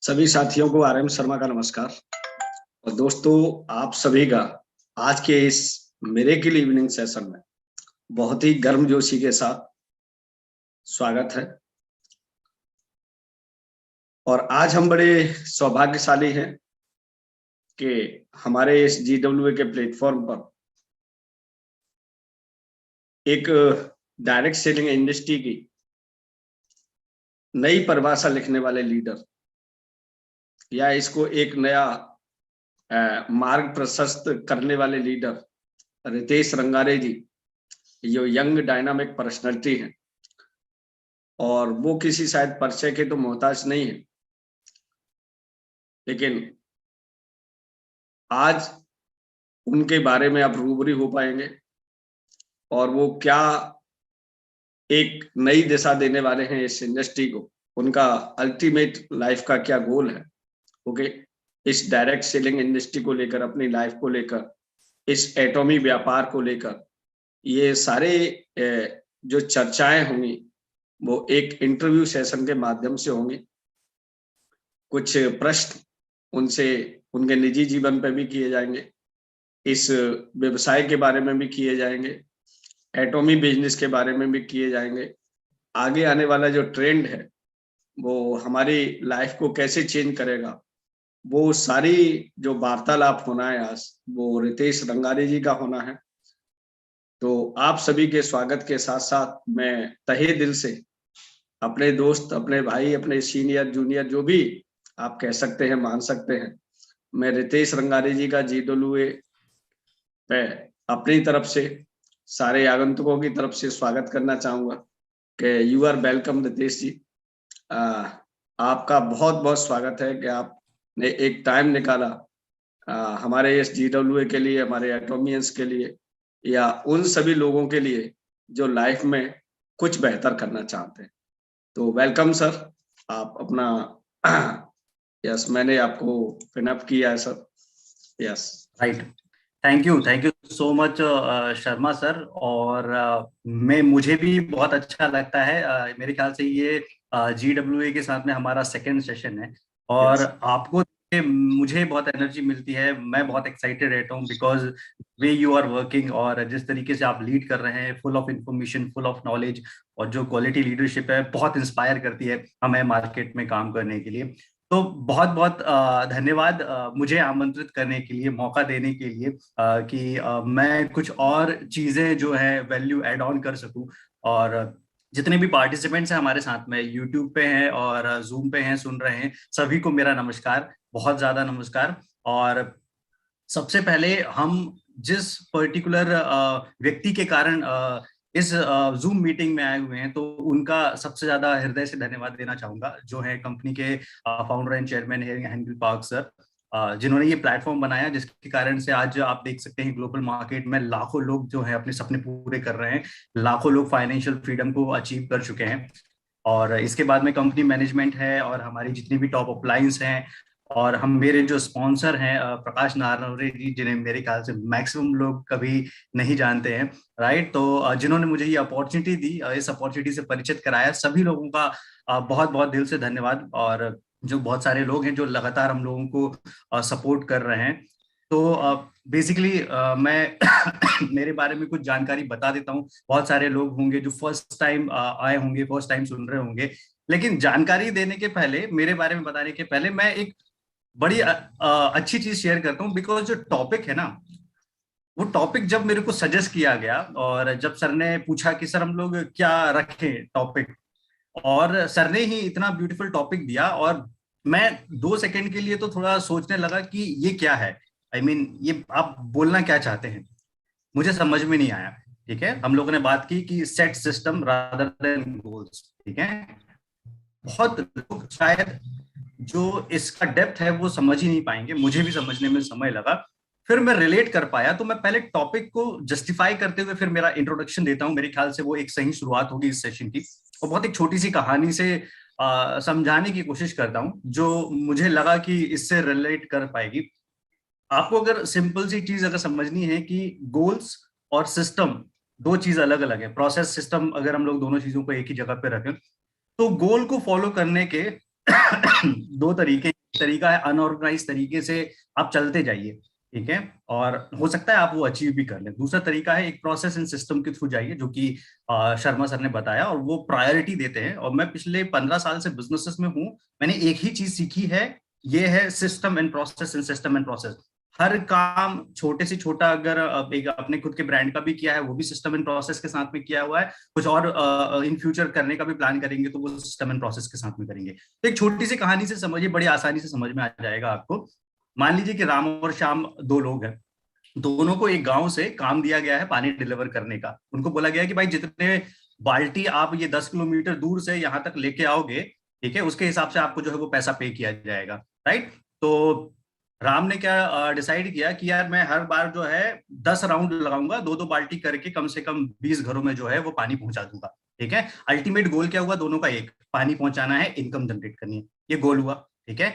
सभी साथियों को आर एम शर्मा का नमस्कार। और दोस्तों, आप सभी का आज के इस मिरेकिल इवनिंग सेशन में बहुत ही गर्मजोशी के साथ स्वागत है। और आज हम बड़े सौभाग्यशाली हैं कि हमारे इस GWA के प्लेटफॉर्म पर एक डायरेक्ट सेलिंग इंडस्ट्री की नई परिभाषा लिखने वाले लीडर या इसको एक नया मार्ग प्रशस्त करने वाले लीडर रितेश रंगारे जी, जो यंग डायनामिक पर्सनैलिटी हैं और वो किसी शायद परिचय के तो मोहताज नहीं है, लेकिन आज उनके बारे में आप रूबरू हो पाएंगे और वो क्या एक नई दिशा देने वाले हैं इस इंडस्ट्री को, उनका अल्टीमेट लाइफ का क्या गोल है। ओके, इस डायरेक्ट सेलिंग इंडस्ट्री को लेकर, अपनी लाइफ को लेकर, इस एटॉमी व्यापार को लेकर, ये सारे जो चर्चाएं होंगी वो एक इंटरव्यू सेशन के माध्यम से होंगी। कुछ प्रश्न उनसे उनके निजी जीवन पर भी किए जाएंगे, इस व्यवसाय के बारे में भी किए जाएंगे, एटॉमी बिजनेस के बारे में भी किए जाएंगे। आगे आने वाला जो ट्रेंड है वो हमारी लाइफ को कैसे चेंज करेगा, वो सारी जो वार्तालाप होना है आज, वो रितेश रंगारे जी का होना है। तो आप सभी के स्वागत के साथ साथ मैं तहे दिल से अपने दोस्त, अपने भाई, अपने सीनियर जूनियर जो भी आप कह सकते हैं, मान सकते हैं, मैं रितेश रंगारे जी का GWA पे अपनी तरफ से सारे आगंतुकों की तरफ से स्वागत करना चाहूंगा कि यू आर वेलकम रितेश जी। आपका बहुत बहुत स्वागत है कि आपने एक टाइम निकाला हमारे इस GWA के लिए, हमारे एटोमियंस के लिए, या उन सभी लोगों के लिए जो लाइफ में कुछ बेहतर करना चाहते हैं। तो वेलकम सर, आप अपना यस, मैंने आपको पिनअप किया है sir. Yes, right, thank you so much Sharma sir. और मुझे भी बहुत अच्छा लगता है। मेरे ख्याल से ये GWA के साथ में हमारा सेकेंड सेशन है और yes. आपको देख के मुझे बहुत एनर्जी मिलती है। मैं बहुत एक्साइटेड रहता हूँ because way you are working और जिस तरीके से आप लीड कर रहे हैं, full of information, full of knowledge, और जो क्वालिटी लीडरशिप है बहुत इंस्पायर करती है हमें मार्केट में काम करने के लिए। तो बहुत बहुत धन्यवाद मुझे आमंत्रित करने के लिए, मौका देने के लिए कि मैं कुछ और चीजें जो है वैल्यू एड ऑन कर सकूं। और जितने भी पार्टिसिपेंट्स हैं हमारे साथ में, यूट्यूब पे हैं और जूम पे हैं, सुन रहे हैं, सभी को मेरा नमस्कार, बहुत ज्यादा नमस्कार। और सबसे पहले हम जिस पर्टिकुलर व्यक्ति के कारण इस जूम मीटिंग में आए हुए हैं, तो उनका सबसे ज्यादा हृदय से धन्यवाद देना चाहूंगा, जो है कंपनी के founder and chairman Henry park sir, जिन्होंने ये प्लेटफॉर्म बनाया जिसके कारण से आज आप देख सकते हैं ग्लोबल मार्केट में लाखों लोग जो है अपने सपने पूरे कर रहे हैं, लाखों लोग फाइनेंशियल फ्रीडम को अचीव कर चुके हैं। और इसके बाद में कंपनी मैनेजमेंट है और हमारी जितनी भी टॉप अपलाइंस हैं, और हम मेरे जो स्पॉन्सर हैं प्रकाश नारायण जी, जिन्हें मेरे ख्याल से मैक्सिमम लोग कभी नहीं जानते हैं, राइट। तो जिन्होंने मुझे ये अपॉर्चुनिटी दी, इस अपॉर्चुनिटी से परिचित कराया, सभी लोगों का बहुत बहुत दिल से धन्यवाद। और जो बहुत सारे लोग हैं जो लगातार हम लोगों को सपोर्ट कर रहे हैं। तो बेसिकली मैं मेरे बारे में कुछ जानकारी बता देता हूँ। बहुत सारे लोग होंगे जो फर्स्ट टाइम आए होंगे, फर्स्ट टाइम सुन रहे होंगे, लेकिन जानकारी देने के पहले, मेरे बारे में बताने के पहले, मैं एक बड़ी अच्छी चीज शेयर करता हूँ। बिकॉज जो टॉपिक है ना, वो टॉपिक जब मेरे को सजेस्ट किया गया और जब सर ने पूछा कि सर हम लोग क्या रखें टॉपिक, और सर ने ही इतना ब्यूटीफुल टॉपिक दिया, और मैं 2 सेकंड के लिए तो थोड़ा सोचने लगा कि ये क्या है, आई मीन ये आप बोलना क्या चाहते हैं, मुझे समझ में नहीं आया। ठीक है, हम लोगों ने बात की कि set system rather than goals. ठीक है, बहुत लोग शायद जो इसका डेप्थ है वो समझ ही नहीं पाएंगे, मुझे भी समझने में समय लगा, फिर मैं रिलेट कर पाया। तो मैं पहले टॉपिक को जस्टिफाई करते हुए फिर मेरा इंट्रोडक्शन देता हूं। मेरे ख्याल से वो एक सही शुरुआत होगी इस सेशन की, और बहुत एक छोटी सी कहानी से समझाने की कोशिश करता हूं जो मुझे लगा कि इससे रिलेट कर पाएगी आपको। अगर सिंपल सी चीज अगर समझनी है कि गोल्स और सिस्टम दो चीज अलग अलग है, प्रोसेस सिस्टम, अगर हम लोग दोनों चीजों को एक ही जगह पे रखें, तो गोल को फॉलो करने के दो तरीके, तरीका है अनऑर्गेनाइज तरीके से आप चलते जाइए, ठीक है, और हो सकता है आप वो अचीव भी कर लें। दूसरा तरीका है एक प्रोसेस एंड सिस्टम के थ्रू जाइए, जो कि शर्मा सर ने बताया, और वो प्रायोरिटी देते हैं। और मैं पिछले 15 साल से बिजनेसेस में हूँ, मैंने एक ही चीज सीखी है, ये है system and process and system and process. हर काम छोटे से छोटा, अगर एक अपने खुद के ब्रांड का भी किया है वो भी सिस्टम एंड प्रोसेस के साथ में किया हुआ है, कुछ और इन फ्यूचर करने का भी प्लान करेंगे तो वो सिस्टम एंड प्रोसेस के साथ में करेंगे। तो एक छोटी सी कहानी से समझिए, बड़ी आसानी से समझ में आ जाएगा आपको। मान लीजिए कि राम और श्याम दो लोग हैं, दोनों को एक गांव से काम दिया गया है पानी डिलीवर करने का। उनको बोला गया है कि भाई जितने बाल्टी आप ये 10 किलोमीटर दूर से यहाँ तक लेके आओगे, ठीक है, उसके हिसाब से आपको जो है वो पैसा पे किया जाएगा, राइट। तो राम ने क्या डिसाइड किया कि यार मैं हर बार जो है 10 राउंड लगाऊंगा, दो दो बाल्टी करके कम से कम 20 घरों में जो है वो पानी पहुंचा दूंगा, ठीक है। अल्टीमेट गोल क्या हुआ दोनों का, एक पानी पहुंचाना है, इनकम जनरेट करनी है, ये गोल हुआ, ठीक है।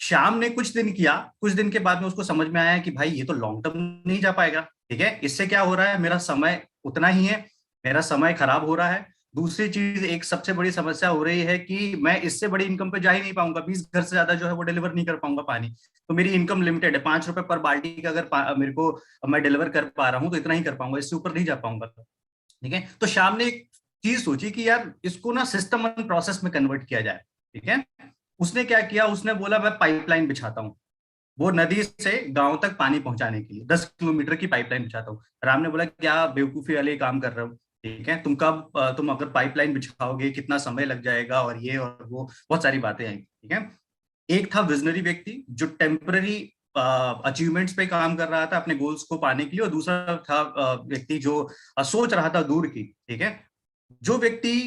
शाम ने कुछ दिन किया, कुछ दिन के बाद में उसको समझ में आया कि भाई ये तो लॉन्ग टर्म नहीं जा पाएगा, ठीक है, इससे क्या हो रहा है, मेरा समय उतना ही है, मेरा समय खराब हो रहा है। दूसरी चीज, एक सबसे बड़ी समस्या हो रही है कि मैं इससे बड़ी इनकम पे जा ही नहीं पाऊंगा, 20 घर से ज्यादा जो है वो डिलीवर नहीं कर पाऊंगा पानी। तो मेरी इनकम लिमिटेड है, 5 रुपए पर बाल्टी का अगर मेरे को मैं डिलीवर कर पा रहा हूँ तो इतना ही कर पाऊंगा, इससे ऊपर नहीं जा पाऊंगा, ठीक है। तो शाम ने एक चीज सोची कि यार इसको ना सिस्टम एंड प्रोसेस में कन्वर्ट किया जाए, ठीक है। उसने क्या किया, उसने बोला मैं पाइपलाइन बिछाता हूँ, वो नदी से गांव तक पानी पहुंचाने के लिए 10 किलोमीटर की पाइपलाइन बिछाता हूँ। राम ने बोला क्या बेवकूफी वाले काम कर रहे हो, ठीक है, तुम अगर पाइपलाइन बिछाओगे कितना समय लग जाएगा, और ये और वो बहुत सारी बातें हैं, ठीक है। एक था विजनरी व्यक्ति जो टेम्पररी अचीवमेंट्स पे काम कर रहा था अपने गोल्स को पाने के लिए, और दूसरा था व्यक्ति जो सोच रहा था दूर की, ठीक है। जो व्यक्ति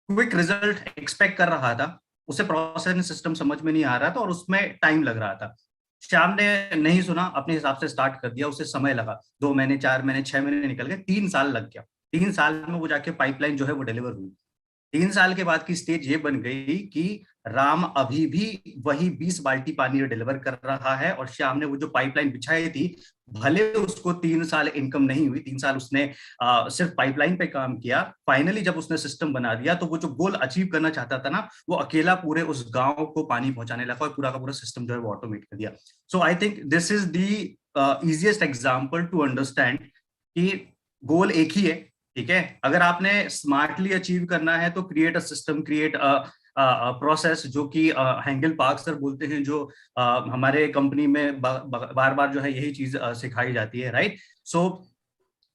क्विक रिजल्ट एक्सपेक्ट कर रहा था, उसे प्रोसेस सिस्टम समझ में नहीं आ रहा था और उसमें टाइम लग रहा था। श्याम ने नहीं सुना, अपने हिसाब से स्टार्ट कर दिया, उसे समय लगा, 2 महीने, 4 महीने, 6 महीने निकल गए, 3 साल लग गया। 3 साल में वो जाके पाइपलाइन जो है वो डिलीवर हुई। 3 साल के बाद की स्टेज ये बन गई कि राम अभी भी वही 20 बाल्टी पानी डिलीवर कर रहा है, और श्याम ने वो जो पाइपलाइन बिछाई थी, भले उसको 3 साल इनकम नहीं हुई, 3 साल उसने सिर्फ पाइपलाइन पे काम किया, फाइनली जब उसने सिस्टम बना दिया तो वो जो गोल अचीव करना चाहता था ना, वो अकेला पूरे उस गांव को पानी पहुंचाने लगा, और पूरा का पूरा सिस्टम जो है वो ऑटोमेट कर दिया। So I think this is the easiest example to understand कि गोल एक ही है, ठीक है। अगर आपने स्मार्टली अचीव करना है तो create a system, create a process, जो कि हेंगल पार्क सर बोलते हैं, जो हमारे कंपनी में बार बार जो है यही चीज सिखाई जाती है, राइट। सो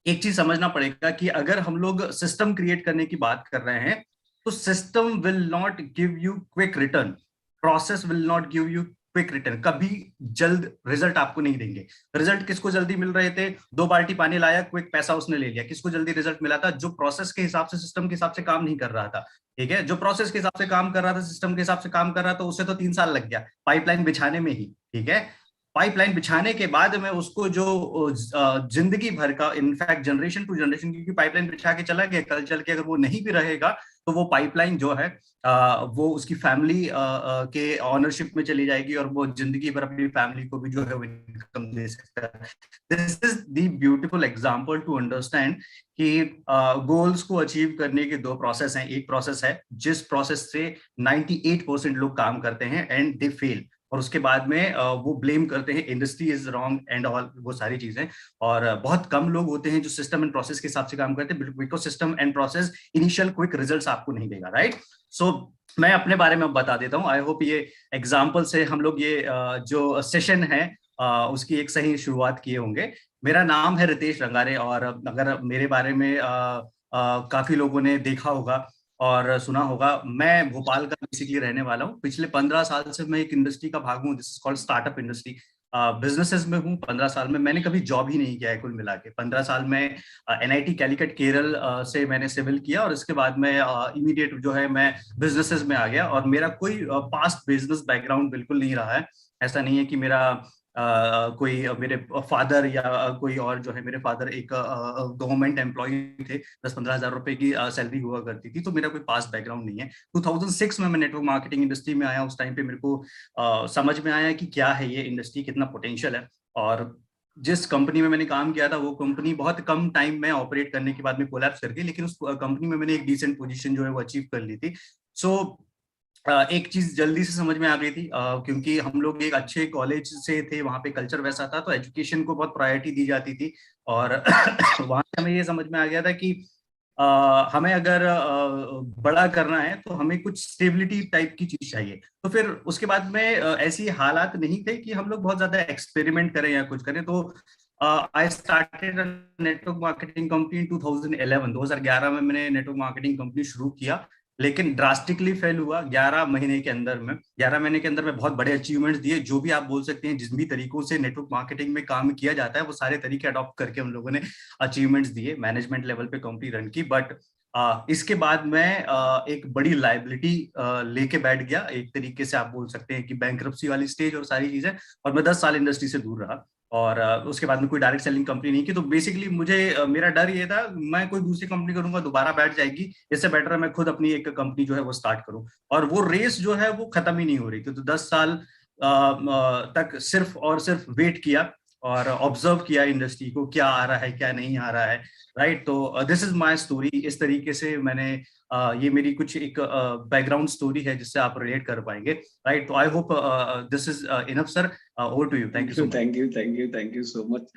एक चीज समझना पड़ेगा कि अगर हम लोग सिस्टम क्रिएट करने की बात कर रहे हैं, तो system will not give you quick return, process will not give you quick return, कभी जल्द रिजल्ट आपको नहीं देंगे। रिजल्ट किसको जल्दी मिल रहे थे, 2 बाल्टी पानी लाया, क्विक पैसा उसने ले लिया, किसको जल्दी रिजल्ट मिला था, जो प्रोसेस के हिसाब से, सिस्टम के हिसाब से काम नहीं कर रहा था, ठीक है। जो प्रोसेस के हिसाब से काम कर रहा था, सिस्टम के हिसाब से काम कर रहा था, उसे तो 3 साल लग गया पाइपलाइन बिछाने में ही, ठीक है। पाइपलाइन बिछाने के बाद में उसको जो जिंदगी भर का, इनफैक्ट जनरेशन टू जनरेशन, क्योंकि पाइपलाइन बिछा के चला गया, कल चल के अगर वो नहीं भी रहेगा तो वो पाइपलाइन जो है वो उसकी फैमिली के ऑनरशिप में चली जाएगी, और वो जिंदगी भर अपनी फैमिली को भी जो है वो इनकम दे सकता है। This is the beautiful example to understand कि गोल्स को अचीव करने के दो प्रोसेस हैं। एक प्रोसेस है जिस प्रोसेस से 98% लोग काम करते हैं एंड दे फेल, और उसके बाद में वो ब्लेम करते हैं industry is wrong and all, वो सारी चीजें। और बहुत कम लोग होते हैं जो सिस्टम एंड प्रोसेस के हिसाब से काम करते हैं, because system and process initial quick results आपको नहीं देगा, राइट। सो मैं अपने बारे में बता देता हूँ, आई होप ये एग्जाम्पल से हम लोग ये जो सेशन है उसकी एक सही शुरुआत किए होंगे। मेरा नाम है रितेश रंगारे, और अगर मेरे बारे में काफी लोगों ने देखा होगा और सुना होगा, मैं भोपाल का बेसिकली रहने वाला हूँ। पिछले 15 साल से मैं एक इंडस्ट्री का भाग हूँ, this is called startup industry. Businesses में हूँ 15 साल में, मैंने कभी जॉब ही नहीं किया है कुल मिला के। 15 साल में एनआईटी कैलिकट केरल से मैंने सिविल किया, और इसके बाद में इमीडिएट जो है मैं बिजनेसेस में आ गया, और मेरा कोई पास्ट बिजनेस बैकग्राउंड बिल्कुल नहीं रहा है। ऐसा नहीं है कि मेरा कोई मेरे फादर या कोई और जो है, मेरे फादर एक गवर्नमेंट एम्प्लॉय थे, 10-15 हज़ार रुपए की सैलरी हुआ करती थी, तो मेरा कोई पास बैकग्राउंड नहीं है। 2006 में मैं नेटवर्क मार्केटिंग इंडस्ट्री में आया। उस टाइम पे मेरे को समझ में आया कि क्या है ये इंडस्ट्री, कितना पोटेंशियल है, और जिस कंपनी में मैंने काम किया था वो कंपनी बहुत कम टाइम में ऑपरेट करने के बाद में कोलैप्स कर गई, लेकिन उस कंपनी में मैंने एक डिसेंट पोजीशन जो है वो अचीव कर ली थी। सो एक चीज जल्दी से समझ में आ गई थी, क्योंकि हम लोग एक अच्छे कॉलेज से थे, वहाँ पे कल्चर वैसा था, तो एजुकेशन को बहुत प्रायोरिटी दी जाती थी। और वहाँ से हमें ये समझ में आ गया था कि हमें अगर बड़ा करना है तो हमें कुछ स्टेबिलिटी टाइप की चीज चाहिए। तो फिर उसके बाद में ऐसी हालात नहीं थे कि हम लोग बहुत ज्यादा एक्सपेरिमेंट करें या कुछ करें। तो I started network marketing company इन 2011 में मैंने नेटवर्क मार्केटिंग कंपनी शुरू किया। लेकिन ड्रास्टिकली फेल हुआ 11 महीने के अंदर में। 11 महीने के अंदर में बहुत बड़े अचीवमेंट्स दिए, जो भी आप बोल सकते हैं, जिन भी तरीकों से नेटवर्क मार्केटिंग में काम किया जाता है वो सारे तरीके अडॉप्ट करके उन लोगों ने अचीवमेंट्स दिए, मैनेजमेंट लेवल पे कंपनी रन की। बट इसके बाद मैं एक बड़ी लाइबिलिटी लेके बैठ गया, एक तरीके से आप बोल सकते हैं कि बैंक्रप्सी वाली स्टेज और सारी चीजें। और मैं 10 साल इंडस्ट्री से दूर रहा, और उसके बाद में कोई डायरेक्ट सेलिंग कंपनी नहीं की। तो बेसिकली मुझे मेरा डर ये था, मैं कोई दूसरी कंपनी करूंगा दोबारा बैठ जाएगी, इससे बेटर है मैं खुद अपनी एक कंपनी जो है वो स्टार्ट करूं। और वो रेस जो है वो खत्म ही नहीं हो रही थी। तो 10 साल तक सिर्फ और सिर्फ वेट किया और ऑब्जर्व किया इंडस्ट्री को, क्या आ रहा है क्या नहीं आ रहा है। राइट, तो दिस इज माय स्टोरी। इस तरीके से मैंने ये मेरी कुछ एक बैकग्राउंड स्टोरी है जिससे आप रिलेट कर पाएंगे। राइट, तो I hope this is enough sir. Over to you. Thank you so much. Thank you so much.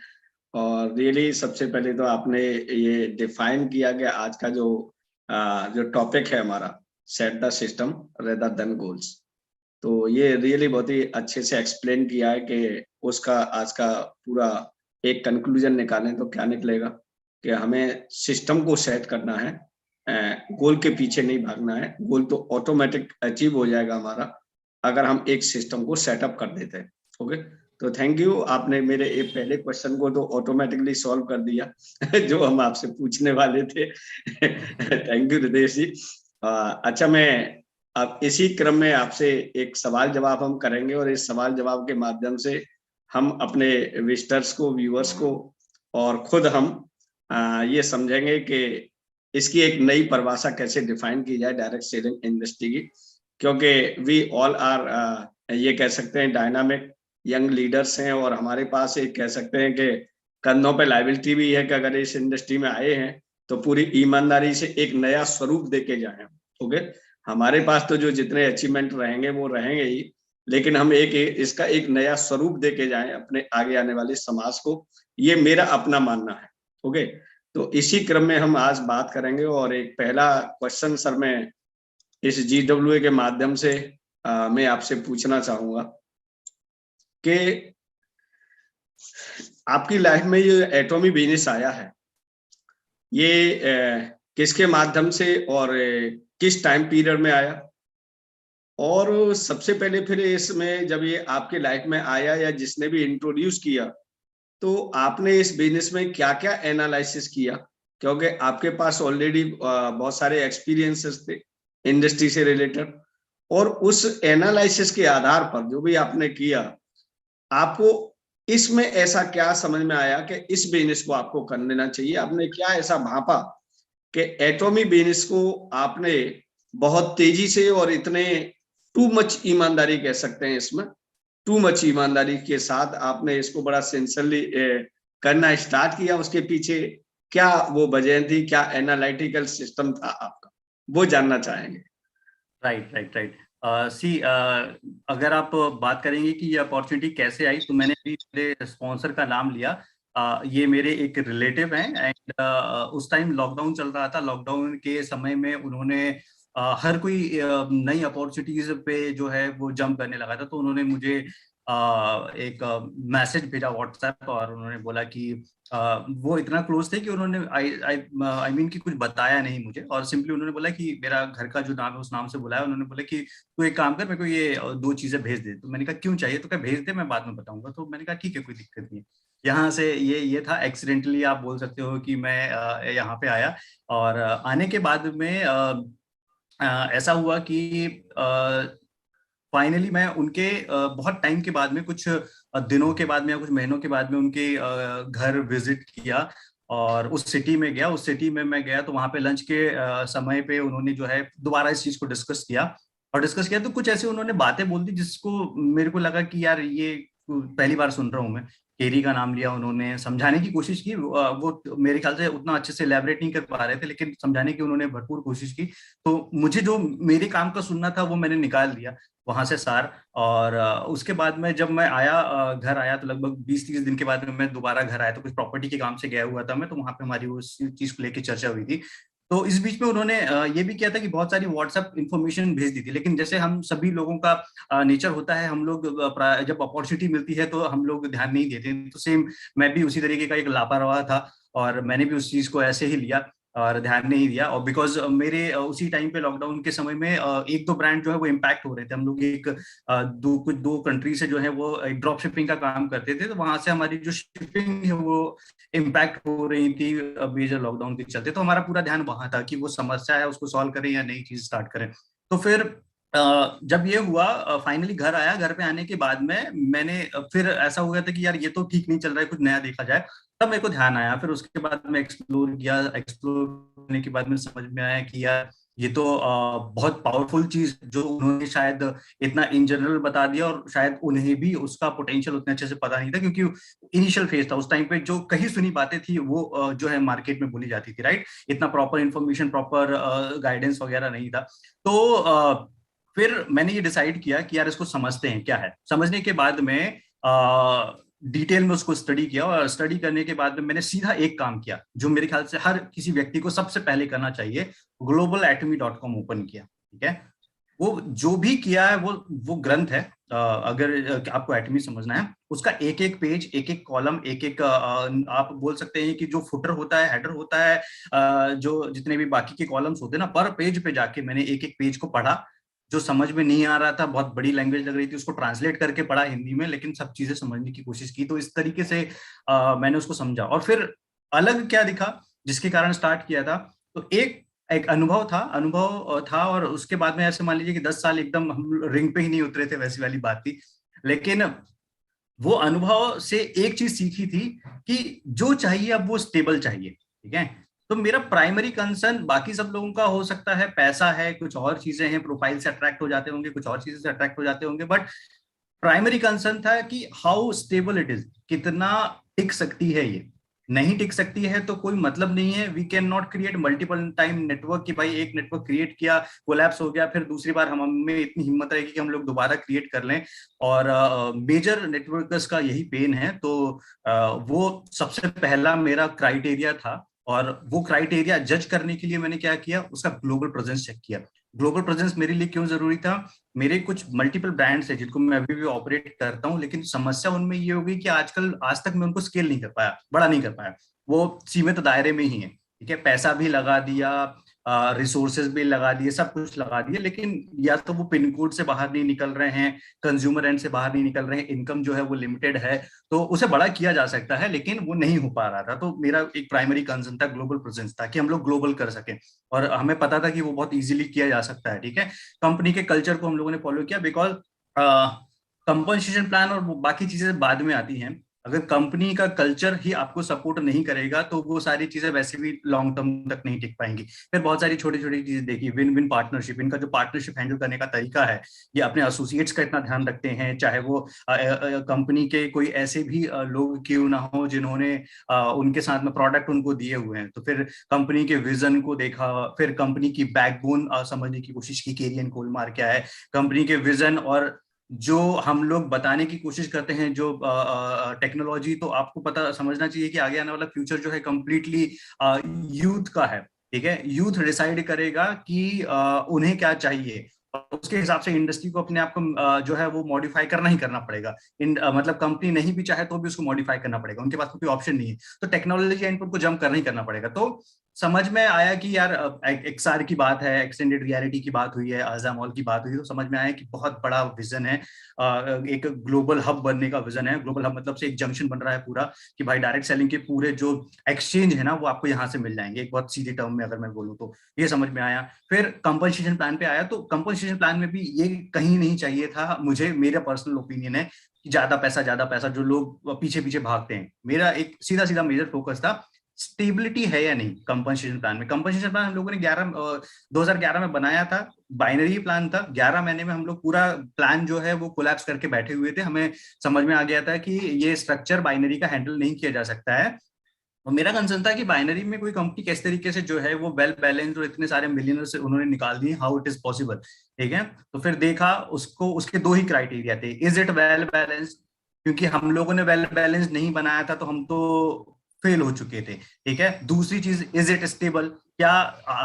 और रियली सबसे पहले तो आपने ये डिफाइन किया कि आज का जो टॉपिक है हमारा, set the system rather than goals. तो ये रियली बहुत ही अच्छे से एक्सप्लेन किया है कि उसका आज का पूरा एक कंक्लूजन निकालें तो क्या निकलेगा कि हमें सिस्टम को सेट करना है, गोल के पीछे नहीं भागना है। गोल तो ऑटोमेटिक अचीव हो जाएगा हमारा अगर हम एक सिस्टम को सेटअप कर देते हैं। ओके, तो थैंक यू, आपने मेरे एक पहले क्वेश्चन को तो ऑटोमेटिकली सॉल्व कर दिया जो हम आपसे पूछने वाले थे। थैंक यू रितेश जी। अच्छा, मैं अब इसी क्रम में आपसे एक सवाल जवाब हम करेंगे और इस सवाल जवाब के माध्यम से हम अपने विजिटर्स को, व्यूअर्स को और खुद हम ये समझेंगे कि इसकी एक नई परिभाषा कैसे डिफाइन की जाए डायरेक्ट सेलिंग इंडस्ट्री की। क्योंकि वी ऑल आर ये कह सकते हैं डायनामिक यंग लीडर्स हैं और हमारे पास एक कह सकते हैं कि कंधों पे लायबिलिटी भी है कि अगर इस इंडस्ट्री में आए हैं तो पूरी ईमानदारी से एक नया स्वरूप देके जाएं। ओके, हमारे पास तो जो जितने अचीवमेंट रहेंगे वो रहेंगे ही, लेकिन हम इसका एक नया स्वरूप देके जाएं अपने आगे आने वाले समाज को। ये मेरा अपना मानना है। ओके, तो इसी क्रम में हम आज बात करेंगे और एक पहला क्वेश्चन सर मैं इस GWA के माध्यम से मैं आपसे पूछना चाहूंगा कि आपकी लाइफ में ये एटॉमी बिजनेस आया है, ये किसके माध्यम से और किस टाइम पीरियड में आया? और सबसे पहले फिर इसमें जब ये आपके लाइफ में आया या जिसने भी इंट्रोड्यूस किया, तो आपने इस बिजनेस में क्या-क्या एनालिसिस किया? क्योंकि आपके पास ऑलरेडी बहुत सारे एक्सपीरियंसेस थे इंडस्ट्री से रिलेटेड, और उस एनालिसिस के आधार पर जो भी आपने किया, आपको इसमें ऐसा क्या समझ में आया कि इस बिजनेस को आपको कर लेना चाहिए? आपने क्या ऐसा भांपा कि एटॉमी बिजनेस को आपने बहुत तेजी से और इतने टू मच ईमानदारी कह सकते हैं, इसमें टू मच ईमानदारी के साथ आपने इसको बड़ा सिंसियरली करना स्टार्ट किया? उसके पीछे क्या वो वजह थी, क्या एनालिटिकल सिस्टम था आपका, वो जानना चाहेंगे। Right right right. सी, अगर आप बात करेंगे कि ये अपॉर्चुनिटी कैसे आई, तो मैंने अभी मेरे स्पॉन्सर का नाम लिया। ये मेरे एक रिलेटिव हैं, एंड उस टाइम लॉकडाउन चल रहा था। लॉकडाउन के समय में उन्होंने हर कोई नई अपॉर्चुनिटीज पे जो है वो जंप करने लगा था। तो उन्होंने मुझे एक मैसेज भेजा व्हाट्सएप, और उन्होंने बोला कि वो इतना क्लोज थे कि उन्होंने आई मीन कि कुछ बताया नहीं मुझे, और सिंपली उन्होंने बोला कि मेरा घर का जो नाम है उस नाम से बुलाया। उन्होंने बोला कि तू एक काम कर, मेरे को ये दो चीजें भेज दे। तो मैंने कहा क्यों चाहिए? तो क्या भेज दे, मैं बाद में बताऊंगा। तो मैंने कहा ठीक है, कोई दिक्कत नहीं है। यहाँ से ये था एक्सीडेंटली, आप बोल सकते हो कि मैं यहाँ पे आया। और आने के बाद में ऐसा हुआ कि फाइनली मैं उनके बहुत टाइम के बाद में, कुछ दिनों के बाद में या कुछ महीनों के बाद में उनके घर विजिट किया और उस सिटी में गया। उस सिटी में मैं गया तो वहां पे लंच के समय पे उन्होंने जो है दोबारा इस चीज को डिस्कस किया। और डिस्कस किया तो कुछ ऐसे उन्होंने बातें बोल दी जिसको मेरे को लगा कि यार ये पहली बार सुन रहा हूँ मैं। केरी का नाम लिया उन्होंने, समझाने की कोशिश की, वो मेरे ख्याल से उतना अच्छे से elaborate नहीं कर पा रहे थे, लेकिन समझाने की उन्होंने भरपूर कोशिश की। तो मुझे जो मेरे काम का सुनना था वो मैंने निकाल लिया वहां से सार। और उसके बाद में जब मैं आया, घर आया, तो लगभग 20-30 दिन के बाद में मैं दोबारा घर आया, तो कुछ प्रॉपर्टी के काम से गया हुआ था मैं, तो वहां पे हमारी वो चीज को लेकर चर्चा हुई थी। तो इस बीच में उन्होंने ये भी किया था कि बहुत सारी व्हाट्सएप इन्फॉर्मेशन भेज दी थी, लेकिन जैसे हम सभी लोगों का नेचर होता है, हम लोग जब अपॉर्चुनिटी मिलती है तो हम लोग ध्यान नहीं देते। तो सेम मैं भी उसी तरीके का एक लापरवाह था, और मैंने भी उस चीज को ऐसे ही लिया और ध्यान नहीं दिया। और बिकॉज मेरे उसी टाइम पे लॉकडाउन के समय में एक दो ब्रांड जो है वो इम्पैक्ट हो रहे थे। हम लोग एक कुछ दो कंट्री से जो है वो ड्रॉप शिपिंग का काम करते थे, तो वहां से हमारी जो शिपिंग है वो इम्पैक्ट हो रही थी मेजर लॉकडाउन के चलते। तो हमारा पूरा ध्यान वहां था कि वो समस्या है उसको सॉल्व करें या नई चीज स्टार्ट करें। तो फिर जब ये हुआ, फाइनली घर आया, घर पे आने के बाद में मैंने फिर ऐसा हो गया था कि यार ये तो ठीक नहीं चल रहा है, कुछ नया देखा जाए। तब मेरे को ध्यान आया, फिर उसके बाद में एक्सप्लोर किया। एक्सप्लोर करने के बाद में समझ में आया कि यार ये तो बहुत पावरफुल चीज जो उन्होंने शायद इतना इन जनरल बता दिया, और शायद उन्हें भी उसका पोटेंशियल उतने अच्छे से पता नहीं था, क्योंकि इनिशियल फेज था उस टाइम पे। जो कहीं सुनी बातें थी वो जो है मार्केट में बोली जाती थी, राइट। इतना प्रॉपर इन्फॉर्मेशन, प्रॉपर गाइडेंस वगैरह नहीं था। तो फिर मैंने ये डिसाइड किया कि यार इसको समझते हैं क्या है। समझने के बाद में डिटेल में उसको स्टडी किया, और स्टडी करने के बाद में मैंने सीधा एक काम किया जो मेरे ख्याल से हर किसी व्यक्ति को सबसे पहले करना चाहिए। globalatomy.com ओपन किया, ठीक है। वो जो भी किया है वो ग्रंथ है। अगर आपको एटमी समझना है, उसका एक एक पेज, एक एक कॉलम, एक एक आप बोल सकते हैं कि जो फुटर होता है, हेडर होता है, जो जितने भी बाकी के कॉलम्स होते हैं ना, पर पेज पे जाके मैंने एक एक पेज को पढ़ा। जो समझ में नहीं आ रहा था, बहुत बड़ी लैंग्वेज लग रही थी, उसको ट्रांसलेट करके पढ़ा हिंदी में, लेकिन सब चीजें समझने की कोशिश की। तो इस तरीके से मैंने उसको समझा। और फिर अलग क्या दिखा जिसके कारण स्टार्ट किया था, तो एक एक अनुभव था। और उसके बाद में ऐसे मान लीजिए कि 10 साल एकदम हम रिंग पे ही नहीं उतरे थे, वैसी वाली बात थी। लेकिन वो अनुभव से एक चीज सीखी थी कि जो चाहिए अब वो स्टेबल चाहिए, ठीक है। तो मेरा प्राइमरी कंसर्न, बाकी सब लोगों का हो सकता है पैसा है, कुछ और चीजें हैं, प्रोफाइल से अट्रैक्ट हो जाते होंगे, कुछ और चीजें से अट्रैक्ट हो जाते होंगे, बट प्राइमरी कंसर्न था कि हाउ स्टेबल इट इज, कितना टिक सकती है ये। नहीं टिक सकती है तो कोई मतलब नहीं है। We can not create multiple time network, कि भाई एक नेटवर्क क्रिएट किया, कोलैप्स हो गया, फिर दूसरी बार हम में इतनी हिम्मत रहेगी कि हम लोग दोबारा क्रिएट कर लें। और मेजर नेटवर्कर्स का यही पेन है। तो वो सबसे पहला मेरा क्राइटेरिया था। और वो क्राइटेरिया जज करने के लिए मैंने क्या किया, उसका ग्लोबल प्रेजेंस चेक किया। ग्लोबल प्रेजेंस मेरे लिए क्यों जरूरी था? मेरे कुछ मल्टीपल ब्रांड्स है जिनको मैं अभी भी ऑपरेट करता हूँ, लेकिन समस्या उनमें ये हो गई कि आजकल आज तक मैं उनको स्केल नहीं कर पाया, बड़ा नहीं कर पाया। वो सीमित दायरे में ही है, ठीक है। पैसा भी लगा दिया, रिसोर्सेज भी लगा दिए, सब कुछ लगा दिए, लेकिन या तो वो पिन कोड से बाहर नहीं निकल रहे हैं, कंज्यूमर एंड से बाहर नहीं निकल रहे हैं, इनकम जो है वो लिमिटेड है। तो उसे बड़ा किया जा सकता है, लेकिन वो नहीं हो पा रहा था। तो मेरा एक प्राइमरी कंसर्न था, ग्लोबल प्रेजेंस था, कि हम लोग ग्लोबल कर सकें। और हमें पता था कि वो बहुत इजीली किया जा सकता है, ठीक है। कंपनी के कल्चर को हम लोगों ने फॉलो किया, बिकॉज कंपनसेशन प्लान और बाकी चीजें बाद में आती हैं। अगर कंपनी का कल्चर ही आपको सपोर्ट नहीं करेगा तो वो सारी चीजें वैसे भी लॉन्ग टर्म तक नहीं टिक पाएंगी। फिर बहुत सारी छोटी छोटी चीजें देखी, विन विन पार्टनरशिप, इनका जो पार्टनरशिप हैंडल करने का तरीका है, ये अपने एसोसिएट्स का इतना ध्यान रखते हैं, चाहे वो कंपनी के कोई ऐसे भी लोग क्यों ना हो जिन्होंने उनके साथ में प्रोडक्ट उनको दिए हुए हैं। तो फिर कंपनी के विजन को देखा, फिर कंपनी की बैकबोन समझने की कोशिश की, केरियन कोलमार क्या है, कंपनी के विजन और जो हम लोग बताने की कोशिश करते हैं, जो टेक्नोलॉजी, तो आपको पता समझना चाहिए कि आगे आने वाला फ्यूचर जो है कंप्लीटली यूथ का है, ठीक है। यूथ डिसाइड करेगा कि उन्हें क्या चाहिए, और उसके हिसाब से इंडस्ट्री को अपने आप को जो है वो मॉडिफाई करना ही करना पड़ेगा। मतलब कंपनी नहीं भी चाहे तो भी उसको मॉडिफाई करना पड़ेगा, उनके पास कोई ऑप्शन नहीं है। तो टेक्नोलॉजी इनपुट को जंप करना ही करना पड़ेगा। तो समझ में आया कि यार XR की बात है, एक्सटेंडेड रियलिटी की बात हुई है, आजा मॉल की बात हुई, तो समझ में आया कि बहुत बड़ा विजन है, एक ग्लोबल हब बनने का विजन है। ग्लोबल हब मतलब से एक जंक्शन बन रहा है पूरा, कि भाई डायरेक्ट सेलिंग के पूरे जो एक्सचेंज है ना वो आपको यहाँ से मिल जाएंगे, एक बहुत सीधे टर्म में अगर मैं बोलूँ तो। ये समझ में आया। फिर कंपनसेशन प्लान पे आया, तो कंपनसेशन प्लान में भी ये कहीं नहीं चाहिए था मुझे, मेरा पर्सनल ओपिनियन है कि ज्यादा पैसा जो लोग पीछे पीछे भागते हैं। मेरा एक सीधा सीधा मेजर फोकस था स्टेबिलिटी है या नहीं कंपनसेशन प्लान में। कंपनसेशन प्लान हम लोगों ने 2011 में बनाया था, बाइनरी प्लान था। 11 महीने में हम लोग पूरा प्लान जो है वो कोलैप्स करके बैठे हुए थे। हमें समझ में आ गया था कि ये स्ट्रक्चर बाइनरी का हैंडल नहीं किया जा सकता है। और मेरा कंसर्न था कि बाइनरी में कोई कंपनी किस तरीके से जो है वो वेल बैलेंस्ड और इतने सारे मिलियनर से उन्होंने निकाल दिए, हाउ इट इज पॉसिबल। ठीक है, तो फिर देखा उसको, उसके दो ही क्राइटेरिया थे, इज इट वेल बैलेंस्ड, क्योंकि हम लोगों ने वेल बैलेंस्ड नहीं बनाया था तो हम तो फेल हो चुके थे। ठीक है, दूसरी चीज, इज इट स्टेबल, क्या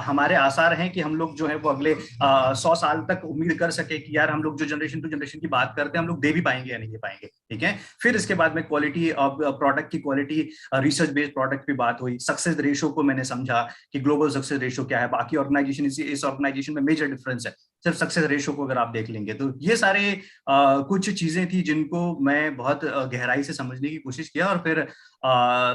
हमारे आसार हैं कि हम लोग जो है वो अगले 100 साल तक उम्मीद कर सके कि यार हम लोग जो जनरेशन टू जनरेशन की बात करते हैं हम लोग दे भी पाएंगे या नहीं दे पाएंगे। ठीक है, फिर इसके बाद में क्वालिटी ऑफ प्रोडक्ट की क्वालिटी, रिसर्च बेस्ड प्रोडक्ट पे बात हुई। सक्सेस रेशो को मैंने समझा कि ग्लोबल सक्सेस रेशो क्या है, बाकी ऑर्गेनाइजेशन, इस ऑर्गेनाइजेशन में मेजर डिफरेंस है सिर्फ सक्सेस रेशो को अगर आप देख लेंगे तो। ये सारे कुछ चीजें थी जिनको मैं बहुत गहराई से समझने की कोशिश किया, और फिर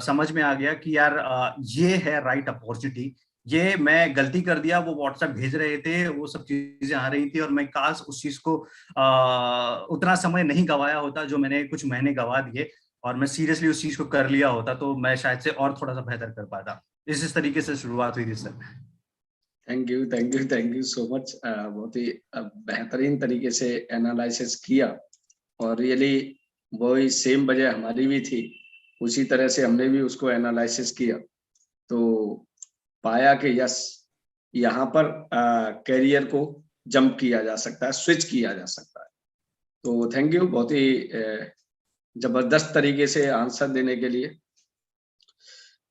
समझ में आ गया कि यार ये है राइट अपॉर्चुनिटी। ये मैं गलती कर दिया, वो व्हाट्सएप भेज रहे थे, वो सब चीजें आ रही थी, और मैं काश उस चीज को उतना समय नहीं गवाया होता जो मैंने कुछ महीने गवा दिए, और मैं सीरियसली उस चीज को कर लिया होता तो मैं शायद से और थोड़ा सा बेहतर कर पाता। इस तरीके से शुरुआत हुई थी sir. Thank you, thank you, thank you so much. बहुत ही बेहतरीन तरीके से एनालिसिस किया, और रियली वही सेम वजह हमारी भी थी, उसी तरह से हमने भी उसको एनालिसिस किया, तो पाया कि यस, यहाँ पर कैरियर को जंप किया जा सकता है, स्विच किया जा सकता है। तो थैंक यू, बहुत ही जबरदस्त तरीके से आंसर देने के लिए।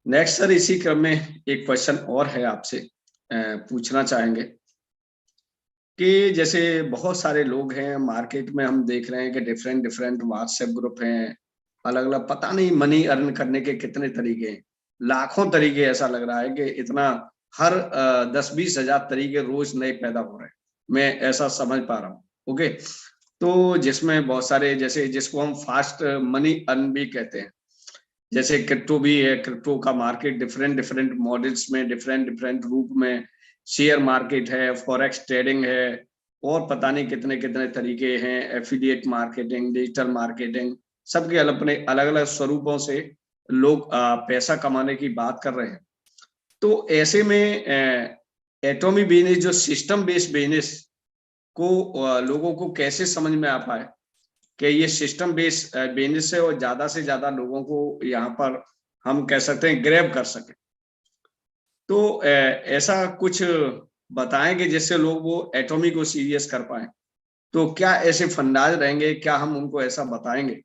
नेक्स्ट सर, इसी क्रम में एक क्वेश्चन और है आपसे, पूछना चाहेंगे कि जैसे बहुत सारे लोग हैं मार्केट में, हम देख रहे हैं कि डिफरेंट डिफरेंट व्हाट्सएप ग्रुप हैं, अलग अलग, पता नहीं मनी अर्न करने के कितने तरीके हैं, लाखों तरीके, ऐसा लग रहा है कि इतना हर 10-20 हजार तरीके रोज नए पैदा हो रहे हैं, मैं ऐसा समझ पा रहा हूँ। ओके, तो जिसमें बहुत सारे, जैसे जिसको हम फास्ट मनी अर्न भी कहते हैं, जैसे क्रिप्टो भी है, क्रिप्टो का मार्केट डिफरेंट डिफरेंट मॉडल्स में, डिफरेंट डिफरेंट रूप में, शेयर मार्केट है, फॉरेक्स ट्रेडिंग है, और पता नहीं कितने कितने तरीके हैं, एफिलिएट मार्केटिंग, डिजिटल मार्केटिंग, सबके अपने अलग अलग स्वरूपों से लोग पैसा कमाने की बात कर रहे हैं। तो ऐसे में एटॉमिक बिजनेस, जो सिस्टम बेस्ड बिजनेस को लोगों को कैसे समझ में आ पाए कि ये सिस्टम बेस्ड बिजनेस है, और ज्यादा से ज्यादा लोगों को यहाँ पर हम कह सकते हैं ग्रैब कर सके। तो ऐसा कुछ बताएंगे जिससे लोग वो एटॉमी को सीरियस कर पाए। तो क्या ऐसे फंडाज रहेंगे, क्या हम उनको ऐसा बताएंगे,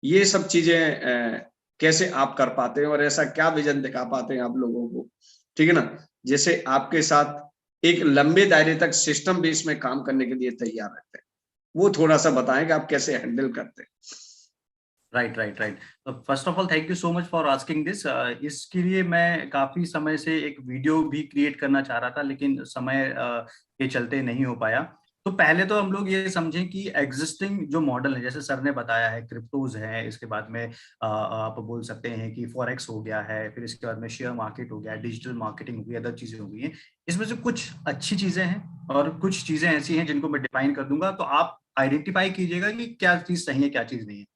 ये सब चीजें कैसे आप कर पाते हैं, और ऐसा क्या विजन दिखा पाते हैं आप लोगों को, ठीक है ना, जैसे आपके साथ एक लंबे दायरे तक सिस्टम बेस में काम करने के लिए तैयार रहते हैं, वो थोड़ा सा बताएं कि आप कैसे हैंडल करते हैं। Right right right. तो first of all thank you so much for asking this. इसके लिए मैं काफी समय से एक वीडियो भी क्रिएट करना चाह रहा था, लेकिन समय के चलते नहीं हो पाया। तो पहले तो हम लोग ये समझें कि एग्जिस्टिंग जो मॉडल है, जैसे सर ने बताया है, क्रिप्टोज है, इसके बाद में आप बोल सकते हैं कि फॉरेक्स हो गया है, फिर इसके बाद में शेयर मार्केट हो गया, डिजिटल मार्केटिंग हो गई, अदर चीजें हो गई हैं। इसमें से कुछ अच्छी चीजें हैं और कुछ चीजें ऐसी हैं जिनको मैं डिफाइन कर दूंगा, तो आप आइडेंटिफाई कीजिएगा कि क्या चीज सही है क्या चीज नहीं है।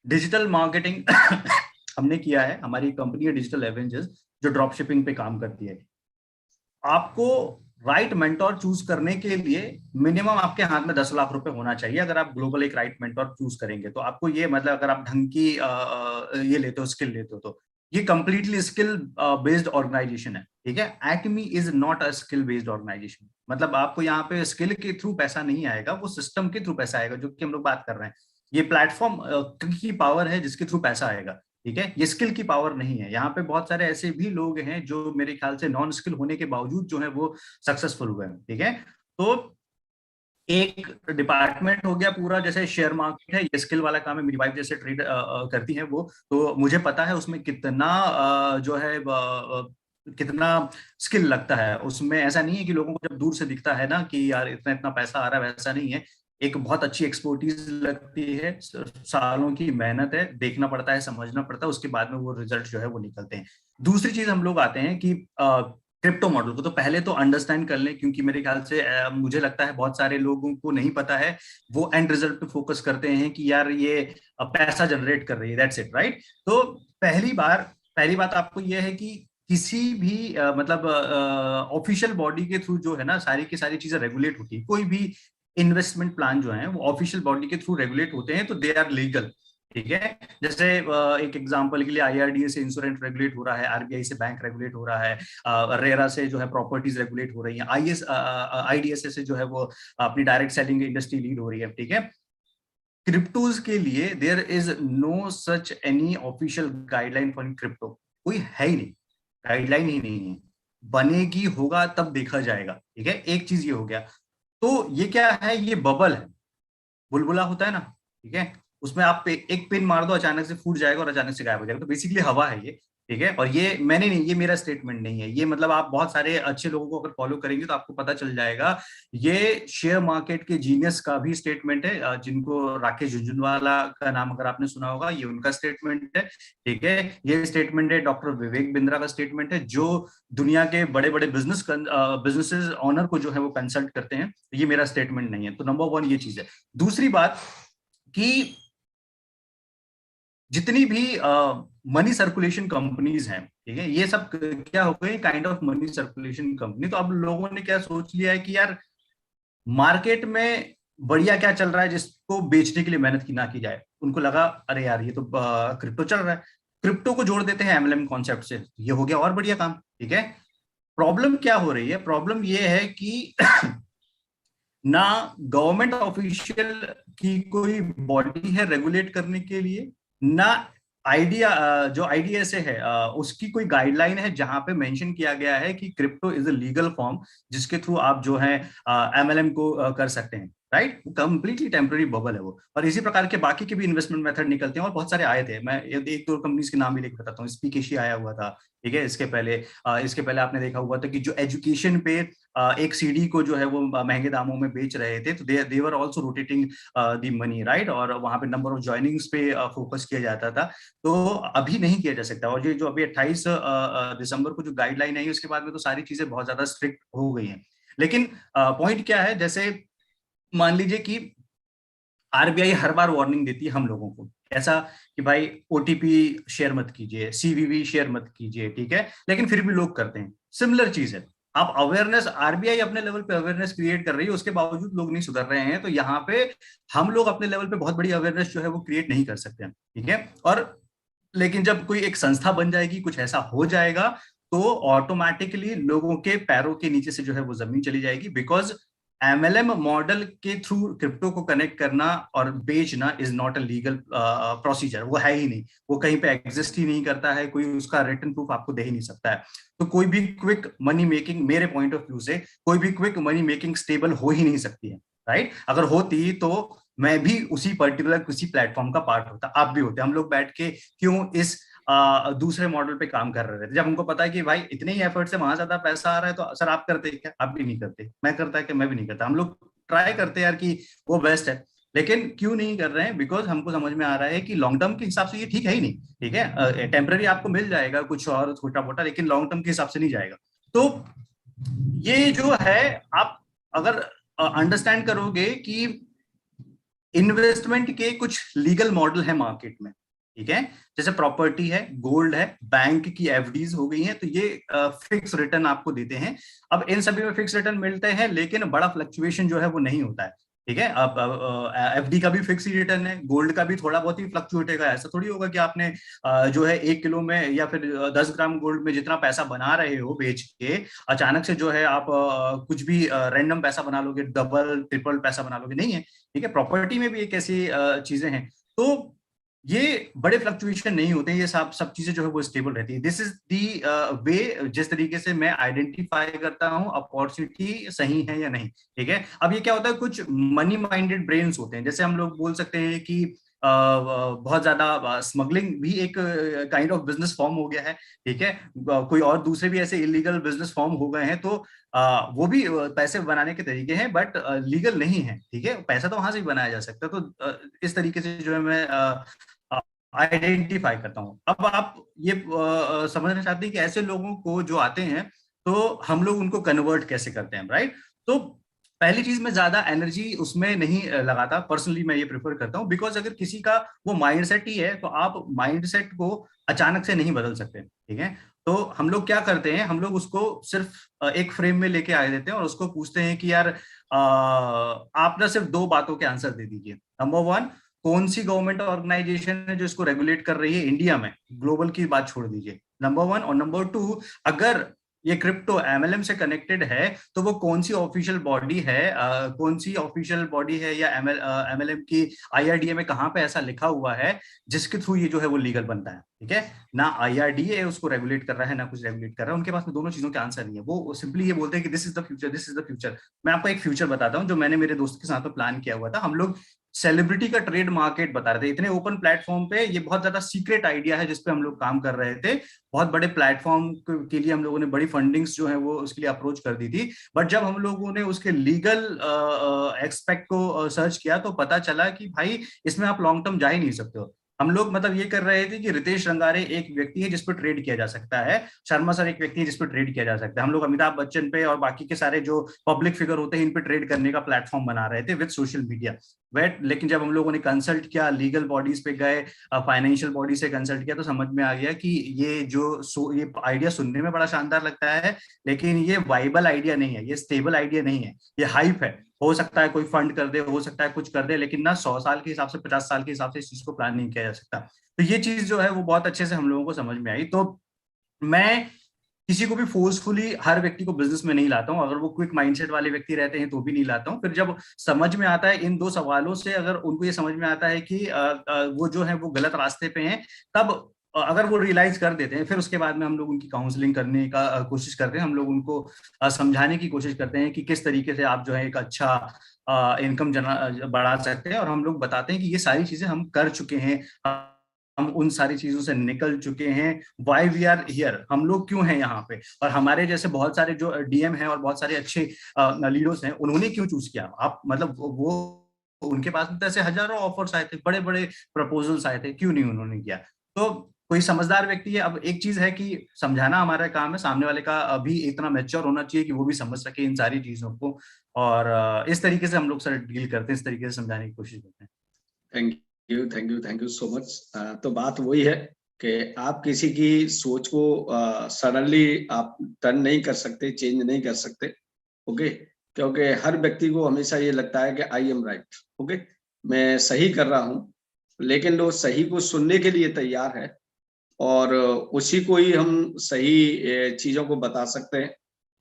डिजिटल मार्केटिंग हमने किया है, हमारी कंपनी है डिजिटल एवेंजर्स, जो ड्रॉप शिपिंग पे काम करती है। आपको राइट मेंटोर चूज करने के लिए मिनिमम आपके हाथ में 10 लाख रुपए होना चाहिए। अगर आप ग्लोबल एक राइट मेंटोर चूज करेंगे तो आपको ये, मतलब अगर आप ढंग की ये लेते हो, स्किल लेते हो, तो ये कंप्लीटली स्किल बेस्ड ऑर्गेनाइजेशन है। ठीक है, Acme is not a skill based organization. मतलब आपको यहाँ पे स्किल के थ्रू पैसा नहीं आएगा, वो सिस्टम के थ्रू पैसा आएगा, जो कि हम लोग बात कर रहे हैं। ये प्लेटफॉर्म की पावर है जिसके थ्रू पैसा आएगा। ठीक है, ये स्किल की पावर नहीं है। यहाँ पे बहुत सारे ऐसे भी लोग हैं जो मेरे ख्याल से नॉन स्किल होने के बावजूद जो है वो सक्सेसफुल हुए हैं। ठीक है, तो एक डिपार्टमेंट हो गया पूरा, जैसे शेयर मार्केट है, ये स्किल वाला काम है, मेरी वाइफ जैसे ट्रेड करती है वो, तो मुझे पता है उसमें कितना जो है कितना स्किल लगता है उसमें। ऐसा नहीं है कि लोगों को जब दूर से दिखता है ना कि यार इतना इतना पैसा आ रहा है, वैसा नहीं है। एक बहुत अच्छी एक्सपर्टीज लगती है, सालों की मेहनत है, देखना पड़ता है, समझना पड़ता है, उसके बाद में वो रिजल्ट जो है वो निकलते हैं। दूसरी चीज हम लोग आते हैं कि क्रिप्टो मॉडल को तो पहले तो अंडरस्टैंड कर लें, क्योंकि मेरे ख्याल से मुझे लगता है बहुत सारे लोगों को नहीं पता है। वो एंड रिजल्ट पे फोकस करते हैं कि यार ये पैसा जनरेट कर रही है, दैट्स इट, राइट। तो पहली बार पहली बात आपको यह है कि किसी भी मतलब ऑफिशियल बॉडी के थ्रू जो है ना सारी की सारी चीजें रेगुलेट होती है। कोई भी इन्वेस्टमेंट प्लान जो है वो ऑफिशियल बॉडी के थ्रू रेगुलेट होते हैं, तो दे आर लीगल। ठीक है, जैसे एक एग्जांपल के लिए आईआरडीए से इंश्योरेंस रेगुलेट हो रहा है, आरबीआई से बैंक रेगुलेट हो रहा है, रेरा से जो है प्रॉपर्टीज रेगुलेट हो रही है, आईडीएसए से जो है वो अपनी डायरेक्ट सेलिंग इंडस्ट्री लीड हो रही है। ठीक है, क्रिप्टोज के लिए there is no such any official guideline for crypto, कोई है ही नहीं, गाइडलाइन ही नहीं है। बनेगी, होगा तब देखा जाएगा। ठीक है, एक चीज ये हो गया। तो ये क्या है, ये बबल है, बुलबुला होता है ना, ठीक है, उसमें आप एक पिन मार दो अचानक से फूट जाएगा और अचानक से गायब हो जाएगा, तो बेसिकली हवा है ये। ठीक है, और ये मैंने नहीं, ये मेरा स्टेटमेंट नहीं है, ये मतलब आप बहुत सारे अच्छे लोगों को अगर फॉलो करेंगे तो आपको पता चल जाएगा। ये शेयर मार्केट के जीनियस का भी स्टेटमेंट है, जिनको राकेश झुनझुनवाला का नाम अगर आपने सुना होगा, ये उनका स्टेटमेंट है। ठीक है, ये स्टेटमेंट है डॉक्टर विवेक बिंद्रा का स्टेटमेंट है, जो दुनिया के बड़े बड़े बिजनेसेस ऑनर को जो है वो कंसल्ट करते हैं। ये मेरा स्टेटमेंट नहीं है। तो नंबर वन ये चीज है। दूसरी बात कि जितनी भी मनी सर्कुलेशन कंपनीज हैं, ठीक है, ये सब क्या हो गए, kind of money circulation company. तो अब लोगों ने क्या सोच लिया है कि यार मार्केट में बढ़िया क्या चल रहा है जिसको बेचने के लिए मेहनत की ना की जाए। उनको लगा अरे यार ये तो क्रिप्टो चल रहा है, क्रिप्टो को जोड़ देते हैं एमएलएम कॉन्सेप्ट से, ये हो गया और बढ़िया काम। ठीक है, प्रॉब्लम क्या हो रही है, प्रॉब्लम ये है कि ना गवर्नमेंट ऑफिशियल की कोई बॉडी है रेगुलेट करने के लिए, ना आइडिया जो आईडीएसए है उसकी कोई गाइडलाइन है जहां पे मेंशन किया गया है कि crypto is a legal form जिसके थ्रू आप जो है एमएलएम को कर सकते हैं। राइट, कंप्लीटली टेम्पररी बबल है वो। और इसी प्रकार के बाकी के भी इन्वेस्टमेंट मेथड निकलते हैं और बहुत सारे आए थे। मैं एक दो कंपनीज के नाम भी लेकर बताता हूँ। स्पीक एशिया आया हुआ था। ठीक है, इसके पहले आपने देखा हुआ था कि जो एजुकेशन पे एक सीडी को जो है वो महंगे दामों में बेच रहे थे, तो they were also rotating the money, right, और वहां पे नंबर ऑफ ज्वाइनिंग्स पे फोकस किया जाता था। तो अभी नहीं किया जा सकता। और ये जो अभी 28 दिसंबर को जो गाइडलाइन आई उसके बाद में तो सारी चीजें बहुत ज्यादा स्ट्रिक्ट हो गई हैं। लेकिन पॉइंट क्या है, जैसे मान लीजिए कि आरबीआई हर बार वार्निंग देती है हम लोगों को, ऐसा कि भाई ओटीपी शेयर मत कीजिए, सीवीवी शेयर मत कीजिए। ठीक है, लेकिन फिर भी लोग करते हैं। सिमिलर चीज है, आप अवेयरनेस, आरबीआई अपने लेवल पे अवेयरनेस क्रिएट कर रही है, उसके बावजूद लोग नहीं सुधर रहे हैं। तो यहाँ पे हम लोग अपने लेवल पे बहुत बड़ी अवेयरनेस जो है वो क्रिएट नहीं कर सकते हैं। ठीक है, और लेकिन जब कोई एक संस्था बन जाएगी, कुछ ऐसा हो जाएगा, तो ऑटोमेटिकली लोगों के पैरों के नीचे से जो है वो जमीन चली जाएगी। बिकॉज एमएलएम मॉडल के थ्रू क्रिप्टो को कनेक्ट करना और बेचना is not a legal procedure, वो है ही नहीं, वो कहीं पे एग्जिस्ट ही नहीं करता है, कोई उसका रिटन प्रूफ आपको दे ही नहीं सकता है। तो कोई भी क्विक मनी मेकिंग, मेरे पॉइंट ऑफ व्यू से कोई भी क्विक मनी मेकिंग स्टेबल हो ही नहीं सकती है। राइट, अगर होती तो मैं भी उसी पर्टिकुलर किसी प्लेटफॉर्म का पार्ट होता, आप भी होते। हम लोग बैठ के क्यों इस दूसरे मॉडल पे काम कर रहे थे, जब हमको पता है कि भाई इतने ही एफर्ट से वहां ज्यादा पैसा आ रहा है। तो सर आप करते क्या, आप भी नहीं करते, मैं करता है कि मैं भी नहीं करता। हम लोग ट्राई करते यार कि वो बेस्ट है, लेकिन क्यों नहीं कर रहे हैं, बिकॉज हमको समझ में आ रहा है कि लॉन्ग टर्म के हिसाब से ये ठीक है ही नहीं। ठीक है, टेम्पररी आपको मिल जाएगा कुछ और छोटा मोटा, लेकिन लॉन्ग टर्म के हिसाब से नहीं जाएगा। तो ये जो है, आप अगर अंडरस्टैंड करोगे कि इन्वेस्टमेंट के कुछ लीगल मॉडल है मार्केट में। ठीक है, जैसे प्रॉपर्टी है, गोल्ड है, बैंक की एफडीज हो गई हैं, तो ये फिक्स रिटर्न आपको देते हैं। अब इन सभी में फिक्स रिटर्न मिलते हैं, लेकिन बड़ा फ्लक्चुएशन जो है वो नहीं होता है। ठीक है, अब एफडी का भी फिक्स ही रिटर्न है, गोल्ड का भी थोड़ा बहुत ही फ्लक्चुएट होगा। ऐसा थोड़ी होगा कि आपने जो है 1 किलो में या फिर 10 ग्राम गोल्ड में जितना पैसा बना रहे हो बेच के, अचानक से जो है आप कुछ भी रैंडम पैसा बना लोगे, डबल ट्रिपल पैसा बना लोगे, नहीं है। ठीक है, प्रॉपर्टी में भी एक ऐसी चीजें हैं। तो ये बड़े फ्लक्चुएशन नहीं होते, ये सब चीजें जो है वो स्टेबल रहती है। दिस इज दी वे जिस तरीके से मैं आइडेंटिफाई करता हूं अपॉर्चुनिटी सही है या नहीं। ठीक है, अब ये क्या होता है, कुछ मनी माइंडेड ब्रेन्स होते हैं, जैसे हम लोग बोल सकते हैं कि बहुत ज्यादा स्मगलिंग भी एक काइंड ऑफ बिजनेस फॉर्म हो गया है। ठीक है, कोई और दूसरे भी ऐसे इलीगल बिजनेस फॉर्म हो गए हैं, तो वो भी पैसे बनाने के तरीके हैं, बट लीगल नहीं है। ठीक है, पैसा तो वहां से ही बनाया जा सकता है। तो इस तरीके से जो है मैं आइडेंटिफाई करता हूँ। अब आप ये समझना चाहते हैं कि ऐसे लोगों को जो आते हैं, तो हम लोग उनको कन्वर्ट कैसे करते हैं, राइट। तो पहली चीज मैं ज्यादा एनर्जी उसमें नहीं लगाता, पर्सनली मैं ये प्रेफर करता हूँ, बिकॉज अगर किसी का वो माइंडसेट ही है तो आप माइंडसेट को अचानक से नहीं बदल सकते, ठीक है। तो हम लोग क्या करते हैं, हम लोग उसको सिर्फ एक फ्रेम में लेके आ देते हैं और उसको पूछते हैं कि यार आप ना सिर्फ दो बातों के आंसर दे दीजिए। नंबर वन, कौन सी गवर्नमेंट ऑर्गेनाइजेशन है जो इसको रेगुलेट कर रही है इंडिया में, ग्लोबल की बात छोड़ दीजिए, नंबर वन। और नंबर टू, अगर ये क्रिप्टो एमएलएम से कनेक्टेड है तो वो कौन सी ऑफिशियल बॉडी है, कौन सी ऑफिशियल बॉडी है, या एमएलएम की आईआरडीए में कहाँ पे ऐसा लिखा हुआ है जिसके थ्रू ये जो है वो लीगल बनता है, ठीक है। ना आईआरडीए उसको रेगुलेट कर रहा है, ना कुछ रेगुलेट कर रहा है, उनके पास में दोनों चीजों के आंसर नहीं है। वो सिंपली ये बोलते हैं कि this is the future, this is the future. मैं आपको एक फ्यूचर बताता हूँ जो मैंने मेरे दोस्त के साथ में प्लान किया हुआ था। हम लोग सेलिब्रिटी का ट्रेड मार्केट बता रहे थे, इतने ओपन प्लेटफॉर्म पे, ये बहुत ज्यादा सीक्रेट आइडिया है जिसपे हम लोग काम कर रहे थे। बहुत बड़े प्लेटफॉर्म के लिए हम लोगों ने बड़ी फंडिंग्स जो है वो उसके लिए अप्रोच कर दी थी। बट जब हम लोगों ने उसके लीगल एक्सपेक्ट को सर्च किया तो पता चला कि भाई इसमें आप लॉन्ग टर्म जा ही नहीं सकते हो। हम लोग मतलब ये कर रहे थे कि रितेश रंगारे एक व्यक्ति है जिस पर ट्रेड किया जा सकता है, शर्मा सर एक व्यक्ति है जिस पर ट्रेड किया जा सकता है, हम लोग अमिताभ बच्चन पे और बाकी के सारे जो पब्लिक फिगर होते हैं इन पे ट्रेड करने का प्लेटफॉर्म बना रहे थे विद सोशल मीडिया। वेट, लेकिन जब हम लोगों ने कंसल्ट किया, लीगल बॉडीज पे गए, फाइनेंशियल बॉडी से कंसल्ट किया, तो समझ में आ गया कि ये आइडिया सुनने में बड़ा शानदार लगता है, लेकिन ये वाइबल आइडिया नहीं है, ये स्टेबल आइडिया नहीं है, ये हाइप है। हो सकता है कोई फंड कर दे, हो सकता है कुछ कर दे, लेकिन ना 100 साल के हिसाब से, 50 साल के हिसाब से इस चीज को प्लान नहीं किया जा सकता। तो ये चीज जो है वो बहुत अच्छे से हम लोगों को समझ में आई। तो मैं किसी को भी फोर्सफुली हर व्यक्ति को बिजनेस में नहीं लाता हूं, अगर वो क्विक माइंडसेट वाले व्यक्ति रहते हैं तो भी नहीं लाता हूं। फिर जब समझ में आता है इन दो सवालों से, अगर उनको ये समझ में आता है कि वो जो है वो गलत रास्ते पे हैं, तब अगर वो रियलाइज कर देते हैं, फिर उसके बाद में हम लोग उनकी काउंसलिंग करने का कोशिश करते हैं। हम लोग उनको समझाने की कोशिश करते हैं कि किस तरीके से आप जो है एक अच्छा इनकम बढ़ा सकते हैं, और हम लोग बताते हैं कि ये सारी चीजें हम कर चुके हैं, हम उन सारी चीजों से निकल चुके हैं, वाई वी आर हियर, हम लोग क्यों हैं यहाँ पे, और हमारे जैसे बहुत सारे जो डीएम हैं और बहुत सारे अच्छे लीडर्स हैं उन्होंने क्यों चूज किया। आप मतलब वो उनके पास में तो ऐसे हजारों ऑफर्स आए थे, बड़े बड़े प्रपोजल्स आए थे, क्यों नहीं उन्होंने किया। तो कोई समझदार व्यक्ति है। अब एक चीज है कि समझाना हमारा काम है, सामने वाले का अभी इतना मैच्योर होना चाहिए कि वो भी समझ सके इन सारी चीजों को, और इस तरीके से हम लोग सर डील करते हैं, इस तरीके से समझाने की कोशिश करते हैं। Thank you so much. तो बात वही है कि आप किसी की सोच को सडनली आप टर्न नहीं कर सकते, चेंज नहीं कर सकते, ओके। क्योंकि हर व्यक्ति को हमेशा ये लगता है कि आई एम राइट, ओके, मैं सही कर रहा हूँ, लेकिन लोग सही को सुनने के लिए तैयार है, और उसी को ही हम सही चीजों को बता सकते हैं,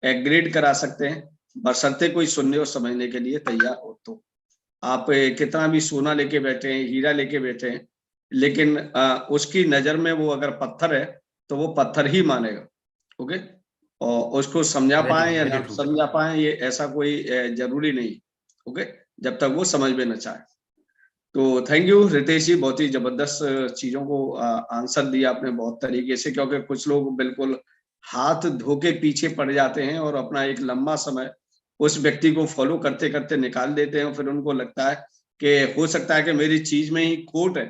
एग्रेड करा सकते हैं, बशर्ते कोई सुनने और समझने के लिए तैयार हो। तो आप कितना भी सोना लेके बैठे हैं, हीरा लेके बैठे हैं, लेकिन उसकी नजर में वो अगर पत्थर है तो वो पत्थर ही मानेगा, ओके। और उसको समझा पाए या वेरी ना ट्रू। समझा पाए, ये ऐसा कोई जरूरी नहीं, ओके, जब तक वो समझ में न चाहे। तो थैंक यू रितेश जी, बहुत ही जबरदस्त चीजों को आंसर दिया आपने बहुत तरीके से, क्योंकि कुछ लोग बिल्कुल हाथ धो के पीछे पड़ जाते हैं और अपना एक लंबा समय उस व्यक्ति को फॉलो करते करते निकाल देते हैं, फिर उनको लगता है कि हो सकता है कि मेरी चीज में ही खोट है,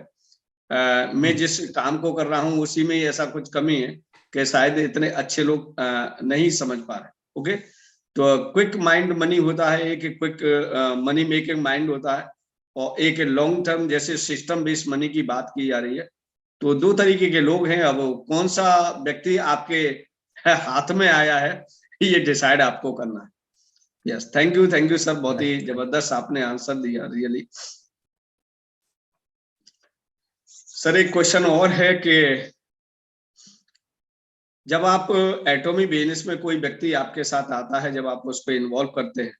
मैं जिस काम को कर रहा हूँ उसी में ही ऐसा कुछ कमी है कि शायद इतने अच्छे लोग नहीं समझ पा रहे, ओके। तो क्विक माइंड मनी होता है, एक क्विक मनी मेकिंग माइंड होता है, और एक लॉन्ग टर्म जैसे सिस्टम बेस्ड मनी की बात की जा रही है। तो दो तरीके के लोग हैं, अब कौन सा व्यक्ति आपके हाथ में आया है ये डिसाइड आपको करना है। यस, थैंक यू सर, बहुत ही जबरदस्त आपने आंसर दिया, रियली। सर एक क्वेश्चन और है कि जब आप एटॉमी बिजनेस में कोई व्यक्ति आपके साथ आता है, जब आप उस पर इन्वॉल्व करते हैं,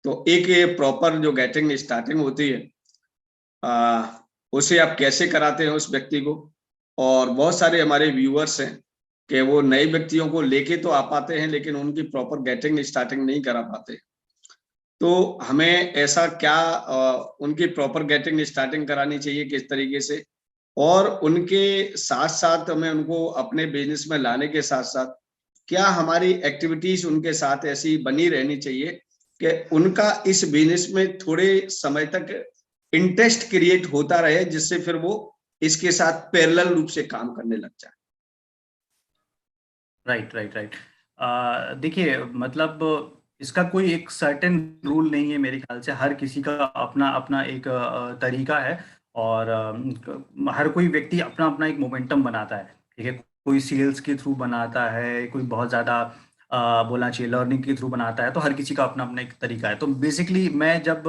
तो एक ये प्रॉपर जो गेटिंग स्टार्टिंग होती है, उसे आप कैसे कराते हैं उस व्यक्ति को। और बहुत सारे हमारे व्यूअर्स हैं कि वो नए व्यक्तियों को लेके तो आ पाते हैं, लेकिन उनकी प्रॉपर गेटिंग स्टार्टिंग नहीं करा पाते। तो हमें ऐसा क्या उनकी प्रॉपर गेटिंग स्टार्टिंग करानी चाहिए, किस तरीके से, और उनके साथ साथ हमें उनको अपने बिजनेस में लाने के साथ साथ क्या हमारी एक्टिविटीज उनके साथ ऐसी बनी रहनी चाहिए कि उनका इस बिजनेस में थोड़े समय तक इंटरेस्ट क्रिएट होता रहे, जिससे फिर वो इसके साथ पैरेलल रूप से काम करने लग जाए। राइट। देखिए, मतलब इसका कोई एक सर्टेन रूल नहीं है मेरे ख्याल से, हर किसी का अपना अपना एक तरीका है। और हर कोई व्यक्ति अपना अपना एक मोमेंटम बनाता है, ठीक है। कोई सेल्स के थ्रू बनाता है, कोई बहुत ज्यादा बोलना चाहिए लर्निंग के थ्रू बनाता है, तो हर किसी का अपना अपना एक तरीका है। तो बेसिकली मैं जब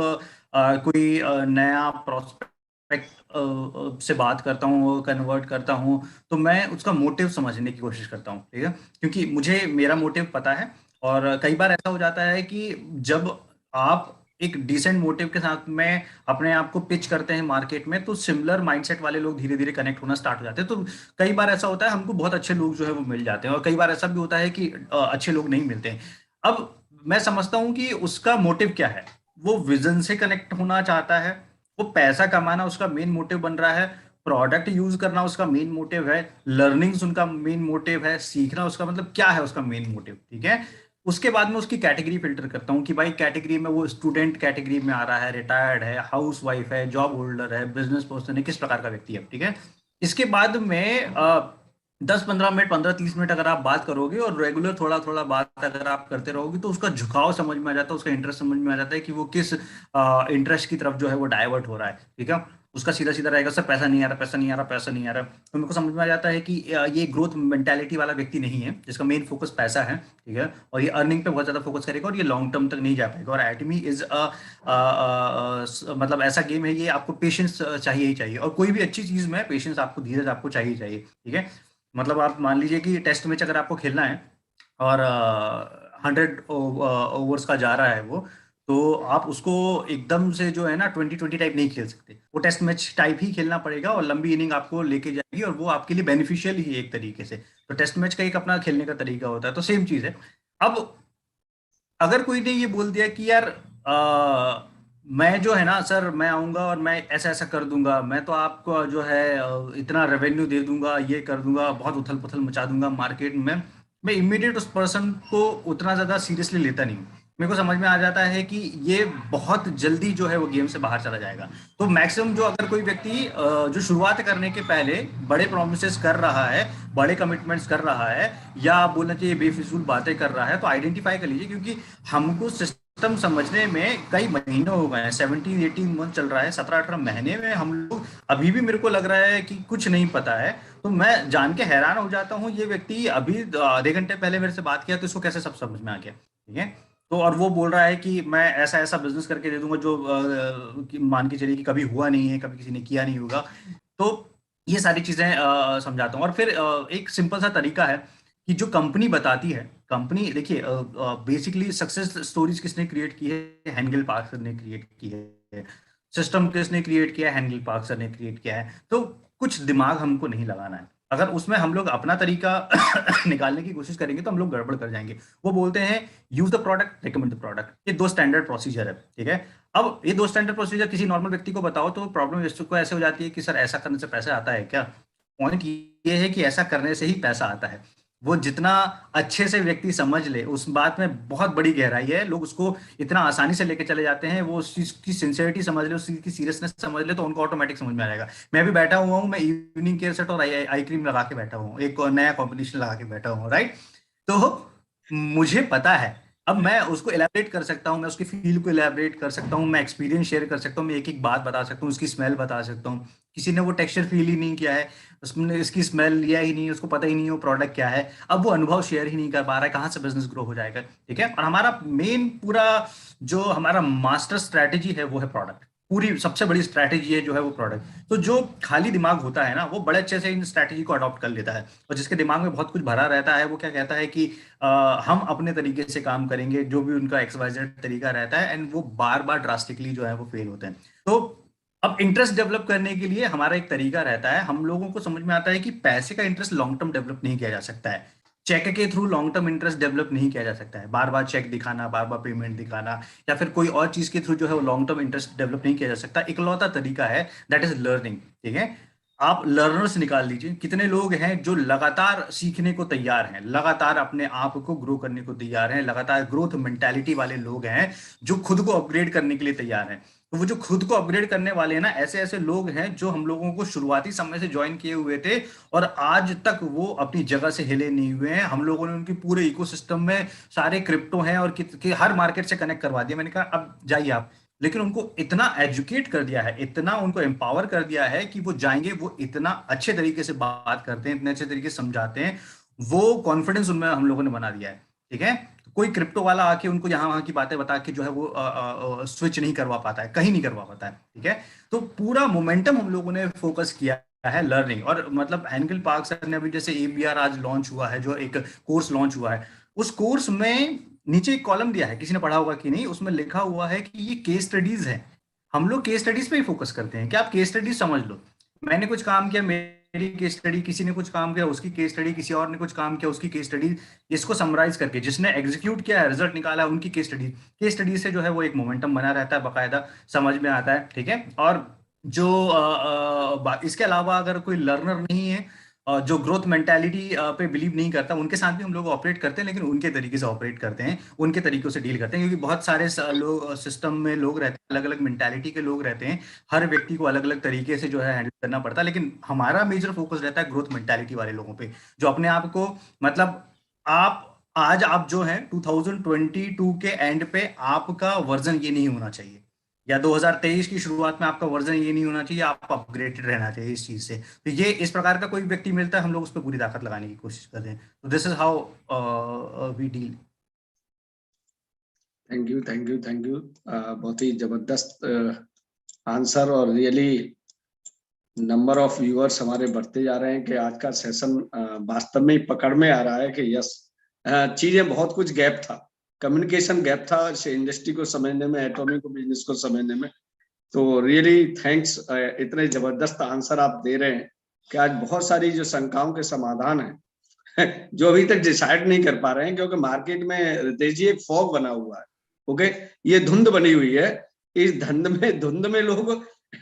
कोई नया प्रोस्पेक्ट से बात करता हूँ, कन्वर्ट करता हूँ, तो मैं उसका मोटिव समझने की कोशिश करता हूँ, ठीक है। क्योंकि मुझे मेरा मोटिव पता है। और कई बार ऐसा हो जाता है कि जब आप एक डिसेंट मोटिव के साथ में अपने आप को पिच करते हैं मार्केट में, तो सिमिलर माइंडसेट वाले लोग धीरे धीरे कनेक्ट होना स्टार्ट हो जाते हैं। तो कई बार ऐसा होता है हमको बहुत अच्छे लोग जो है वो मिल जाते हैं, और कई बार ऐसा भी होता है कि अच्छे लोग नहीं मिलते हैं। अब मैं समझता हूँ कि उसका मोटिव क्या है। वो विजन से कनेक्ट होना चाहता है, वो पैसा कमाना उसका मेन मोटिव बन रहा है, प्रोडक्ट यूज करना उसका मेन मोटिव है, लर्निंग्स उनका मेन मोटिव है, सीखना उसका मतलब क्या है उसका मेन मोटिव, ठीक है। उसके बाद में उसकी कैटेगरी फिल्टर करता हूँ कि भाई कैटेगरी में वो स्टूडेंट कैटेगरी में आ रहा है, रिटायर्ड है, हाउस वाइफ है, जॉब होल्डर है, बिजनेस पर्सन है, किस प्रकार का व्यक्ति है, ठीक है। इसके बाद में 10-15 मिनट, 15-30 मिनट अगर आप बात करोगे और रेगुलर थोड़ा थोड़ा बात अगर आप करते रहोगे, तो उसका झुकाव समझ में आ जाता है, उसका इंटरेस्ट समझ में आ जाता है कि वो किस इंटरेस्ट की तरफ जो है वो डाइवर्ट हो रहा है, ठीक है। उसका सीधा सीधा रहेगा सर पैसा नहीं आ रहा, पैसा नहीं आ रहा, पैसा नहीं आ रहा। तो मेरे को समझ में आ जाता है कि ये ग्रोथ मेंटालिटी वाला व्यक्ति नहीं है जिसका मेन फोकस पैसा है, ठीक है। और ये अर्निंग पे बहुत ज्यादा फोकस करेगा और ये लॉन्ग टर्म तक नहीं जा पाएगा। और एटमी इज मतलब ऐसा गेम है, ये आपको पेशेंस चाहिए ही चाहिए, और कोई भी अच्छी चीज में पेशेंस आपको, धीरज आपको चाहिए चाहिए, ठीक है। मतलब आप मान लीजिए कि टेस्ट मैच अगर आपको खेलना है और 100 ओवर्स का जा रहा है वो, तो आप उसको एकदम से जो है ना 20-20 टाइप नहीं खेल सकते, वो टेस्ट मैच टाइप ही खेलना पड़ेगा, और लंबी इनिंग आपको लेके जाएगी, और वो आपके लिए बेनिफिशियल ही है एक तरीके से। तो टेस्ट मैच का एक अपना खेलने का तरीका होता है, तो सेम चीज है। अब अगर कोई ने ये बोल दिया कि यार मैं जो है ना सर, मैं आऊंगा और मैं ऐसा ऐसा कर दूंगा, मैं तो आपको जो है इतना रेवेन्यू दे दूंगा, ये कर दूंगा, बहुत उथल पुथल मचा दूंगा मार्केट में, मैं इमीडिएट उस पर्सन को उतना ज्यादा सीरियसली लेता नहीं हूँ। मेरे को समझ में आ जाता है कि ये बहुत जल्दी जो है वो गेम से बाहर चला जाएगा। तो मैक्सिमम जो अगर कोई व्यक्ति जो शुरुआत करने के पहले बड़े प्रोमिसेस कर रहा है, बड़े कमिटमेंट्स कर रहा है, या आप बोलना चाहिए बेफिजूल बातें कर रहा है, तो आइडेंटिफाई कर लीजिए। क्योंकि हमको सिस्टम समझने में कई महीने हो गए हैं, 17-18 मंथ चल रहा है, 17-18 महीने में हम लोग, अभी भी मेरे को लग रहा है कि कुछ नहीं पता है। तो मैं जान के हैरान हो जाता हूँ, ये व्यक्ति अभी आधे घंटे पहले मेरे से बात किया तो इसको कैसे सब समझ में आ गया, ठीक है। तो और वो बोल रहा है कि मैं ऐसा ऐसा बिजनेस करके दे दूंगा जो मान के चलिए कि कभी हुआ नहीं है, कभी किसी ने किया नहीं होगा। तो ये सारी चीजें समझाता हूँ। और फिर एक सिंपल सा तरीका है कि जो कंपनी बताती है, कंपनी देखिए बेसिकली सक्सेस स्टोरीज किसने क्रिएट की है, हेंगल पार्कर ने क्रिएट की है। सिस्टम किसने क्रिएट किया है, हेंगल पार्कर ने क्रिएट किया है। तो कुछ दिमाग हमको नहीं लगाना है। अगर उसमें हम लोग अपना तरीका निकालने की कोशिश करेंगे तो हम लोग गड़बड़ कर जाएंगे। वो बोलते हैं use the product, recommend the product, ये दो स्टैंडर्ड प्रोसीजर है, ठीक है। अब ये दो स्टैंडर्ड प्रोसीजर किसी नॉर्मल व्यक्ति को बताओ तो प्रॉब्लम इसको ऐसे हो जाती है कि सर ऐसा करने से पैसा आता है क्या। पॉइंट ये है कि ऐसा करने से ही पैसा आता है। वो जितना अच्छे से व्यक्ति समझ ले उस बात में बहुत बड़ी गहराई है, लोग उसको इतना आसानी से लेके चले जाते हैं। वो उस चीज की सिंसियरिटी समझ ले, उस चीज की सीरियसनेस समझ ले, तो उनको ऑटोमेटिक समझ में आ जाएगा। मैं भी बैठा हुआ हूँ, मैं इवनिंग केयर सेट और आई क्रीम लगा के बैठा हूँ, एक नया कॉम्बिनेशन लगा के बैठा हूँ, राइट। तो मुझे पता है, अब मैं उसको इलेबरेट कर सकता हूँ, मैं उसकी फील को इलेबरेट कर सकता हूँ, मैं एक्सपीरियंस शेयर कर सकता हूँ, मैं एक एक बात बता सकता हूँ, उसकी स्मेल बता सकता हूँ। किसी ने वो टेक्सचर फील ही नहीं किया है, उसने इसकी स्मेल लिया ही नहीं, उसको पता ही नहीं वो प्रोडक्ट क्या है, अब वो अनुभव शेयर ही नहीं कर पा रहा है, कहाँ से बिजनेस ग्रो हो जाएगा, ठीक है। और हमारा मेन पूरा जो हमारा मास्टर स्ट्रैटेजी है वो है प्रोडक्ट। पूरी सबसे बड़ी स्ट्रैटेजी है जो है वो प्रोडक्ट। तो जो खाली दिमाग होता है ना, वो बड़े अच्छे से इन स्ट्रैटेजी को अडॉप्ट कर लेता है। और जिसके दिमाग में बहुत कुछ भरा रहता है, वो क्या कहता है कि हम अपने तरीके से काम करेंगे, जो भी उनका XYZ तरीका रहता है, एंड वो बार बार ड्रास्टिकली जो है वो फेल होते हैं। तो अब इंटरेस्ट डेवलप करने के लिए हमारा एक तरीका रहता है। हम लोगों को समझ में आता है कि पैसे का इंटरेस्ट लॉन्ग टर्म डेवलप नहीं किया जा सकता है, चेक के through long term interest develop नहीं किया जा सकता है, बार बार चेक दिखाना, बार बार पेमेंट दिखाना, या फिर कोई और चीज के थ्रू जो है वो लॉन्ग टर्म इंटरेस्ट डेवलप नहीं किया जा सकता। इकलौता तरीका है दैट इज लर्निंग, ठीक है। आप लर्नर्स निकाल लीजिए, कितने लोग हैं जो लगातार सीखने को तैयार हैं, लगातार अपने आप को ग्रो करने को तैयार हैं, लगातार ग्रोथ मेंटालिटी वाले लोग हैं जो खुद को अपग्रेड करने के लिए तैयार हैं। तो वो जो खुद को अपग्रेड करने वाले हैं ना, ऐसे ऐसे लोग हैं जो हम लोगों को शुरुआती समय से ज्वाइन किए हुए थे और आज तक वो अपनी जगह से हिले नहीं हुए हैं। हम लोगों ने उनकी पूरे इकोसिस्टम में सारे क्रिप्टो हैं और हर मार्केट से कनेक्ट करवा दिया। मैंने कहा अब जाइए आप, लेकिन उनको इतना एजुकेट कर दिया है, इतना उनको एम्पावर कर दिया है कि वो जाएंगे, वो इतना अच्छे तरीके से बात करते हैं, इतने अच्छे तरीके से समझाते हैं, वो कॉन्फिडेंस उनमें हम लोगों ने बना दिया है। ठीक है, कोई क्रिप्टो वाला आके उनको यहाँ वहां की बातें बता के जो है वो स्विच नहीं करवा पाता है, कहीं नहीं करवा पाता है। ठीक है, तो पूरा मोमेंटम हम लोगों ने फोकस किया है लर्निंग। और मतलब हेनगेल पार्क सर ने अभी जैसे एबीआर आज लॉन्च हुआ है, जो एक कोर्स लॉन्च हुआ है, उस कोर्स में नीचे एक कॉलम दिया है, किसी ने पढ़ा होगा कि नहीं, उसमें लिखा हुआ है कि ये केस स्टडीज है। हम लोग केस स्टडीज पे ही फोकस करते हैं कि आप केस स्टडीज समझ लो। मैंने कुछ काम किया, मेरी केस स्टडी, किसी ने कुछ काम किया उसकी केस स्टडी, किसी और ने कुछ काम किया उसकी केस स्टडी, इसको समराइज करके जिसने एग्जीक्यूट किया है, रिजल्ट निकाला है, उनकी केस स्टडी से जो है वो एक मोमेंटम बना रहता है, बाकायदा समझ में आता है। ठीक है, और जो इसके अलावा अगर कोई लर्नर नहीं है, जो ग्रोथ मेंटालिटी पे बिलीव नहीं करता, उनके साथ भी हम लोग ऑपरेट करते हैं, लेकिन उनके तरीके से ऑपरेट करते हैं, उनके तरीकों से डील करते हैं, क्योंकि बहुत सारे लोग सिस्टम में लोग रहते हैं, अलग अलग मेंटालिटी के लोग रहते हैं, हर व्यक्ति को अलग अलग तरीके से जो है हैंडल करना पड़ता है। लेकिन हमारा मेजर फोकस रहता है ग्रोथ मेंटालिटी वाले लोगों पे, जो अपने आप को मतलब आप आज आप जो है 2022 के एंड पे आपका वर्जन ये नहीं होना चाहिए, या 2023 की शुरुआत में आपका वर्जन ये नहीं होना चाहिए, आप अपग्रेडेड रहना चाहिए इस चीज से। तो ये इस प्रकार का कोई व्यक्ति मिलता है, हम लोग उस पर पूरी ताकत लगाने की कोशिश करते हैं। तो this is how we deal. Thank you, thank you, thank you. बहुत ही जबरदस्त आंसर, और रियली नंबर ऑफ व्यूअर्स हमारे बढ़ते जा रहे हैं कि आज का सेशन वास्तव में ही पकड़ में आ रहा है कि यस, चीजें बहुत कुछ गैप था, कम्युनिकेशन गैप था इस इंडस्ट्री को समझने में, एटॉमिक को, बिजनेस को समझने में। तो रियली थैंक्स, इतने जबरदस्त आंसर आप दे रहे हैं कि आज बहुत सारी जो शंकाओं के समाधान है जो अभी तक डिसाइड नहीं कर पा रहे हैं, क्योंकि मार्केट में रितेश जी एक फॉग बना हुआ है। ओके, ये धुंध बनी हुई है, इस धुंध में लोग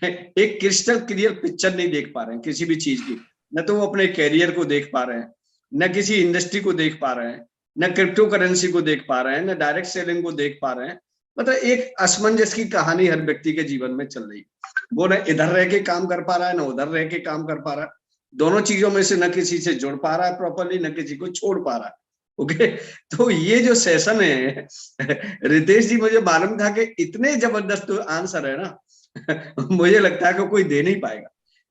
एक क्रिस्टल क्लियर पिक्चर नहीं देख पा रहे हैं किसी भी चीज की। न तो वो अपने कैरियर को देख पा रहे हैं, न किसी इंडस्ट्री को देख पा रहे हैं, न क्रिप्टो करेंसी को देख पा रहे हैं, न डायरेक्ट सेलिंग को देख पा रहे हैं। मतलब एक असमंजस की कहानी हर व्यक्ति के जीवन में चल रही है। वो न इधर रह के काम कर पा रहा है, न उधर रह के काम कर पा रहा है, दोनों चीजों में से न किसी से जुड़ पा रहा है प्रॉपरली, न किसी को छोड़ पा रहा है। ओके, तो ये जो सेशन है रितेश जी, मुझे मालूम था कि इतने जबरदस्त आंसर है ना मुझे लगता है कि कोई दे नहीं पाएगा,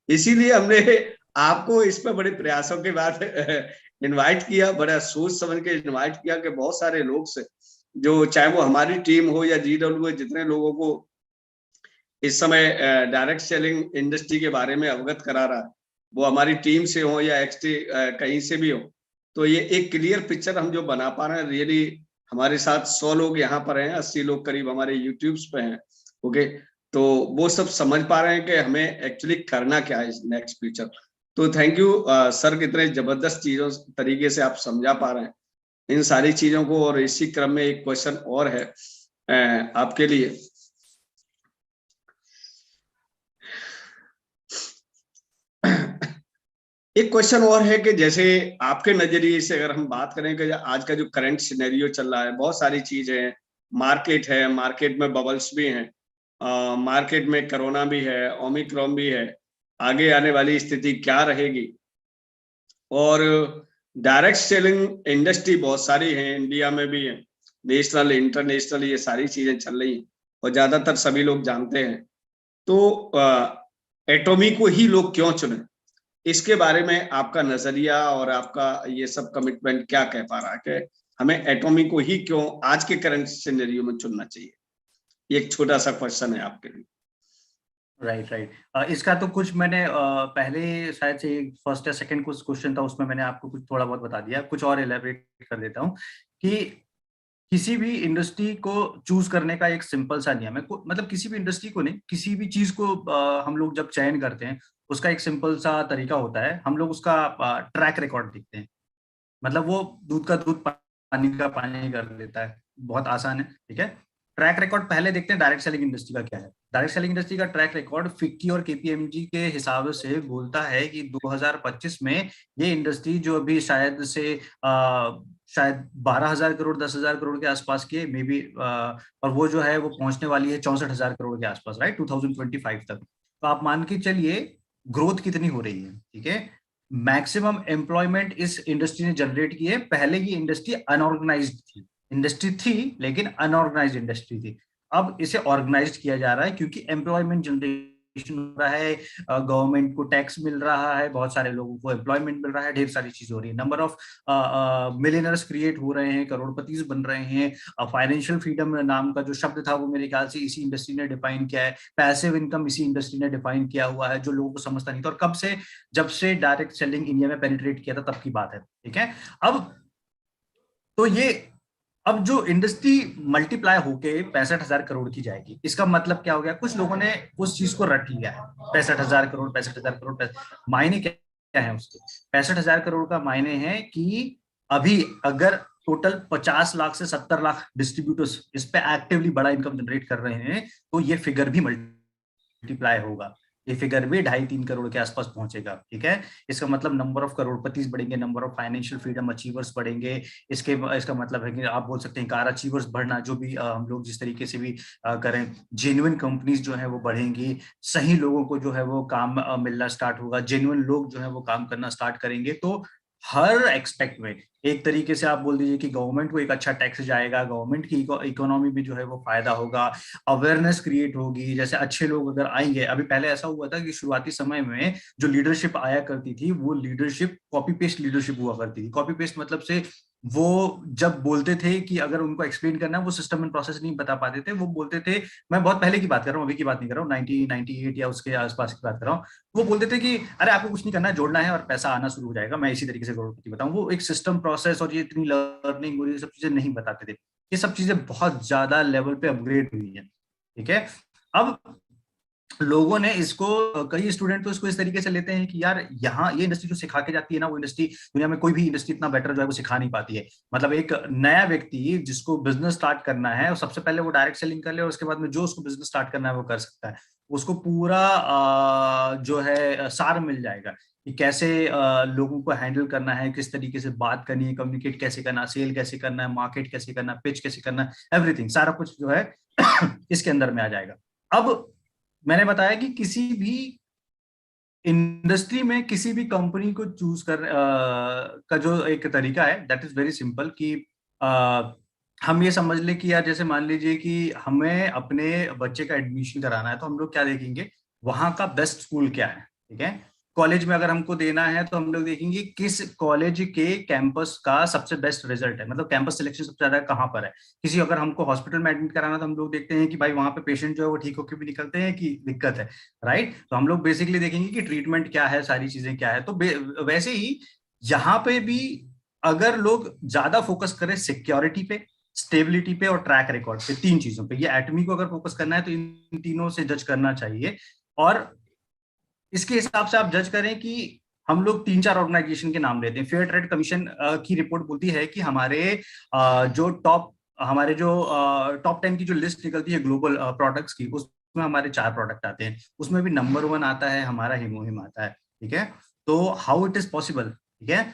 इसीलिए हमने आपको इस पर बड़े प्रयासों के बाद इनवाइट किया, बड़ा सोच समझ के इनवाइट किया कि बहुत सारे लोग से, जो चाहे वो हमारी टीम हो या GW, जितने लोगों को इस समय डायरेक्ट सेलिंग इंडस्ट्री के बारे में अवगत करा रहा है, वो हमारी टीम से हो या एक्सटी कहीं से भी हो, तो ये एक क्लियर पिक्चर हम जो बना पा रहे हैं। रियली हमारे साथ 100 लोग यहाँ पर हैं, 80 लोग करीब हमारे यूट्यूब्स पे हैं। ओके, तो वो सब समझ पा रहे हैं कि हमें एक्चुअली करना क्या है नेक्स्ट फ्यूचर। तो थैंक यू सर, कितने जबरदस्त चीजों तरीके से आप समझा पा रहे हैं इन सारी चीजों को। और इसी क्रम में एक क्वेश्चन और है आपके लिए। एक क्वेश्चन और है कि जैसे आपके नजरिए से अगर हम बात करें कि आज का जो करंट सिनेरियो चल रहा है, बहुत सारी चीजें हैं, मार्केट है, मार्केट में बबल्स भी हैं, मार्केट में कोरोना भी है, ओमिक्रॉन भी है, आगे आने वाली स्थिति क्या रहेगी, और डायरेक्ट सेलिंग इंडस्ट्री बहुत सारी है, इंडिया में भी है, नेशनल इंटरनेशनल, ये सारी चीजें चल रही हैं और ज्यादातर सभी लोग जानते हैं। तो एटॉमी को ही लोग क्यों चुने, इसके बारे में आपका नजरिया और आपका ये सब कमिटमेंट क्या कह पा रहा है कि हमें एटॉमी को ही क्यों आज के करंट सिनेरियो में चुनना चाहिए? ये एक छोटा सा क्वेश्चन है आपके लिए। राइट राइट, इसका तो कुछ मैंने पहले शायद से फर्स्ट या सेकंड कुछ क्वेश्चन था, उसमें मैंने आपको कुछ थोड़ा बहुत बता दिया, कुछ और एलैबोरेट कर देता हूँ कि किसी भी इंडस्ट्री को चूज करने का एक सिंपल सा नियम है, मतलब किसी भी इंडस्ट्री को नहीं, किसी भी चीज को हम लोग जब चयन करते हैं, उसका एक सिंपल सा तरीका होता है, हम लोग उसका ट्रैक रिकॉर्ड देखते हैं। मतलब वो दूध का दूध पानी का पानी कर देता है, बहुत आसान है। ठीक है, ट्रैक रिकॉर्ड पहले देखते हैं डायरेक्ट सेलिंग इंडस्ट्री का क्या है। डायरेक्ट सेलिंग इंडस्ट्री का ट्रैक रिकॉर्ड फिक्की और केपीएमजी के हिसाब से बोलता है कि 2025 में ये इंडस्ट्री जो अभी शायद 12,000 करोड़ 10,000 करोड़ के आसपास की मे बी, और वो जो है वो पहुंचने वाली है 64,000 करोड़ के आसपास, राइट, 2025 तक। तो आप मान के चलिए ग्रोथ कितनी हो रही है, ठीक है। मैक्सिमम एम्प्लॉयमेंट इस इंडस्ट्री ने जनरेट की है। पहले ये इंडस्ट्री अनऑर्गेनाइज्ड थी, इंडस्ट्री थी लेकिन अनऑर्गेनाइज्ड इंडस्ट्री थी। अब इसे ऑर्गेनाइज किया जा रहा है क्योंकि एम्प्लॉयमेंट जनरेशन हो रहा है, गवर्नमेंट को टैक्स मिल रहा है, बहुत सारे लोगों को एम्प्लॉयमेंट मिल रहा है, ढेर सारी चीजें हो रही है, नंबर ऑफ मिलियनर्स क्रिएट हो रहे हैं, करोड़पति बन रहे हैं। फाइनेंशियल फ्रीडम नाम का जो शब्द था वो मेरे ख्याल से इसी इंडस्ट्री ने डिफाइन किया है। पैसिव इनकम इसी इंडस्ट्री ने डिफाइन किया हुआ है, जो लोगों को समझता नहीं था। और कब से? जब से डायरेक्ट सेलिंग इंडिया में पेनिट्रेट किया था तब की बात है, ठीक है। अब तो ये, अब जो इंडस्ट्री मल्टीप्लाई होके 65,000 करोड़ की जाएगी, इसका मतलब क्या हो गया? कुछ लोगों ने उस चीज को रट लिया है, 65,000 करोड़ 65,000 करोड़। मायने क्या है उसके? 65,000 करोड़ का मायने है कि अभी अगर टोटल 50 लाख से 70 लाख डिस्ट्रीब्यूटर्स इस पे एक्टिवली बड़ा इनकम जनरेट कर रहे हैं, तो ये फिगर भी मल्टीप्लाई होगा, ये फिगर भी 2.5-3 करोड़ के आसपास पहुंचेगा, ठीक है। इसका मतलब नंबर ऑफ करोड़पति बढ़ेंगे, number of financial freedom achievers बढ़ेंगे। इसका मतलब है कि आप बोल सकते हैं कार अचीवर्स बढ़ना, जो भी हम लोग जिस तरीके से भी करें, जेन्युइन कंपनीज जो है वो बढ़ेंगी, सही लोगों को जो है वो काम मिलना स्टार्ट होगा, जेन्युइन लोग जो है वो काम करना स्टार्ट करेंगे। तो हर एक्सपेक्ट में एक तरीके से आप बोल दीजिए कि गवर्नमेंट को एक अच्छा टैक्स जाएगा, गवर्नमेंट की इकोनॉमी में जो है वो फायदा होगा, अवेयरनेस क्रिएट होगी। जैसे अच्छे लोग अगर आएंगे, अभी पहले ऐसा हुआ था कि शुरुआती समय में जो लीडरशिप आया करती थी वो लीडरशिप कॉपी पेस्ट लीडरशिप हुआ करती थी। कॉपी पेस्ट मतलब से वो जब बोलते थे कि अगर उनको एक्सप्लेन करना है, वो सिस्टम एंड प्रोसेस नहीं बता पाते थे, वो बोलते थे, मैं बहुत पहले की बात कर रहा हूँ, अभी की बात नहीं कर रहा हूँ, 1998 या उसके आसपास की बात कर रहा हूँ। वो बोलते थे कि अरे आपको कुछ नहीं करना है, जोड़ना है और पैसा आना शुरू हो जाएगा, मैं इसी तरीके से करोड़पति बताऊं। वो एक सिस्टम प्रोसेस और ये इतनी लर्निंग और ये सब चीजें नहीं बताते थे। ये सब चीजें बहुत ज्यादा लेवल पे अपग्रेड हुई है, ठीक है। अब लोगों ने इसको, कई स्टूडेंट तो इसको इस तरीके से लेते हैं कि यार यहाँ ये इंडस्ट्री जो सिखा के जाती है ना, वो इंडस्ट्री दुनिया में कोई भी इंडस्ट्री इतना बेटर जो है वो सिखा नहीं पाती है। मतलब एक नया व्यक्ति जिसको बिजनेस स्टार्ट करना है, और सबसे पहले वो डायरेक्ट सेलिंग कर ले, और उसके बाद में जो उसको बिजनेस स्टार्ट करना है वो कर सकता है। उसको पूरा जो है सार मिल जाएगा कि कैसे लोगों को हैंडल करना है, किस तरीके से बात करनी है, कम्युनिकेट कैसे करना, सेल कैसे करना है, मार्केट कैसे करना है, पिच कैसे करना है, एवरीथिंग सारा कुछ जो है इसके अंदर में आ जाएगा। अब मैंने बताया कि किसी भी इंडस्ट्री में किसी भी कंपनी को चूज का जो एक तरीका है, दैट इज वेरी सिंपल कि हम ये समझ ले कि यार जैसे मान लीजिए कि हमें अपने बच्चे का एडमिशन कराना है, तो हम लोग क्या देखेंगे? वहां का बेस्ट स्कूल क्या है, ठीक है। कॉलेज में अगर हमको देना है तो हम लोग देखेंगे किस कॉलेज के कैंपस का सबसे बेस्ट रिजल्ट है, मतलब कैंपस सिलेक्शन सबसे ज्यादा कहाँ पर है। किसी अगर हमको हॉस्पिटल में एडमिट कराना तो हम लोग देखते हैं कि भाई वहां पे पेशेंट जो है वो ठीक होकर भी निकलते हैं कि दिक्कत है, राइट। तो हम लोग बेसिकली देखेंगे कि ट्रीटमेंट क्या है, सारी चीजें क्या है। तो वैसे ही यहाँ पे भी अगर लोग ज्यादा फोकस करें सिक्योरिटी पे, स्टेबिलिटी पे और ट्रैक रिकॉर्ड पे, तीन चीजों पे, ये एटमी को अगर फोकस करना है तो इन तीनों से जज करना चाहिए। और इसके हिसाब से आप जज करें कि हम लोग 3-4 ऑर्गेनाइजेशन के नाम लेते हैं। फेयर ट्रेड कमीशन की रिपोर्ट बोलती है कि जो हमारे जो टॉप 10 की जो लिस्ट निकलती है ग्लोबल प्रोडक्ट्स की, उसमें हमारे 4 प्रोडक्ट आते हैं, उसमें भी नंबर 1 आता है हमारा हिमोहिम आता है, ठीक है। तो हाउ इट इज पॉसिबल, ठीक है।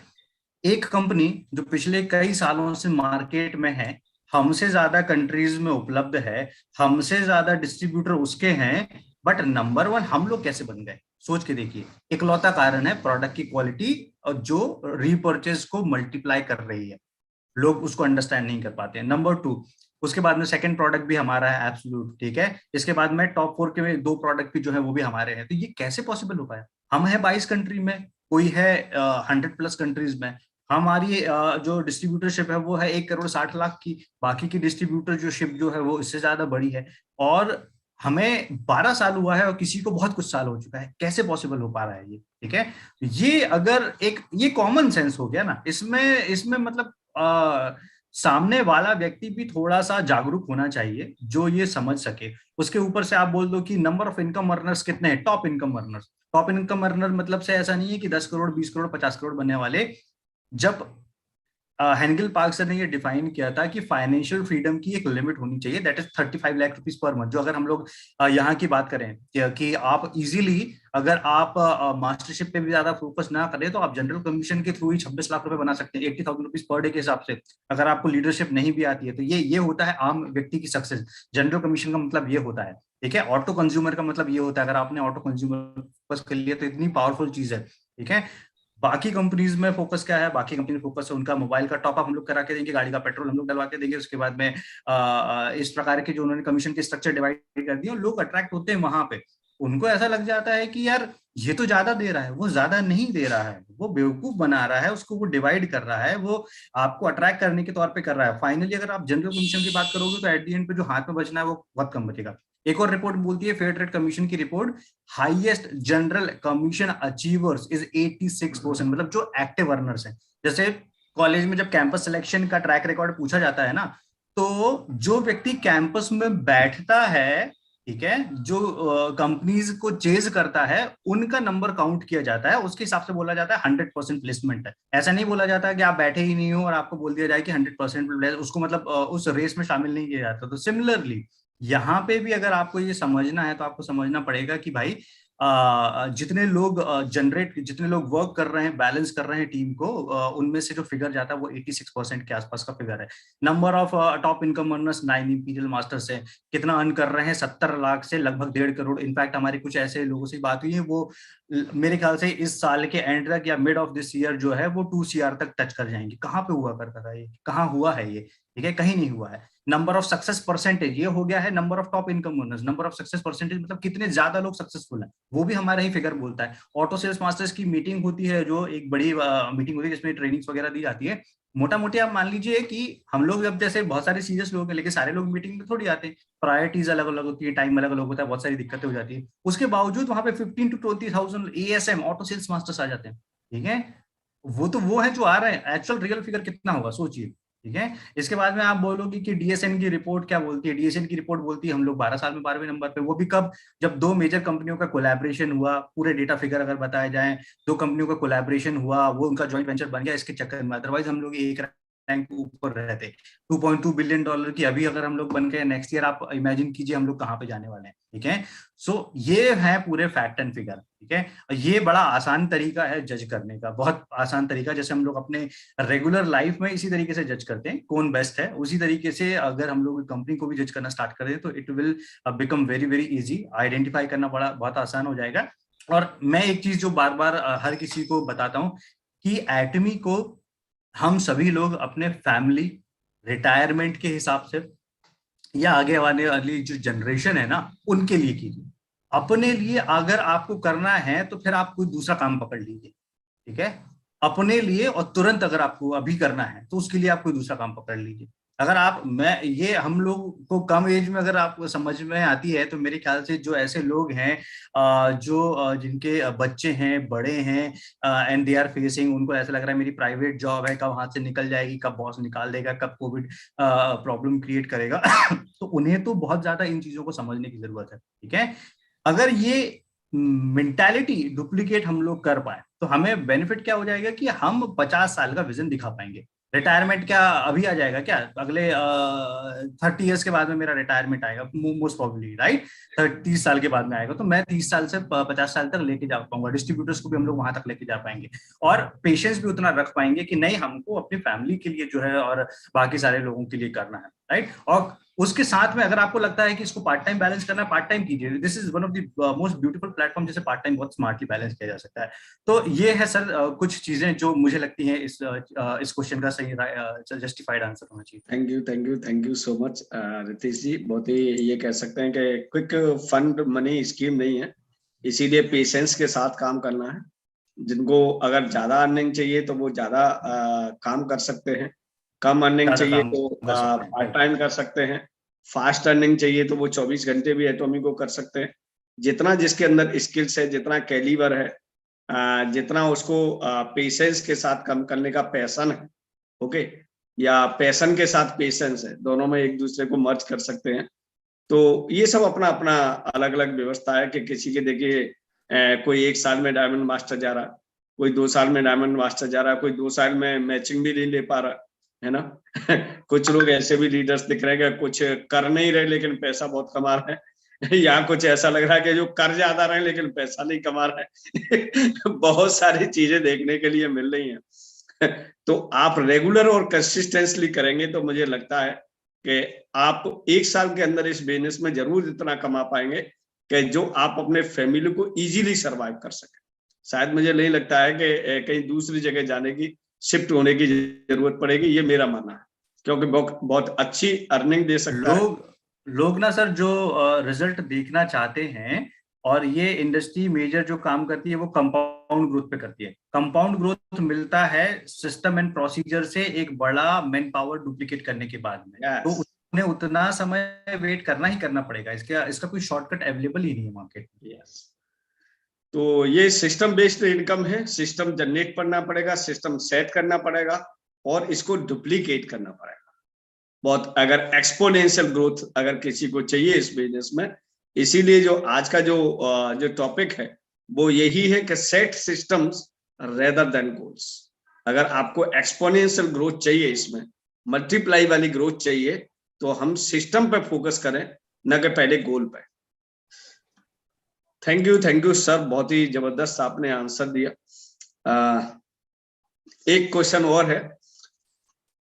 एक कंपनी जो पिछले कई सालों से मार्केट में है, हमसे ज्यादा कंट्रीज में उपलब्ध है, हमसे ज्यादा डिस्ट्रीब्यूटर उसके हैं, बट नंबर 1 हम लोग कैसे बन गए? सोच के देखिए। इकलौता कारण है प्रोडक्ट की क्वालिटी, और जो रीपर्चेज को मल्टीप्लाई कर रही है, लोग उसको अंडरस्टैंड नहीं कर पाते हैं। नंबर 2, उसके बाद में सेकंड प्रोडक्ट भी हमारा है एब्सोल्यूट, ठीक है। इसके बाद में टॉप 4 के 2 प्रोडक्ट भी जो है वो भी हमारे हैं। तो ये कैसे पॉसिबल हो पाया? हम है 22 कंट्री में, कोई है 100+ कंट्रीज में। हमारी जो डिस्ट्रीब्यूटरशिप है वो है 1,60,00,000 की, बाकी की डिस्ट्रीब्यूटरशिप जो है वो इससे ज्यादा बड़ी है। और हमें 12 साल हुआ है और किसी को बहुत कुछ साल हो चुका है। कैसे पॉसिबल हो पा रहा है ये, ठीक है। ये अगर ये कॉमन सेंस हो गया ना, इसमें मतलब सामने वाला व्यक्ति भी थोड़ा सा जागरूक होना चाहिए, जो ये समझ सके। उसके ऊपर से आप बोल दो कि नंबर ऑफ इनकम अर्नर्स कितने हैं, top income earners. Top income earner मतलब से ऐसा नहीं है कि 10 करोड़ 20 करोड़ 50 करोड़ बनने वाले। जब हेंगल पार्क सर ने ये डिफाइन किया था कि फाइनेंशियल फ्रीडम की एक लिमिट होनी चाहिए, that is 35 lakh rupees per month. जो अगर हम लोग यहाँ की बात करें कि आप इजीली, अगर आप मास्टरशिप पे भी ज्यादा फोकस ना करें तो आप जनरल कमीशन के थ्रू ही 26 लाख रुपए बना सकते हैं 80,000 रुपीज पर डे के हिसाब से। अगर आपको लीडरशिप नहीं भी आती है तो ये होता है आम व्यक्ति की सक्सेस। जनरल कमीशन का मतलब ये होता है, ठीक है। ऑटो कंज्यूमर का मतलब ये होता है, अगर आपने ऑटो कंज्यूमर फोकस कर लिया तो इतनी पावरफुल चीज है, ठीक है। बाकी कंपनीज में फोकस क्या है, बाकी कंपनी फोकस है उनका मोबाइल का टॉपअप हम लोग करा के देंगे, गाड़ी का पेट्रोल हम लोग डलवा के देंगे, उसके बाद में इस प्रकार के जो उन्होंने कमीशन के स्ट्रक्चर डिवाइड कर दिए, लोग अट्रैक्ट होते हैं वहां पे। उनको ऐसा लग जाता है कि यार ये तो ज्यादा दे रहा है, वो ज्यादा नहीं दे रहा है, वो बेवकूफ बना रहा है, उसको वो डिवाइड कर रहा है, वो आपको अट्रैक्ट करने के तौर पे कर रहा है। फाइनली अगर आप जनरल कमीशन की बात करोगे तो एट दी एंड पे जो हाथ में बचना है वो बहुत कम बचेगा। एक और रिपोर्ट बोलती है, फेयर ट्रेड कमीशन की report, highest general commission achievers is 86%, मतलब जो एक्टिव अर्नर्स हैं। जैसे कॉलेज में जब कैंपस सिलेक्शन का ट्रैक रिकॉर्ड पूछा जाता है ना, तो जो व्यक्ति कैंपस में बैठता है, ठीक है, जो कंपनीज को चेज करता है, उनका नंबर काउंट किया जाता है, उसके हिसाब से बोला जाता है 100% प्लेसमेंट है। ऐसा नहीं बोला जाता कि आप बैठे ही नहीं हो और आपको बोल दिया जाए कि 100% उसको मतलब उस रेस में शामिल नहीं किया जाता। तो सिमिलरली यहाँ पे भी अगर आपको ये समझना है तो आपको समझना पड़ेगा कि भाई जितने लोग जितने लोग वर्क कर रहे हैं, बैलेंस कर रहे हैं टीम को, उनमें से जो फिगर जाता है वो 86% के आसपास का फिगर है। Number of top income earners 9 imperial masters है, कितना अर्न कर रहे हैं, 70 लाख से लगभग 1.5 करोड़। इनफैक्ट हमारी कुछ ऐसे लोगों से बात हुई है, वो मेरे ख्याल से इस साल के एंड तक या मिड ऑफ दिस ईयर जो है वो 2 CR तक टच कर जाएंगे। कहाँ पे हुआ करता था ये, कहाँ हुआ है ये, ठीक है, कहीं नहीं हुआ है। नंबर ऑफ सक्सेस परसेंटेज ये हो गया है, number of top income earners, number of success percentage मतलब कितने ज्यादा लोग सक्सेसफुल हैं, वो भी हमारा ही फिगर बोलता है। ऑटो सेल्स मास्टर्स की मीटिंग होती है, जो एक बड़ी मीटिंग होती है जिसमें ट्रेनिंग्स वगैरह दी जाती है। मोटा मोटी आप मान लीजिए कि हम लोग अब जैसे बहुत सारे सीरियस लोग हैं, लेकिन सारे लोग मीटिंग में थोड़ी आते हैं, प्रायोरिटीज अलग अलग होती है, टाइम अलग अलग होता है, बहुत सारी दिक्कतें हो जाती है। उसके बावजूद वहां पे 15 to 20,000 ASM auto sales masters आ जाते हैं, ठीक है। वो तो वो है जो आ रहे हैं, एक्चुअल रियल फिगर कितना होगा सोचिए, ठीक है। इसके बाद में आप बोलोगे कि डीएसएन की रिपोर्ट क्या बोलती है, डीएसएन की रिपोर्ट बोलती है हम लोग 12 साल में 12वें नंबर पे। वो भी कब, जब 2 मेजर कंपनियों का कोलैबोरेशन हुआ, पूरे डेटा फिगर अगर बताए जाए, 2 कंपनियों का कोलैबोरेशन हुआ, वो उनका जॉइंट वेंचर बन गया, इसके चक्कर में। अदरवाइज हम लोग एक रैंक ऊपर रहते। $2.2 बिलियन की अभी अगर हम लोग बन गए नेक्स्ट ईयर, आप इमेजिन कीजिए हम लोग कहाँ पे जाने वाले हैं, ठीक है। सो ये है पूरे फैक्ट एंड फिगर, ठीक है। ये बड़ा आसान तरीका है जज करने का, बहुत आसान तरीका, जैसे हम लोग अपने रेगुलर लाइफ में इसी तरीके से जज करते हैं कौन बेस्ट है, उसी तरीके से अगर हम लोग कंपनी को भी जज करना स्टार्ट कर दें तो it will become very very easy. Identify करना बड़ा बहुत आसान हो जाएगा। और मैं एक चीज जो बार बार हर किसी को बताता हूँ कि एटमी को हम सभी लोग अपने फैमिली, रिटायरमेंट के हिसाब से या आगे आने वाली जो जनरेशन है ना, उनके लिए कीजिए। अपने लिए अगर आपको करना है तो फिर आप कोई दूसरा काम पकड़ लीजिए, ठीक है। अपने लिए, और तुरंत अगर आपको अभी करना है तो उसके लिए आप कोई दूसरा काम पकड़ लीजिए। अगर आप, मैं ये हम लोग को कम एज में अगर आपको समझ में आती है तो मेरे ख्याल से जो ऐसे लोग हैं जो जिनके बच्चे हैं, बड़े हैं, एंड दे आर फेसिंग, उनको ऐसा लग रहा है मेरी प्राइवेट जॉब है, कब हाथ से निकल जाएगी, कब बॉस निकाल देगा, कब कोविड प्रॉब्लम क्रिएट करेगा तो उन्हें तो बहुत ज्यादा इन चीजों को समझने की जरूरत है, ठीक है। अगर ये मेंटालिटी डुप्लीकेट हम लोग कर पाए तो हमें बेनिफिट क्या हो जाएगा कि हम 50 साल का विजन दिखा पाएंगे। रिटायरमेंट क्या अभी आ जाएगा क्या, अगले 30 ईयर्स के बाद में मेरा रिटायरमेंट आएगा मोस्ट प्रोबेबली, राइट। 30 साल के बाद में आएगा तो मैं 30 साल से 50 साल तक लेके जा पाऊंगा, डिस्ट्रीब्यूटर्स को भी हम लोग वहां तक लेके जा पाएंगे, और पेशेंस भी उतना रख पाएंगे कि नहीं हमको अपनी फैमिली के लिए जो है और बाकी सारे लोगों के लिए करना है, राइट। और उसके साथ में अगर आपको लगता है कि इसको पार्ट टाइम बैलेंस करना है, पार्ट टाइम कीजिए। This is one of the most beautiful platform जिसे पार्ट टाइम बहुत स्मार्टली बैलेंस किया जा सकता है। तो ये है सर कुछ चीजें जो मुझे लगती हैं इस क्वेश्चन का सही जस्टिफाइड आंसर होना चाहिए। Thank you so much Ritesh ji. बहुत ही ये कह सकते हैं कि क्विक फंड मनी स्कीम नहीं है, इसीलिए पेशेंस के साथ काम करना है। जिनको अगर ज्यादा अर्निंग चाहिए तो वो ज्यादा काम कर सकते हैं, कम अर्निंग चाहिए तो पार्ट टाइम कर सकते हैं, फास्ट अर्निंग चाहिए तो वो 24 घंटे भी एटॉमी को कर सकते हैं। जितना जिसके अंदर स्किल्स है, जितना कैलिबर है, जितना उसको पेशेंस के साथ काम करने का पैशन है, ओके, या पैशन के साथ पेशेंस है, दोनों में एक दूसरे को मर्ज कर सकते हैं। तो ये सब अपना अपना अलग अलग व्यवस्था है कि किसी के देखिए कोई 1 साल में डायमंड मास्टर जा रहा, कोई 2 साल में डायमंड मास्टर जा रहा, कोई 2 साल में मैचिंग भी नहीं ले पा रहा, है ना। कुछ लोग ऐसे भी लीडर्स दिख रहे हैं कि कुछ कर नहीं रहे लेकिन पैसा बहुत कमा रहे हैं। यहाँ कुछ ऐसा लग रहा है कि जो कर ज्यादा रहे हैं लेकिन पैसा नहीं कमा रहे हैं। बहुत सारी चीजें देखने के लिए मिल रही हैं। तो आप रेगुलर और कंसिस्टेंटली करेंगे तो मुझे लगता है कि आप 1 साल के अंदर इस बिजनेस में जरूर इतना कमा पाएंगे कि जो आप अपने फैमिली को इजीली सरवाइव कर सके। शायद मुझे नहीं लगता है कि कहीं दूसरी जगह जाने की, शिफ्ट होने की जरूरत पड़ेगी, ये मेरा मानना है, क्योंकि बहुत अच्छी अर्निंग दे सकता है। लोग ना सर जो रिजल्ट देखना चाहते हैं, और ये इंडस्ट्री मेजर जो काम करती है वो कंपाउंड ग्रोथ पे करती है। कंपाउंड ग्रोथ मिलता है सिस्टम एंड प्रोसीजर से एक बड़ा मैन पावर डुप्लीकेट करने के बाद में। तो उन्हें उतना समय वेट करना ही करना पड़ेगा, इसका कोई शॉर्टकट अवेलेबल ही नहीं है मार्केट में। तो ये सिस्टम बेस्ड इनकम है, सिस्टम जनरेट करना पड़ेगा, सिस्टम सेट करना पड़ेगा और इसको डुप्लीकेट करना पड़ेगा। बहुत अगर एक्सपोनेंशियल ग्रोथ अगर किसी को चाहिए इस बिजनेस में, इसीलिए जो आज का जो टॉपिक है वो यही है कि set systems rather than goals. अगर आपको एक्सपोनेंशियल ग्रोथ चाहिए, इसमें मल्टीप्लाई वाली ग्रोथ चाहिए, तो हम सिस्टम पे फोकस करें, न कि पहले गोल पे। थैंक यू सर, बहुत ही जबरदस्त आपने आंसर दिया। एक क्वेश्चन और है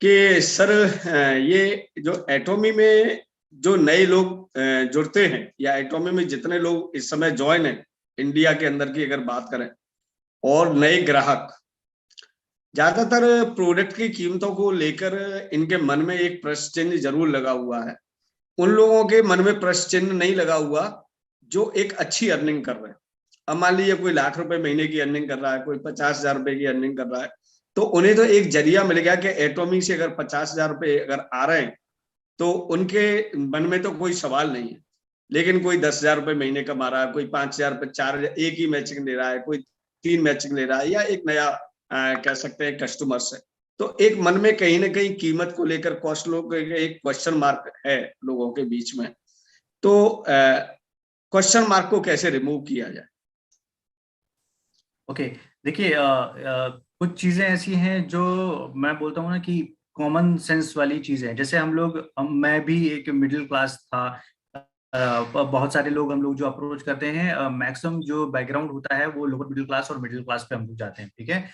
कि सर ये जो एटॉमी में जो नए लोग जुड़ते हैं, या एटॉमी में जितने लोग इस समय ज्वाइन है इंडिया के अंदर की अगर बात करें, और नए ग्राहक, ज्यादातर प्रोडक्ट की कीमतों को लेकर इनके मन में एक प्रश्न चिन्ह जरूर लगा हुआ है। उन लोगों के मन में प्रश्न चिन्ह नहीं लगा हुआ जो एक अच्छी अर्निंग कर रहे हैं। अब मान लीजिए कोई लाख रुपए महीने की अर्निंग कर रहा है, कोई 50,000 रुपए की अर्निंग कर रहा है, तो उन्हें तो एक जरिया मिल गया कि एटॉमी से अगर 50,000 रुपए अगर आ रहे हैं तो उनके मन में तो कोई सवाल नहीं है। लेकिन कोई 10,000 रुपए महीने कमा रहा है, कोई 5,000 रुपए, 4,000 एक ही मैचिंग ले रहा है, कोई 3 मैचिंग ले रहा है, या एक नया कह सकते हैं कस्टमर से, तो एक मन में कहीं ना कहीं कीमत को लेकर कॉस्ट लोग एक क्वेश्चन मार्क है लोगों के बीच में। तो क्वेश्चन मार्क को कैसे रिमूव किया जाए? ओके, देखिए कुछ चीजें ऐसी हैं जो मैं बोलता हूँ ना कि कॉमन सेंस वाली चीजें हैं। जैसे मैं भी एक मिडिल क्लास था। बहुत सारे लोग हम लोग जो अप्रोच करते हैं, मैक्सिमम जो बैकग्राउंड होता है वो लोअर मिडिल क्लास और मिडिल क्लास पे हम लोग जाते हैं, ठीक है।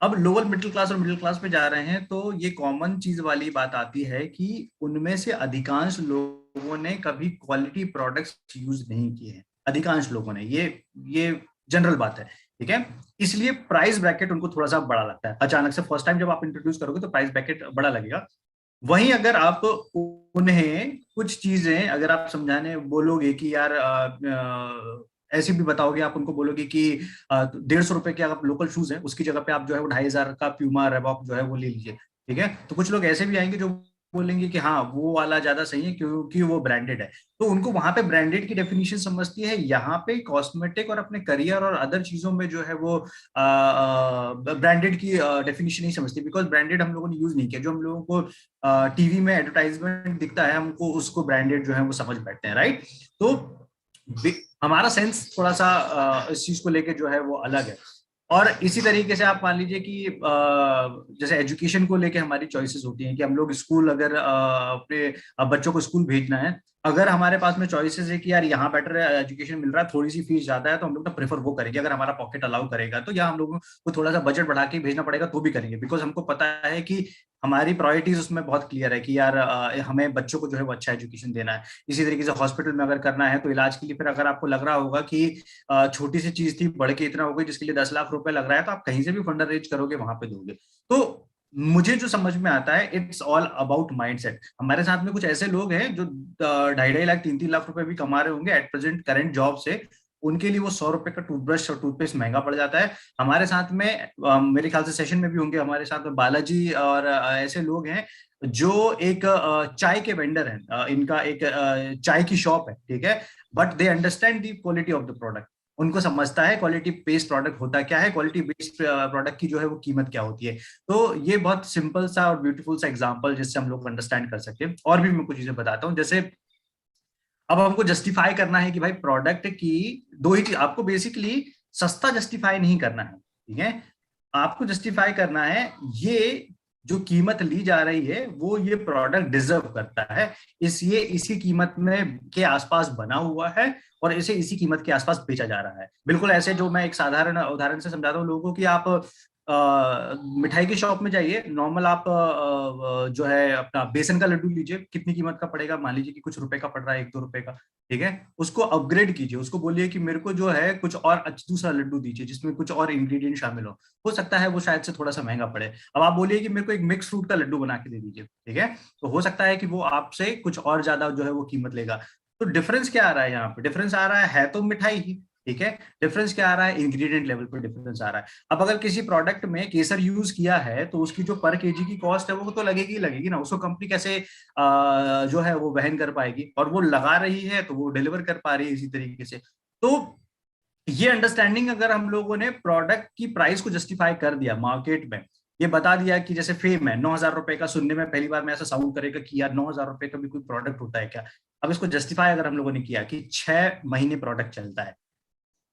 अब लोअर मिडिल क्लास और मिडिल क्लास पे जा रहे हैं तो ये कॉमन चीज वाली बात आती है कि उनमें से अधिकांश लोगों ने कभी क्वालिटी प्रोडक्ट्स यूज नहीं किए हैं। अधिकांश लोगों ने, ये जनरल बात है, ठीक है। इसलिए प्राइस ब्रैकेट उनको थोड़ा सा बड़ा लगता है। अचानक से फर्स्ट टाइम जब आप इंट्रोड्यूस करोगे तो प्राइस ब्रैकेट बड़ा लगेगा। वहीं अगर आप उन्हें कुछ चीजें अगर आप समझाने बोलोगे कि यार ऐसे भी बताओगे, आप उनको बोलोगे कि 150 रुपए के आप लोकल शूज हैं, उसकी जगह पे आप जो है वो 2,500 का प्यूमा रेबॉक जो है वो ले लीजिए, ठीक है। तो कुछ लोग ऐसे भी आएंगे जो बोलेंगे कि हाँ वो वाला ज्यादा सही है क्योंकि वो ब्रांडेड है। तो उनको वहां पे ब्रांडेड की डेफिनेशन समझती है, यहाँ पे कॉस्मेटिक और अपने करियर और अदर चीजों में जो है वो ब्रांडेड की डेफिनेशन नहीं समझती। बिकॉज ब्रांडेड हम लोगों ने यूज नहीं किया, जो हम लोगों को टीवी में एडवर्टाइजमेंट दिखता है हमको उसको ब्रांडेड जो है वो समझ बैठते हैं, राइट। तो हमारा सेंस थोड़ा सा इस चीज को लेके जो है वो अलग है। और इसी तरीके से आप मान लीजिए कि जैसे एजुकेशन को लेके हमारी चॉइसेस होती हैं कि हम लोग स्कूल अगर अपने बच्चों को स्कूल भेजना है, अगर हमारे पास में चॉइसेस है कि यार यहाँ बेटर एजुकेशन मिल रहा है, थोड़ी सी फीस ज्यादा है, तो हम लोग तो प्रेफर वो करेंगे। अगर हमारा पॉकेट अलाउ करेगा तो, या हम लोगों को थोड़ा सा बजट बढ़ा के भेजना पड़ेगा तो भी करेंगे। बिकॉज हमको पता है कि हमारी प्रायोरिटीज उसमें बहुत क्लियर है कि यार हमें बच्चों को जो है वो अच्छा एजुकेशन देना है। इसी तरीके से हॉस्पिटल में अगर करना है तो इलाज के लिए फिर अगर आपको लग रहा होगा कि छोटी सी चीज थी बढ़ के इतना हो गई जिसके लिए 10 लाख रुपए लग रहा है, तो आप कहीं से भी फंड अरेंज करोगे, वहां पे दोगे। तो मुझे जो समझ में आता है, इट्स ऑल अबाउट माइंडसेट। हमारे साथ में कुछ ऐसे लोग हैं जो 2.5 लाख 3-3 लाख रुपए भी कमा रहे होंगे एट प्रेजेंट करंट जॉब से, उनके लिए वो 100 रुपए का टूथब्रश और टूथपेस्ट महंगा पड़ जाता है। हमारे साथ में मेरे ख्याल से सेशन में भी होंगे हमारे साथ में बालाजी और ऐसे लोग हैं जो एक चाय के वेंडर हैं। इनका एक चाय की शॉप है, ठीक है, but they understand the quality of the product. उनको समझता है क्वालिटी बेस्ड प्रोडक्ट होता क्या है, क्वालिटी बेस्ड प्रोडक्ट की जो है वो कीमत क्या होती है। तो ये बहुत सिंपल सा और ब्यूटीफुल सा एग्जांपल जिससे हम लोग अंडरस्टैंड कर सकते हैं। और भी मैं कुछ चीजें बताता हूँ। जैसे अब हमको जस्टिफाई करना है कि भाई प्रोडक्ट की दो ही चीज, आपको बेसिकली सस्ता जस्टिफाई नहीं करना है, ठीक है। आपको जस्टिफाई करना है ये जो कीमत ली जा रही है वो ये प्रोडक्ट डिजर्व करता है, ये इसी कीमत में के आसपास बना हुआ है और इसे इसी कीमत के आसपास बेचा जा रहा है। बिल्कुल ऐसे, जो मैं एक साधारण उदाहरण से समझाता हूँ लोगों को, कि आप मिठाई की शॉप में जाइए, नॉर्मल आप जो है अपना बेसन का लड्डू लीजिए, कितनी कीमत का पड़ेगा, मान लीजिए कि कुछ रुपए का पड़ रहा है, 1-2 रुपए का, ठीक है। उसको अपग्रेड कीजिए, उसको बोलिए कि मेरे को जो है कुछ और दूसरा लड्डू दीजिए जिसमें कुछ और इंग्रेडिएंट शामिल हो सकता है वो शायद से थोड़ा सा महंगा पड़े। अब आप बोलिए कि मेरे को एक मिक्स फ्रूट का लड्डू बना के दे दीजिए, ठीक है, तो हो सकता है कि वो आपसे कुछ और ज्यादा जो है वो कीमत लेगा। तो डिफरेंस क्या आ रहा है यहाँ पे? डिफरेंस आ रहा है तो मिठाई ही, ठीक है। डिफरेंस क्या आ रहा है? इंग्रेडिएंट लेवल पर डिफरेंस आ रहा है। अब अगर किसी प्रोडक्ट में केसर यूज किया है तो उसकी जो पर केजी की कॉस्ट है वो तो लगेगी ही लगेगी ना, उसको कंपनी कैसे जो है वो वहन कर पाएगी, और वो लगा रही है तो वो डिलीवर कर पा रही है इसी तरीके से। तो ये अंडरस्टैंडिंग अगर हम लोगों ने प्रोडक्ट की प्राइस को जस्टिफाई कर दिया मार्केट में, ये बता दिया कि जैसे फेम है 9,000 रुपए का, सुनने में पहली बार में ऐसा साउंड करेगा कि यार 9,000 रुपए का भी कोई प्रोडक्ट होता है क्या। अब इसको जस्टिफाई अगर हम लोगों ने किया कि 6 महीने प्रोडक्ट चलता है,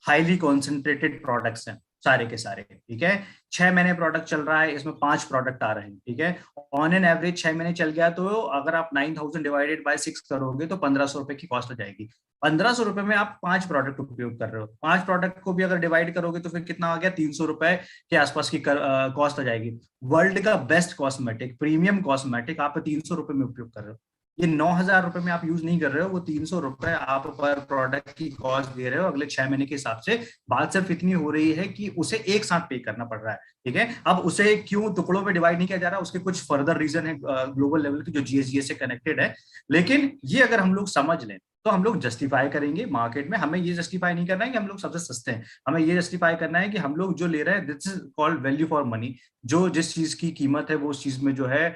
हाईली कॉन्सेंट्रेटेड प्रोडक्ट्स हैं सारे के सारे, ठीक है, 6 महीने प्रोडक्ट चल रहा है, इसमें 5 प्रोडक्ट आ रहे हैं, ठीक है, ऑन एन एवरेज 6 महीने चल गया, तो अगर आप 9,000 डिवाइडेड बाय 6 करोगे तो 1,500 रुपए की कॉस्ट हो जाएगी। 1,500 रुपए में आप 5 प्रोडक्ट उपयोग कर रहे हो, 5 प्रोडक्ट को भी अगर डिवाइड करोगे तो फिर कितना आ गया? 300 रुपए के आसपास की कॉस्ट आ जाएगी। वर्ल्ड का बेस्ट कॉस्मेटिक, प्रीमियम कॉस्मेटिक आप 300 रुपए में उपयोग कर रहे हो। ये 9,000 रुपए में आप यूज नहीं कर रहे हो, वो 300 रुपए आप पर प्रोडक्ट की कॉस्ट दे रहे हो अगले 6 महीने के हिसाब से। बात सिर्फ इतनी हो रही है कि उसे एक साथ पे करना पड़ रहा है, ठीक है। अब उसे क्यों टुकड़ों में डिवाइड नहीं किया जा रहा, उसके कुछ फर्दर रीजन है ग्लोबल लेवल की जो जीएसजीएस से कनेक्टेड है। लेकिन ये अगर हम लोग समझ लें तो हम लोग जस्टिफाई करेंगे मार्केट में। हमें ये जस्टिफाई नहीं करना है कि हम लोग सबसे सस्ते हैं, हमें ये जस्टिफाई करना है कि हम लोग जो ले रहे हैं this is called value for money. जो जिस चीज की कीमत है वो उस चीज में जो है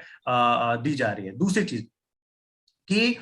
दी जा रही है। दूसरी चीज कि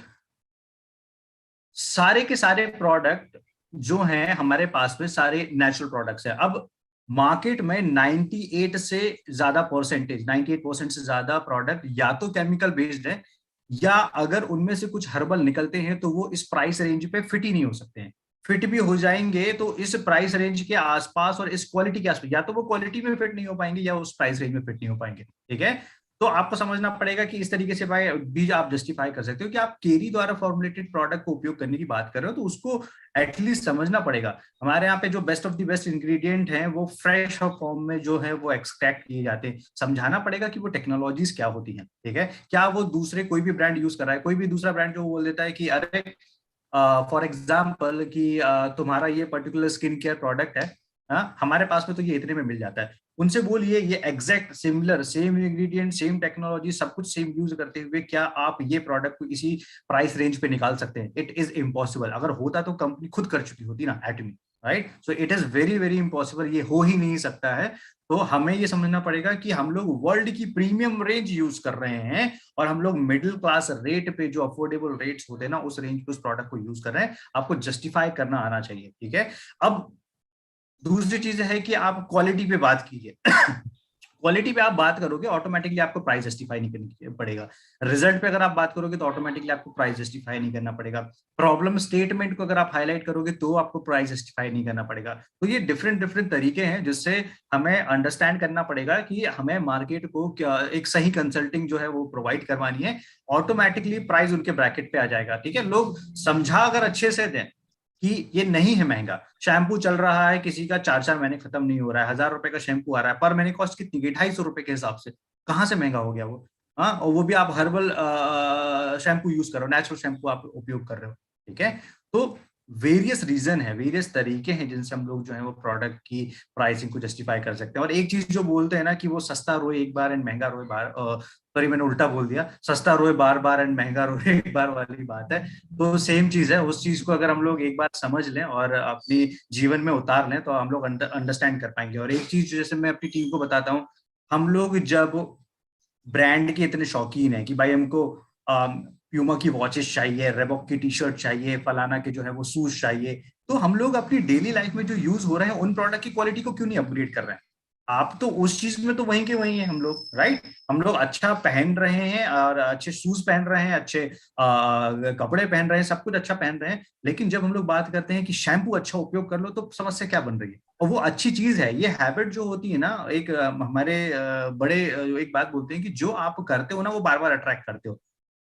सारे के सारे प्रोडक्ट जो हैं हमारे पास में सारे नेचुरल प्रोडक्ट्स हैं। अब मार्केट में 98 से ज्यादा परसेंटेज, 98% से ज्यादा प्रोडक्ट या तो केमिकल बेस्ड है, या अगर उनमें से कुछ हर्बल निकलते हैं तो वो इस प्राइस रेंज पे फिट ही नहीं हो सकते हैं। फिट भी हो जाएंगे तो इस प्राइस रेंज के आसपास और इस क्वालिटी के आसपास, या तो वो क्वालिटी में फिट नहीं हो पाएंगे या उस प्राइस रेंज में फिट नहीं हो पाएंगे, ठीक है। तो आपको समझना पड़ेगा कि इस तरीके से भाई भी आप जस्टिफाई कर सकते हो कि आप केरी द्वारा फॉर्मुलेटेड प्रोडक्ट को उपयोग करने की बात कर रहे हो, तो उसको एटलीस्ट समझना पड़ेगा। हमारे यहाँ पे जो best of the best ingredient हैं वो फ्रेश फॉर्म में जो है वो एक्सट्रैक्ट किए जाते हैं। समझाना पड़ेगा कि वो टेक्नोलॉजीज क्या होती हैं, ठीक है। क्या वो दूसरे कोई भी ब्रांड यूज कर रहा है, कोई भी दूसरा ब्रांड जो बोल देता है कि अरे फॉर एग्जाम्पल कि तुम्हारा ये पर्टिकुलर स्किन केयर प्रोडक्ट है, हमारे पास में तो ये इतने में मिल जाता है। उनसे बोलिए ये exact similar, same ingredient, same technology, सब कुछ सेम यूज करते हुए क्या आप ये प्रोडक्ट को इसी प्राइस रेंज पे निकाल सकते हैं? It is impossible. अगर होता तो कंपनी खुद कर चुकी होती ना, Atomy, right. So it is very very impossible, ये हो ही नहीं सकता है। तो हमें ये समझना पड़ेगा कि हम लोग वर्ल्ड की प्रीमियम रेंज यूज कर रहे हैं और हम लोग मिडिल क्लास रेट पे, जो अफोर्डेबल रेट्स होते हैं ना, उस रेंज पे उस प्रोडक्ट को यूज कर रहे हैं। आपको जस्टिफाई करना आना चाहिए, ठीक है। अब दूसरी चीज है कि आप क्वालिटी पे बात कीजिए। क्वालिटी पे आप बात करोगे ऑटोमेटिकली आपको प्राइस जस्टिफाई नहीं करना पड़ेगा। रिजल्ट पे अगर आप बात करोगे तो ऑटोमेटिकली आपको प्राइस जस्टिफाई नहीं करना पड़ेगा। प्रॉब्लम स्टेटमेंट को अगर आप हाईलाइट करोगे तो आपको प्राइस जस्टिफाई नहीं करना पड़ेगा। तो ये डिफरेंट डिफरेंट तरीके हैं जिससे हमें अंडरस्टैंड करना पड़ेगा कि हमें मार्केट को क्या एक सही कंसल्टिंग जो है वो प्रोवाइड करवानी है। ऑटोमेटिकली प्राइस उनके ब्रैकेट पे आ जाएगा, ठीक है। लोग समझा अगर अच्छे से दें कि ये नहीं है महंगा, शैम्पू चल रहा है किसी का 4-4 महीने खत्म नहीं हो रहा है, 1,000 रुपए का शैम्पू आ रहा है, पर महीने कॉस्ट कितनी गई? 250 रुपए के हिसाब से। कहाँ से महंगा हो गया वो? हाँ, और वो भी आप हर्बल शैम्पू यूज कर रहे हो, नेचुरल शैम्पू आप उपयोग कर रहे हो, ठीक है। तो वेरियस रीजन है, वेरियस तरीके हैं जिनसे हम लोग जो है वो प्रोडक्ट की प्राइसिंग को जस्टिफाई कर सकते हैं। और एक चीज जो बोलते हैं ना कि वो सस्ता रोए एक बार एंड महंगा रोए बार, सॉरी मैंने उल्टा बोल दिया, सस्ता रोए बार बार एंड महंगा रोए एक बार वाली बात है। तो सेम चीज है, उस चीज को अगर हम लोग एक बार समझ लें और अपनी जीवन में उतार लें तो हम लोग अंडरस्टैंड कर पाएंगे। और एक चीज जैसे मैं अपनी टीम को बताता हूँ, हम लोग जब ब्रांड के इतने शौकीन है कि भाई हमको प्यूमा की वॉचेस चाहिए, रेबॉक की टी शर्ट चाहिए, फलाना के जो है वो शूज चाहिए, तो हम लोग अपनी डेली लाइफ में जो यूज हो रहे हैं उन प्रोडक्ट की क्वालिटी को क्यों नहीं अपग्रेड कर रहे हैं? आप तो उस चीज में तो वहीं के वहीं हैं हम लोग, राइट? हम लोग अच्छा पहन रहे हैं और अच्छे शूज पहन रहे हैं, अच्छे कपड़े पहन रहे हैं, सब कुछ अच्छा पहन रहे हैं, लेकिन जब हम लोग बात करते हैं कि शैम्पू अच्छा उपयोग कर लो तो समस्या क्या बन रही है? और वो अच्छी चीज है, ये हैबिट जो होती है ना, एक हमारे बड़े एक बात बोलते हैं कि जो आप करते हो ना वो बार बार अट्रैक्ट करते हो।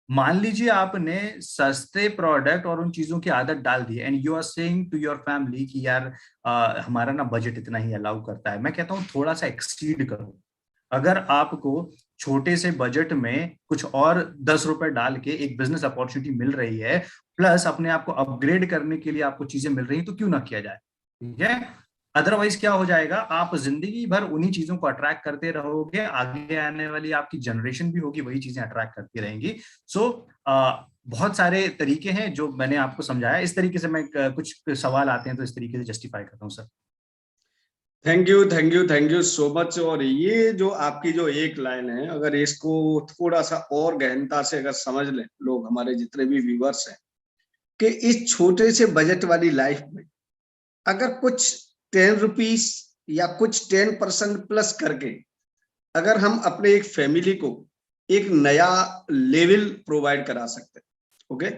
मान लीजिए आपने सस्ते प्रोडक्ट और उन चीजों की आदत डाल दी and you are saying to your family कि यार हमारा ना बजट इतना ही अलाउ करता है, मैं कहता हूँ थोड़ा सा एक्सीड करो। अगर आपको छोटे से बजट में कुछ और 10 रुपए डाल के एक बिजनेस अपॉर्चुनिटी मिल रही है, प्लस अपने आप को अपग्रेड करने के लिए आपको चीजें मिल रही हैं, तो क्यों ना किया जाए? ठीक है। अदरवाइज क्या हो जाएगा, आप जिंदगी भर उन्हीं चीजों को अट्रैक्ट करते रहोगे, आगे आने वाली आपकी जनरेशन भी होगी वही चीजें अट्रैक्ट करती रहेंगी। सो बहुत सारे तरीके हैं जो मैंने आपको समझाया, इस तरीके से मैं कुछ सवाल आते हैं तो इस तरीके से जस्टिफाई करता हूँ sir. Thank you, thank you, thank you so much. और ये जो आपकी जो एक लाइन है, अगर इसको थोड़ा सा और गहनता से अगर समझ लें लोग, हमारे जितने भी व्यूअर्स हैं, कि इस छोटे से बजट वाली लाइफ में अगर कुछ 10 रुपीस या कुछ 10% प्लस करके अगर हम अपने एक फैमिली को एक नया लेवल प्रोवाइड करा सकते हैं, ओके,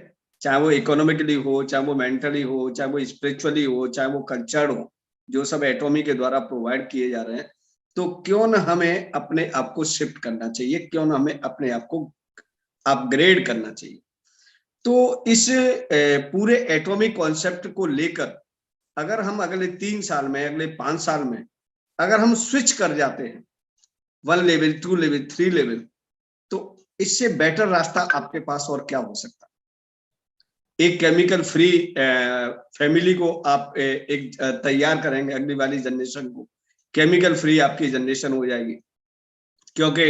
चाहे वो इकोनॉमिकली हो, चाहे वो मेंटली हो, चाहे वो स्पिरिचुअली हो, चाहे वो कल्चर हो, जो सब एटॉमी के द्वारा प्रोवाइड किए जा रहे हैं, तो क्यों न हमें अपने आप को शिफ्ट करना चाहिए, क्यों न हमें अपने आप को अपग्रेड करना चाहिए। तो इस पूरे एटॉमिक कॉन्सेप्ट को लेकर अगर हम अगले 3 साल में, अगले 5 साल में अगर हम स्विच कर जाते हैं 1 लेवल, 2 लेवल, 3 लेवल, तो इससे बेटर रास्ता आपके पास और क्या हो सकता है। एक केमिकल फ्री फैमिली को आप एक तैयार करेंगे, अगली वाली जनरेशन को केमिकल फ्री आपकी जनरेशन हो जाएगी। क्योंकि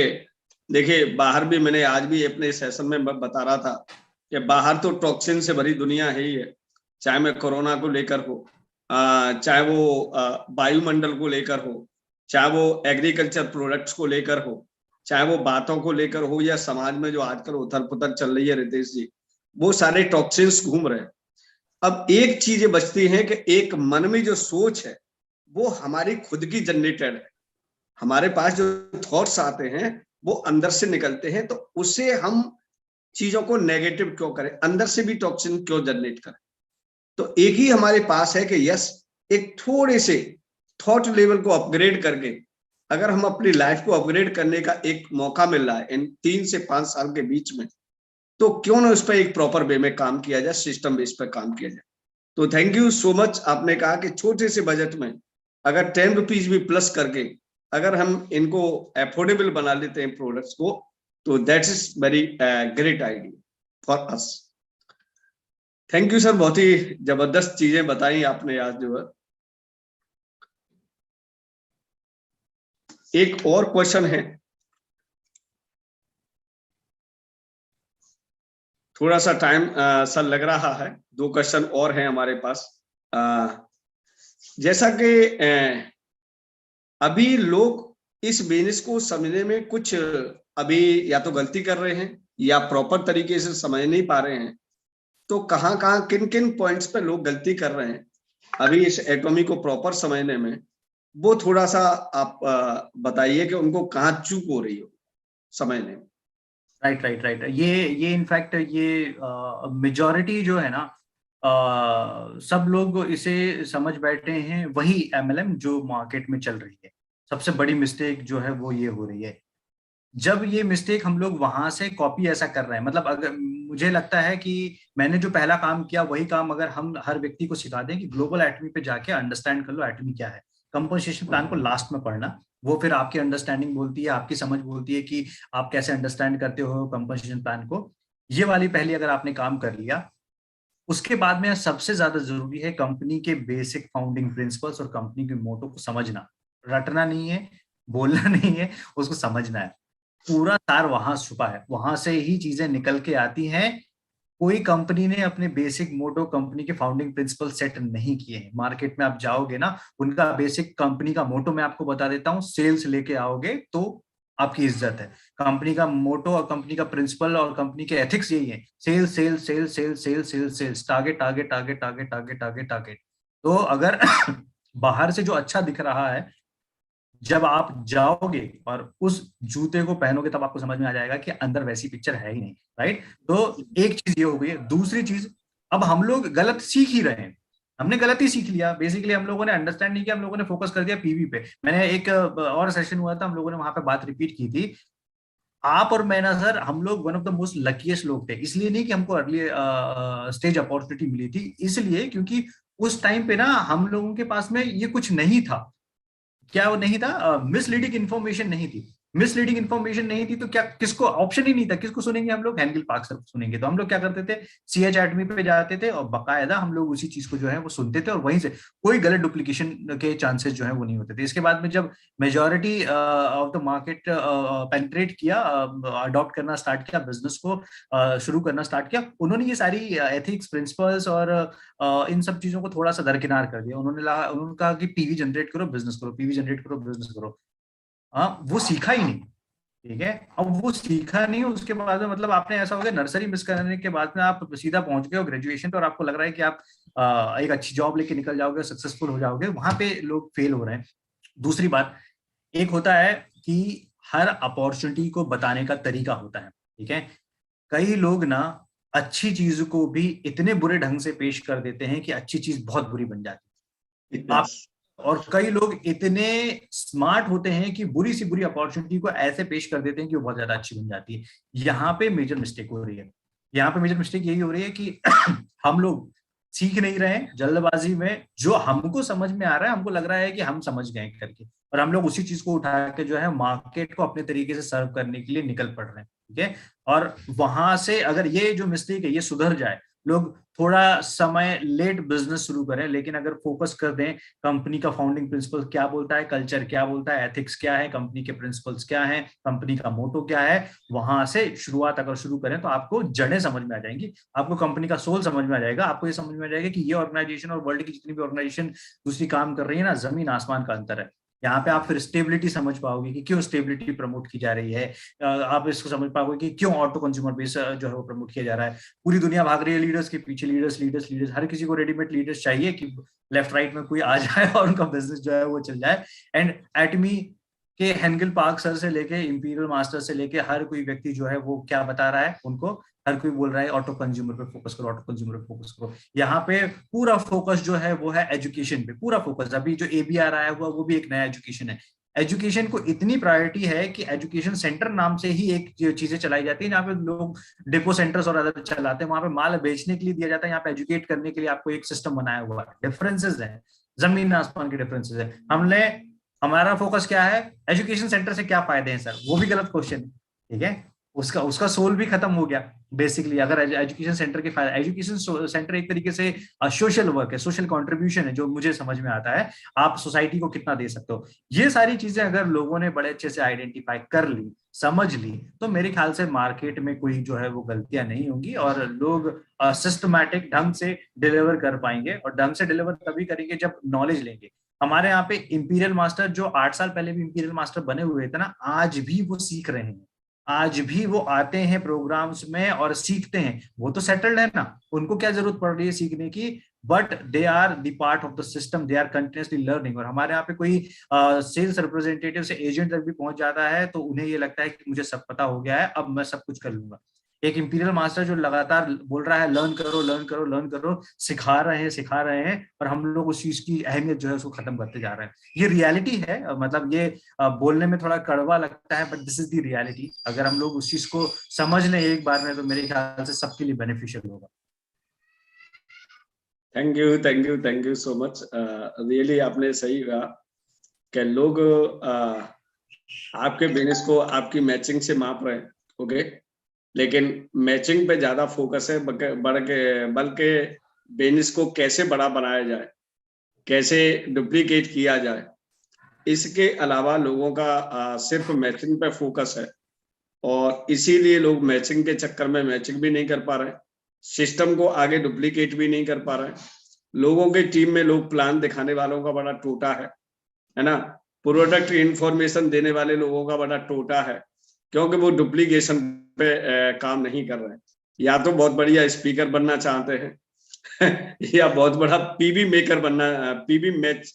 देखिए, बाहर भी, मैंने आज भी अपने सेशन में बता रहा था कि बाहर तो टॉक्सिन से भरी दुनिया है ही है, चाहे मैं कोरोना को लेकर हो, चाहे वो वायुमंडल को लेकर हो, चाहे वो एग्रीकल्चर प्रोडक्ट्स को लेकर हो, चाहे वो बातों को लेकर हो, या समाज में जो आजकल उथल पुथल चल रही है रितेश जी, वो सारे टॉक्सिन्स घूम रहे हैं। अब एक चीज बचती है कि एक मन में जो सोच है वो हमारी खुद की जनरेटेड है। हमारे पास जो थॉट्स आते हैं वो अंदर से निकलते हैं, तो उससे हम चीजों को नेगेटिव क्यों करें, अंदर से भी टॉक्सिन क्यों जनरेट करें। तो एक ही हमारे पास है कि यस, एक थोड़े से थॉट लेवल को अपग्रेड करके अगर हम अपनी लाइफ को अपग्रेड करने का एक मौका मिल रहा है इन 3 से 5 साल के बीच में, तो क्यों ना उस पर एक प्रॉपर वे में काम किया जाए, सिस्टम बेस पर काम किया जाए। तो थैंक यू सो मच। आपने कहा कि छोटे से बजट में अगर 10 रुपीज भी प्लस करके अगर हम इनको अफोर्डेबल बना लेते हैं प्रोडक्ट्स को, तो that is very great idea for us. Thank you sir, बहुत ही जबरदस्त चीजें बताई आपने आज जो है। एक और क्वेश्चन है, थोड़ा सा टाइम सर लग रहा है, 2 क्वेश्चन और हैं हमारे पास। जैसा कि अभी लोग इस बिजनेस को समझने में कुछ अभी या तो गलती कर रहे हैं या प्रॉपर तरीके से समझ नहीं पा रहे हैं, तो कहाँ कहाँ किन किन पॉइंट्स पे लोग गलती कर रहे हैं अभी इस एटॉमी को प्रॉपर समझने में, वो थोड़ा सा आप बताइए कि उनको कहाँ चूक हो रही हो समझने में। राइट राइट राइट, ये इनफैक्ट ये मेजॉरिटी जो है ना, सब लोग इसे समझ बैठे हैं, वही एमएलएम जो मार्केट में चल रही है। सबसे बड़ी मिस्टेक जो है वो ये हो रही है। जब ये मिस्टेक हम लोग वहां से कॉपी ऐसा कर रहे हैं, मतलब अगर मुझे लगता है कि मैंने जो पहला काम किया वही काम अगर हम हर व्यक्ति को सिखा दें कि ग्लोबल एटमी पे जाके अंडरस्टैंड कर लो एटमी क्या है, कंपोजिशन प्लान को लास्ट में पढ़ना, वो फिर आपकी अंडरस्टैंडिंग बोलती है, आपकी समझ बोलती है कि आप कैसे अंडरस्टैंड करते हो कंपोजिशन प्लान को। ये वाली पहली अगर आपने काम कर लिया, उसके बाद में सबसे ज्यादा जरूरी है कंपनी के बेसिक फाउंडिंग प्रिंसिपल्स और कंपनी के मोटो को समझना। रटना नहीं है, बोलना नहीं है, उसको समझना है। पूरा सार वहां छुपा है, वहां से ही चीजें निकल के आती हैं। कोई कंपनी ने अपने बेसिक मोटो, कंपनी के फाउंडिंग प्रिंसिपल सेट नहीं किए हैं। मार्केट में आप जाओगे ना, उनका बेसिक कंपनी का मोटो मैं आपको बता देता हूँ, सेल्स लेके आओगे तो आपकी इज्जत है। कंपनी का मोटो और कंपनी का प्रिंसिपल और कंपनी के एथिक्स यही है, sale sale sale sale sale sale sales, target target target target target target target. तो अगर बाहर से जो अच्छा दिख रहा है जब आप जाओगे और उस जूते को पहनोगे तब आपको समझ में आ जाएगा कि अंदर वैसी पिक्चर है ही नहीं, राइट। तो एक चीज ये हो गई है। दूसरी चीज, अब हम लोग गलत सीख ही रहे हैं, हमने गलत ही सीख लिया बेसिकली, हम लोगों ने अंडरस्टैंड नहीं किया, हम लोगों ने फोकस कर दिया पीवी पे। मैंने एक और सेशन हुआ था, हम लोगों ने वहां पे बात रिपीट की थी। आप और मैं ना सर, हम लोग one of the most luckiest लोग थे, इसलिए नहीं कि हमको अर्ली स्टेज अपॉर्चुनिटी मिली थी, इसलिए क्योंकि उस टाइम पे ना हम लोगों के पास में ये कुछ नहीं था। क्या वो नहीं था? मिसलीडिंग इन्फॉर्मेशन नहीं थी। मिसलीडिंग इन्फॉर्मेशन नहीं थी तो क्या, किसको ऑप्शन ही नहीं था, किसको सुनेंगे हम लोग? हेनगिल पार्क सर सुनेंगे। तो हम लोग क्या करते थे, सीएच एकेडमी पे जाते थे और बकायदा हम लोग उसी चीज को जो है वो सुनते थे, और वहीं से कोई गलत डुप्लीकेशन के चांसेस जो है वो नहीं होते थे। इसके बाद में जब majority of the market penetrate किया, अडॉप्ट करना स्टार्ट किया, बिजनेस को शुरू करना स्टार्ट किया, उन्होंने ये सारी एथिक्स प्रिंसिपल्स और इन सब चीजों को थोड़ा सा दरकिनार कर दिया। उन्होंने कहा कि पीवी जनरेट करो, बिजनेस करो, पीवी जनरेट करो, बिजनेस करो। हाँ, वो सीखा ही नहीं। ठीक है, अब वो सीखा नहीं, उसके बाद में मतलब आपने ऐसा हो गया, नर्सरी मिस करने के बाद में आप सीधा पहुंच गए हो ग्रेजुएशन पे, और आपको लग रहा है कि आप एक अच्छी जॉब लेके निकल जाओगे, सक्सेसफुल हो जाओगे, वहां पे लोग फेल हो रहे हैं। दूसरी बात, एक होता है कि हर अपॉर्चुनिटी को बताने का तरीका होता है। ठीक है, कई लोग ना अच्छी चीज को भी इतने बुरे ढंग से पेश कर देते हैं कि अच्छी चीज बहुत बुरी बन जाती है। आप, Yes. और कई लोग इतने स्मार्ट होते हैं कि बुरी सी बुरी अपॉर्चुनिटी को ऐसे पेश कर देते हैं कि वो बहुत ज्यादा अच्छी बन जाती है। यहाँ पे मेजर मिस्टेक हो रही है। यहाँ पे मेजर मिस्टेक यही हो रही है कि हम लोग सीख नहीं रहे हैं, जल्दबाजी में जो हमको समझ में आ रहा है, हमको लग रहा है कि हम समझ गए करके, और हम लोग उसी चीज को उठा के जो है मार्केट को अपने तरीके से सर्व करने के लिए निकल पड़ रहे हैं। ठीक है, और वहां से अगर ये जो मिस्टेक है ये सुधर जाए, लोग थोड़ा समय लेट बिजनेस शुरू करें, लेकिन अगर फोकस कर दें कंपनी का फाउंडिंग प्रिंसिपल क्या बोलता है, कल्चर क्या बोलता है, एथिक्स क्या है, कंपनी के प्रिंसिपल्स क्या है, कंपनी का मोटो क्या है, वहां से शुरुआत अगर शुरू करें तो आपको जड़ें समझ में आ जाएंगी, आपको कंपनी का सोल समझ में आ जाएगा, आपको ये समझ में आ जाएगा कि ये ऑर्गेनाइजेशन और वर्ल्ड की जितनी भी ऑर्गेनाइजेशन दूसरी काम कर रही है ना, जमीन आसमान का अंतर है। यहाँ पे आप फिर स्टेबिलिटी समझ पाओगे कि क्यों स्टेबिलिटी प्रमोट की जा रही है। आप इसको समझ पाओगे कि क्यों ऑटो कंज्यूमर बेस जो है वो प्रमोट किया जा रहा है। पूरी दुनिया भाग रही है लीडर्स के पीछे, लीडर्स लीडर्स लीडर्स, हर किसी को रेडीमेड लीडर्स चाहिए कि लेफ्ट राइट में कोई आ जाए और उनका बिजनेस जो है वो चल जाए। एंड एटमी के हेनगिल पार्क सर से लेके इंपीरियल मास्टर से लेके हर कोई व्यक्ति जो है वो क्या बता रहा है उनको, हर कोई बोल रहा है ऑटो कंज्यूमर पे फोकस करो, ऑटो कंज्यूमर पे फोकस करो। यहाँ पे पूरा फोकस जो है वो है एजुकेशन पे, पूरा फोकस। अभी जो एबीआर आया हुआ वो भी एक नया एजुकेशन है। एजुकेशन को इतनी प्रायोरिटी है कि एजुकेशन सेंटर नाम से ही एक चीजें चलाई जाती है, जहाँ पे लोग डिपो सेंटर्स और अदर चलाते हैं, वहां पे माल बेचने के लिए दिया जाता है, यहाँ पे एजुकेट करने के लिए आपको एक सिस्टम बनाया हुआ है। डिफरेंसेस है, जमीन आसमान के डिफरेंसेस है। हमने, हमारा फोकस क्या है, एजुकेशन सेंटर से क्या फायदे हैं सर, वो भी गलत क्वेश्चन है। ठीक है, उसका उसका सोल भी खत्म हो गया बेसिकली। अगर एजुकेशन सेंटर के फायदा, एजुकेशन सेंटर एक तरीके से सोशल वर्क है, सोशल कंट्रीब्यूशन है, जो मुझे समझ में आता है, आप सोसाइटी को कितना दे सकते हो। ये सारी चीजें अगर लोगों ने बड़े अच्छे से आइडेंटिफाई कर ली, समझ ली, तो मेरे ख्याल से मार्केट में कोई जो है वो गलतियां नहीं होंगी, और लोग सिस्टमैटिक ढंग से डिलीवर कर पाएंगे। और ढंग से डिलीवर तभी करेंगे जब नॉलेज लेंगे। हमारे यहाँ पे इंपीरियल मास्टर जो 8 साल पहले भी इंपीरियल मास्टर बने हुए थे ना, आज भी वो सीख रहे हैं, आज भी वो आते हैं प्रोग्राम्स में और सीखते हैं। वो तो सेटल्ड है ना, उनको क्या जरूरत पड़ रही है सीखने की, but they are the part of the system, they are continuously learning. और हमारे यहाँ पे कोई सेल्स रिप्रेजेंटेटिव से एजेंट तक भी पहुंच जाता है तो उन्हें ये लगता है कि मुझे सब पता हो गया है, अब मैं सब कुछ कर लूंगा। एक इंपीरियल मास्टर जो लगातार बोल रहा है लर्न करो लर्न करो लर्न करो, सिखा रहे हैं, और हम लोग उस चीज की अहमियत जो है उसको खत्म करते जा रहे हैं। ये रियलिटी है, मतलब ये बोलने में थोड़ा कड़वा लगता है, but this is the reality. अगर हम लोग उस चीज को समझ लें एक बार में, तो मेरे ख्याल से सबके लिए बेनिफिशियल होगा। Thank you so much. Really आपने सही कहा कि लोग आपके बिजनेस को आपकी मैचिंग से माप रहे हैं, ओके, लेकिन मैचिंग पे ज्यादा फोकस है, बल्कि बिजनेस को कैसे बड़ा बनाया जाए, कैसे डुप्लीकेट किया जाए, इसके अलावा लोगों का सिर्फ मैचिंग पे फोकस है। और इसीलिए लोग मैचिंग के चक्कर में मैचिंग भी नहीं कर पा रहे, सिस्टम को आगे डुप्लीकेट भी नहीं कर पा रहे। लोगों की टीम में लोग प्लान दिखाने वालों का बड़ा टोटा है ना, प्रोडक्ट इंफॉर्मेशन देने वाले लोगों का बड़ा टोटा है, क्योंकि वो डुप्लीकेशन पे काम नहीं कर रहे हैं। या तो बहुत बढ़िया स्पीकर बनना चाहते हैं या बहुत बड़ा पीवी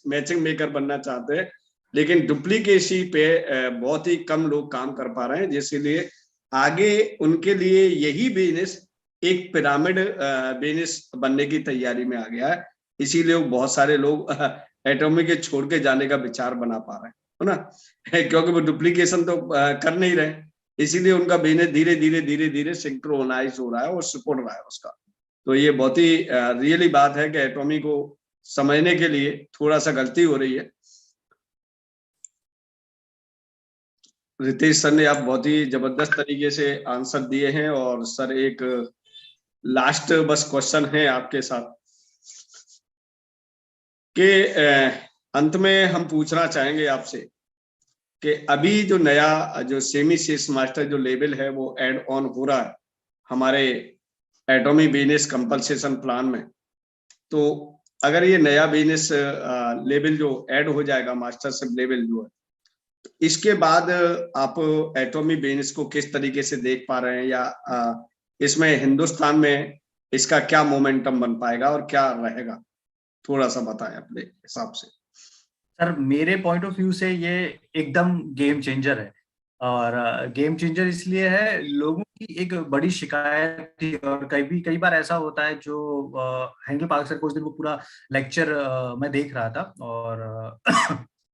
मैचिंग मेकर बनना चाहते हैं, लेकिन डुप्लीकेसी पे बहुत ही कम लोग काम कर पा रहे हैं, जिसलिए आगे उनके लिए यही बिजनेस एक पिरामिड बिजनेस बनने की तैयारी में आ गया है। इसीलिए बहुत सारे लोग एटॉमी के छोड़ के जाने का विचार बना पा रहे हैं, है ना, क्योंकि वो डुप्लीकेशन तो कर नहीं रहे, इसीलिए उनका बिजनेस धीरे धीरे धीरे धीरे सिंक्रोनाइज हो रहा है और सिकुड़ रहा है उसका। तो ये बहुत ही रियली बात है कि एटॉमी को समझने के लिए थोड़ा सा गलती हो रही है। रितेश सर ने आप बहुत ही जबरदस्त तरीके से आंसर दिए हैं। और सर एक लास्ट बस क्वेश्चन है आपके साथ कि अंत में हम पूछना चाहेंगे आपसे कि अभी जो नया जो सेमी सेल्स मास्टर जो लेवल है वो ऐड ऑन हो रहा है हमारे एटॉमी बिजनेस कंपनसेशन प्लान में, तो अगर ये नया बिजनेस लेवल जो ऐड हो जाएगा, मास्टरशिप लेवल जो है, इसके बाद आप एटॉमी बिजनेस को किस तरीके से देख पा रहे हैं, या इसमें हिंदुस्तान में इसका क्या मोमेंटम बन पाएगा और क्या रहेगा, थोड़ा सा बताएं अपने हिसाब से। सर मेरे पॉइंट ऑफ व्यू से ये एकदम गेम चेंजर है। और गेम चेंजर इसलिए है, लोगों की एक बड़ी शिकायत थी और कई बार ऐसा होता है, जो हेंडल पार्क सर को उस दिन वो पूरा लेक्चर मैं देख रहा था, और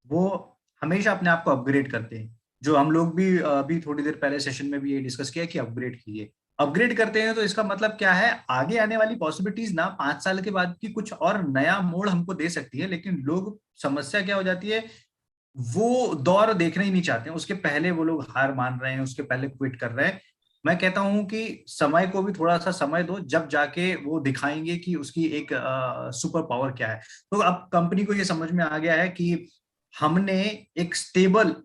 वो हमेशा अपने आप को अपग्रेड करते हैं। जो हम लोग भी अभी थोड़ी देर पहले सेशन में भी ये डिस्कस किया कि अपग्रेड कीजिए। अपग्रेड करते हैं तो इसका मतलब क्या है, आगे आने वाली पॉसिबिलिटीज ना 5 साल के बाद की कुछ और नया मोड़ हमको दे सकती है। लेकिन लोग, समस्या क्या हो जाती है, वो दौर देखना ही नहीं चाहते हैं, उसके पहले वो लोग हार मान रहे हैं, उसके पहले क्विट कर रहे हैं। मैं कहता हूं कि समय को भी थोड़ा सा समय दो, जब जाके वो दिखाएंगे कि उसकी एक सुपर पावर क्या है। तो अब कंपनी को ये समझ में आ गया है कि हमने एक स्टेबल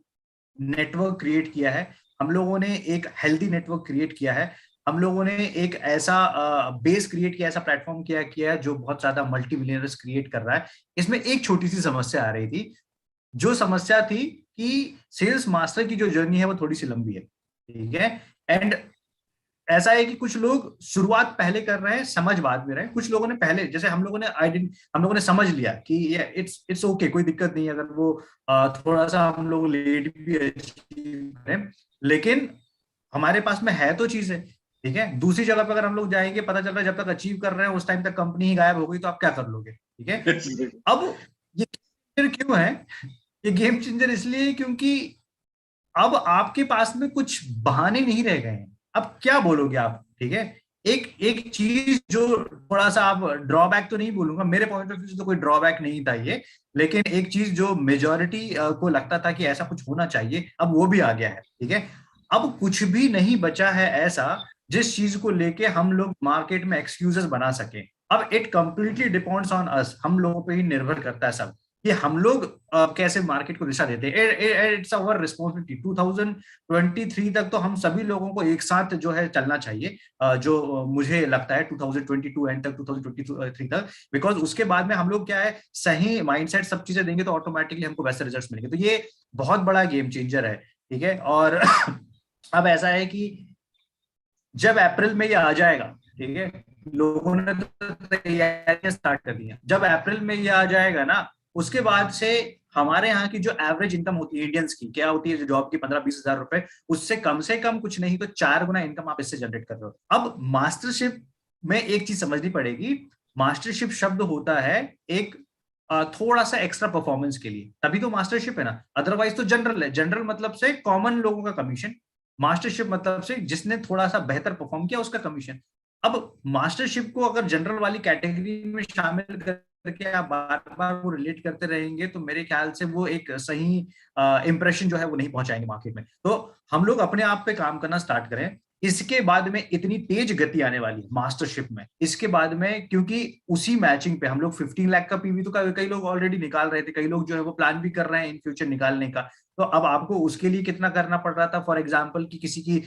नेटवर्क क्रिएट किया है, हम लोगों ने एक हेल्दी नेटवर्क क्रिएट किया है, हम लोगों ने एक ऐसा बेस क्रिएट किया, ऐसा प्लेटफॉर्म किया है जो बहुत ज्यादा मल्टी मिलियनर्स क्रिएट कर रहा है। इसमें एक छोटी सी समस्या आ रही थी, जो समस्या थी कि सेल्स मास्टर की जो जर्नी है वो थोड़ी सी लंबी है, ठीक है। एंड ऐसा है कि कुछ लोग शुरुआत पहले कर रहे हैं, समझ बाद में रहे हैं। कुछ लोगों ने पहले, जैसे हम लोगों ने समझ लिया कि ये इट्स ओके, कोई दिक्कत नहीं है अगर वो थोड़ा सा हम लोग लेट भी अचीव करें, लेकिन हमारे पास में है तो चीज है, ठीक है। दूसरी जगह पर अगर हम लोग जाएंगे, पता चल रहा है जब तक अचीव कर रहे हैं उस टाइम तक कंपनी ही गायब हो गई, तो आप क्या कर लोगे, ठीक है। अब ये क्यों है, ये गेम चेंजर इसलिए क्योंकि अब आपके पास में कुछ बहाने नहीं रह गए हैं। अब क्या बोलोगे आप, ठीक है। एक एक चीज जो थोड़ा सा, आप ड्रॉबैक तो नहीं बोलूंगा, मेरे पॉइंट ऑफ व्यू से तो कोई ड्रॉबैक नहीं था ये, लेकिन एक चीज जो मेजॉरिटी को लगता था कि ऐसा कुछ होना चाहिए, अब वो भी आ गया है, ठीक है। अब कुछ भी नहीं बचा है ऐसा जिस चीज को लेके हम लोग मार्केट में एक्सक्यूजेस बना सके। अब it completely depends on us, हम लोगों पे ही निर्भर करता है सब, कि हम लोग कैसे मार्केट को दिशा देते हैं। It's our responsibility. 2023 तक तो हम सभी लोगों को एक साथ जो है चलना चाहिए, जो मुझे लगता है 2022 एंड तक, 2023 तक, बिकॉज उसके बाद में हम लोग क्या है, सही माइंडसेट सब चीजें देंगे तो ऑटोमेटिकली हमको वैसे रिजल्ट्स मिलेंगे। तो ये बहुत बड़ा गेम चेंजर है, ठीक है। और अब ऐसा है कि जब अप्रैल में ये आ जाएगा, ठीक है, लोगों ने तो तैयारियां स्टार्ट कर दी हैं, जब अप्रैल में ये आ जाएगा ना, उसके बाद से हमारे यहाँ की जो एवरेज इनकम होती है इंडियंस की, क्या होती है, जो जॉब की 15-20 हजार रुपए, उससे कम से कम कुछ नहीं तो 4 गुना इनकम आप इससे जनरेट कर रहे हो। अब मास्टरशिप में एक चीज समझनी पड़ेगी, मास्टरशिप शब्द होता है एक थोड़ा सा एक्स्ट्रा परफॉर्मेंस के लिए, तभी तो मास्टरशिप है ना। अदरवाइज तो जनरल है, जनरल मतलब से कॉमन लोगों का कमीशन, मास्टरशिप मतलब से जिसने थोड़ा सा बेहतर परफॉर्म किया उसका कमीशन। अब मास्टरशिप को अगर जनरल वाली कैटेगरी में शामिल करके आप बार बार वो रिलेट करते रहेंगे, तो मेरे ख्याल से वो एक सही इंप्रेशन जो है वो नहीं पहुंचाएंगे मार्केट में। तो हम लोग अपने आप पे काम करना स्टार्ट करें। इसके बाद में इतनी तेज गति आने वाली है मास्टरशिप में, इसके बाद में, क्योंकि उसी मैचिंग पे हम लोग 15 लाख का पीवी तो कई लोग ऑलरेडी निकाल रहे थे, कई लोग जो है वो प्लान भी कर रहे हैं इन फ्यूचर निकालने का। तो अब आपको उसके लिए कितना करना पड़ रहा था, फॉर एग्जाम्पल कि किसी की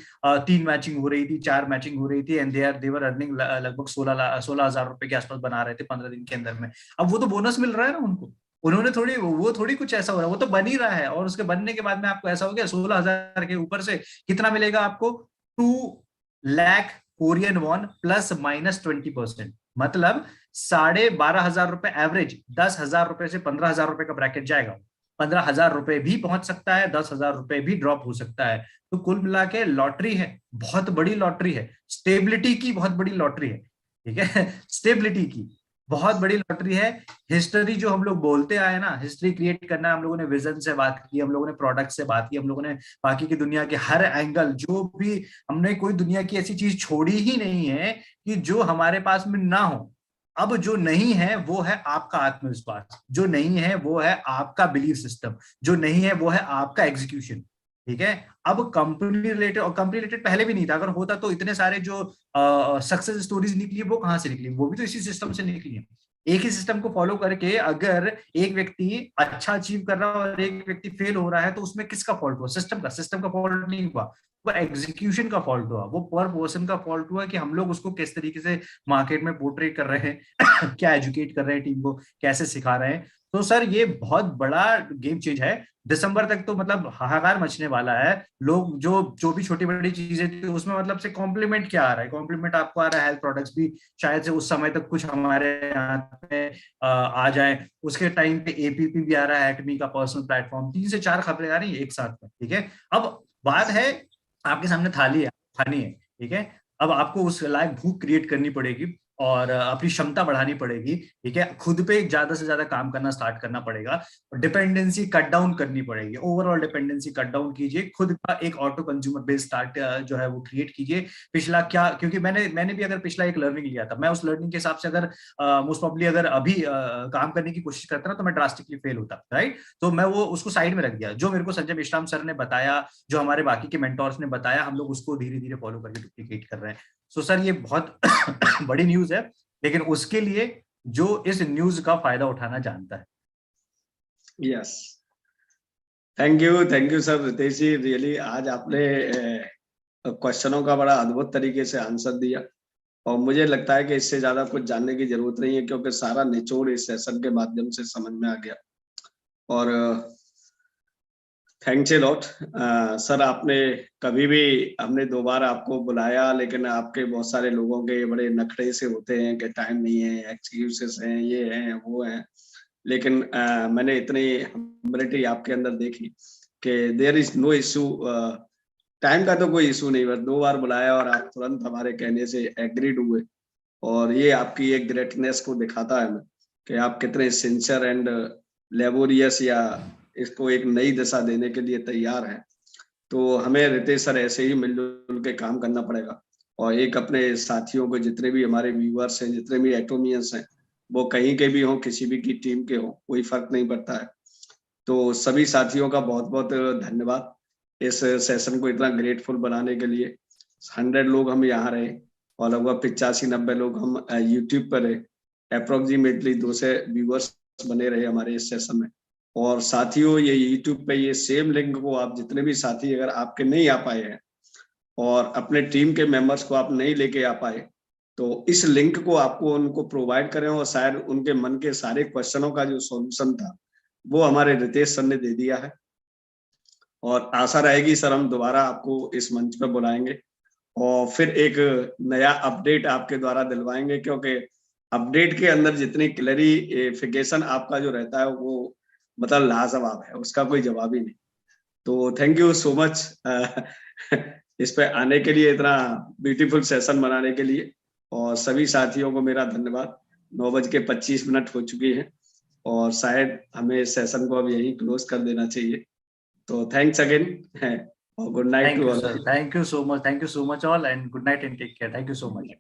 3 मैचिंग हो रही थी, 4 मैचिंग हो रही थी, एंड देवर अर्निंग लगभग 16,000 रुपए के आसपास बना रहे थे 15 दिन के अंदर में। अब वो तो बोनस मिल रहा है ना उनको, उन्होंने थोड़ी, वो थोड़ी कुछ ऐसा हो रहा है, वो तो बन ही रहा है। और उसके बनने के बाद में आपको ऐसा हो गया, 16,000 के ऊपर से कितना मिलेगा आपको, 2 lakh Korean von plus minus 20%, मतलब 12,500 रुपए एवरेज, 10,000 रुपए से 15,000 रुपए का ब्रैकेट जाएगा। 15,000 रुपए भी पहुंच सकता है, 10,000 रुपए भी ड्रॉप हो सकता है। तो कुल मिला के लॉटरी है, बहुत बड़ी लॉटरी है, स्टेबिलिटी की बहुत बड़ी लॉटरी है, ठीक है। स्टेबिलिटी की बहुत बड़ी लॉटरी है। हिस्ट्री जो हम लोग बोलते आए ना, हिस्ट्री क्रिएट करना, हम लोगों ने विजन से बात की, हम लोगों ने प्रोडक्ट से बात की, हम लोगों ने बाकी की दुनिया के हर एंगल, जो भी हमने कोई दुनिया की ऐसी चीज छोड़ी ही नहीं है कि जो हमारे पास में ना हो। अब जो नहीं है वो है आपका आत्मविश्वास, जो नहीं है वो है आपका बिलीफ सिस्टम, जो नहीं है वो है आपका एग्जीक्यूशन, ठीक है। अब कंपनी रिलेटेड, और कंपनी रिलेटेड पहले भी नहीं था, अगर होता तो इतने सारे जो सक्सेस स्टोरीज निकली वो कहां से निकली, वो भी तो इसी सिस्टम से निकली है। एक ही सिस्टम को फॉलो करके अगर एक व्यक्ति अच्छा अचीव कर रहा है और एक व्यक्ति फेल हो रहा है, तो उसमें किसका फॉल्ट हुआ? सिस्टम का फॉल्ट नहीं हुआ, वो एग्जीक्यूशन का फॉल्ट हुआ, वो पर पर्सन का फॉल्ट हुआ कि हम लोग उसको किस तरीके से मार्केट में पोर्ट्रेट कर रहे हैं क्या एजुकेट कर रहे हैं टीम को, कैसे सिखा रहे हैं। तो सर ये बहुत बड़ा गेम चेंज है। दिसंबर तक तो मतलब हाहाकार मचने वाला है। लोग जो जो भी छोटी बड़ी चीजें थी उसमें मतलब से कॉम्प्लीमेंट क्या आ रहा है, कॉम्प्लीमेंट आपको आ रहा है हेल्थ प्रोडक्ट्स भी, शायद से उस समय तक कुछ हमारे यहाँ पे आ जाए। उसके टाइम पे एपीपी भी आ रहा है, एक्मी का पर्सनल प्लेटफॉर्म, 3 से 4 खबरें आ रही है एक साथ में, ठीक है। अब बात है, आपके सामने थाली है, खानी है, ठीक है। अब आपको उस लायक भूख क्रिएट करनी पड़ेगी और अपनी क्षमता बढ़ानी पड़ेगी, ठीक है। खुद पे ज्यादा से ज्यादा काम करना स्टार्ट करना पड़ेगा, डिपेंडेंसी कट डाउन करनी पड़ेगी, ओवरऑल डिपेंडेंसी कट डाउन कीजिए, खुद का एक ऑटो कंज्यूमर बेस स्टार्ट जो है वो क्रिएट कीजिए। पिछला क्या, क्योंकि मैंने भी अगर पिछला एक लर्निंग लिया था, मैं उस लर्निंग के हिसाब से अगर मोस्ट प्रॉब्ली अगर अभी काम करने की कोशिश करता ना, तो मैं ड्रास्टिकली फेल होता, राइट। तो मैं वो उसको साइड में रख दिया, जो मेरे को संजय विश्राम सर ने बताया, जो हमारे बाकी के मेंटोर्स ने बताया, हम लोग उसको धीरे धीरे फॉलो करके डुप्लीकेट कर रहे हैं। सो सर ये बहुत बड़ी न्यूज है, लेकिन उसके लिए जो इस न्यूज का फायदा उठाना जानता है। Yes, thank you sir Ritesh ji, really आज आपने क्वेश्चनों का बड़ा अद्भुत तरीके से आंसर दिया, और मुझे लगता है कि इससे ज्यादा कुछ जानने की जरूरत नहीं है, क्योंकि सारा निचोड़ इस सेशन के माध्यम से समझ में आ गया। और थैंक्स ए लॉट सर, आपने कभी भी, हमने 2 बार आपको बुलाया, लेकिन आपके बहुत सारे लोगों के बड़े नखरे से होते हैं कि टाइम नहीं है, एक्सक्यूजेस हैं, ये हैं वो हैं, लेकिन मैंने इतनी हम्बिलिटी आपके अंदर देखी कि there is no issue, time का तो कोई इशू नहीं, बस 2 बार बुलाया और आप तुरंत हमारे कहने से एग्रीड हुए। और ये आपकी एक ग्रेटनेस को दिखाता है कि आप कितने सिंसियर एंड लेबोरियस, या इसको एक नई दिशा देने के लिए तैयार हैं। तो हमें रितेश सर ऐसे ही मिलजुल के काम करना पड़ेगा, और एक अपने साथियों को, जितने भी हमारे व्यूअर्स हैं, जितने भी एटोमियंस हैं, वो कहीं के भी हों, किसी भी की टीम के हों, कोई फर्क नहीं पड़ता है। तो सभी साथियों का बहुत बहुत धन्यवाद इस सेशन को इतना ग्रेटफुल बनाने के लिए। 100 लोग हम यहाँ रहे, और लगभग 85-90 लोग हम यूट्यूब पर रहे, अप्रोक्सीमेटली 200 व्यूअर्स बने रहे हमारे इस सेशन में। और साथियों, ये यूट्यूब पे ये सेम लिंक को आप जितने भी साथी अगर आपके नहीं आ पाए हैं, और अपने टीम के मेंबर्स को आप नहीं लेके आ पाए, तो इस लिंक को आपको उनको प्रोवाइड करें, और शायद उनके मन के सारे क्वेश्चनों का जो सॉल्यूशन था वो हमारे रितेश सर ने दे दिया है। और आशा रहेगी सर, हम दोबारा आपको इस मंच पर बुलाएंगे और फिर एक नया अपडेट आपके द्वारा दिलवाएंगे, क्योंकि अपडेट के अंदर जितनी क्लैरिफिकेशन आपका जो रहता है वो मतलब लाजवाब है, उसका कोई जवाब ही नहीं। तो थैंक यू सो मच इस पे आने के लिए, इतना ब्यूटीफुल सेशन बनाने के लिए, और सभी साथियों को मेरा धन्यवाद। 9:25 हो चुकी है, और शायद हमें सेशन को अब यहीं क्लोज कर देना चाहिए। तो थैंक्स अगेन, और good night thank to you all. Sir, thank you so much all, and good night and take care, thank you so much.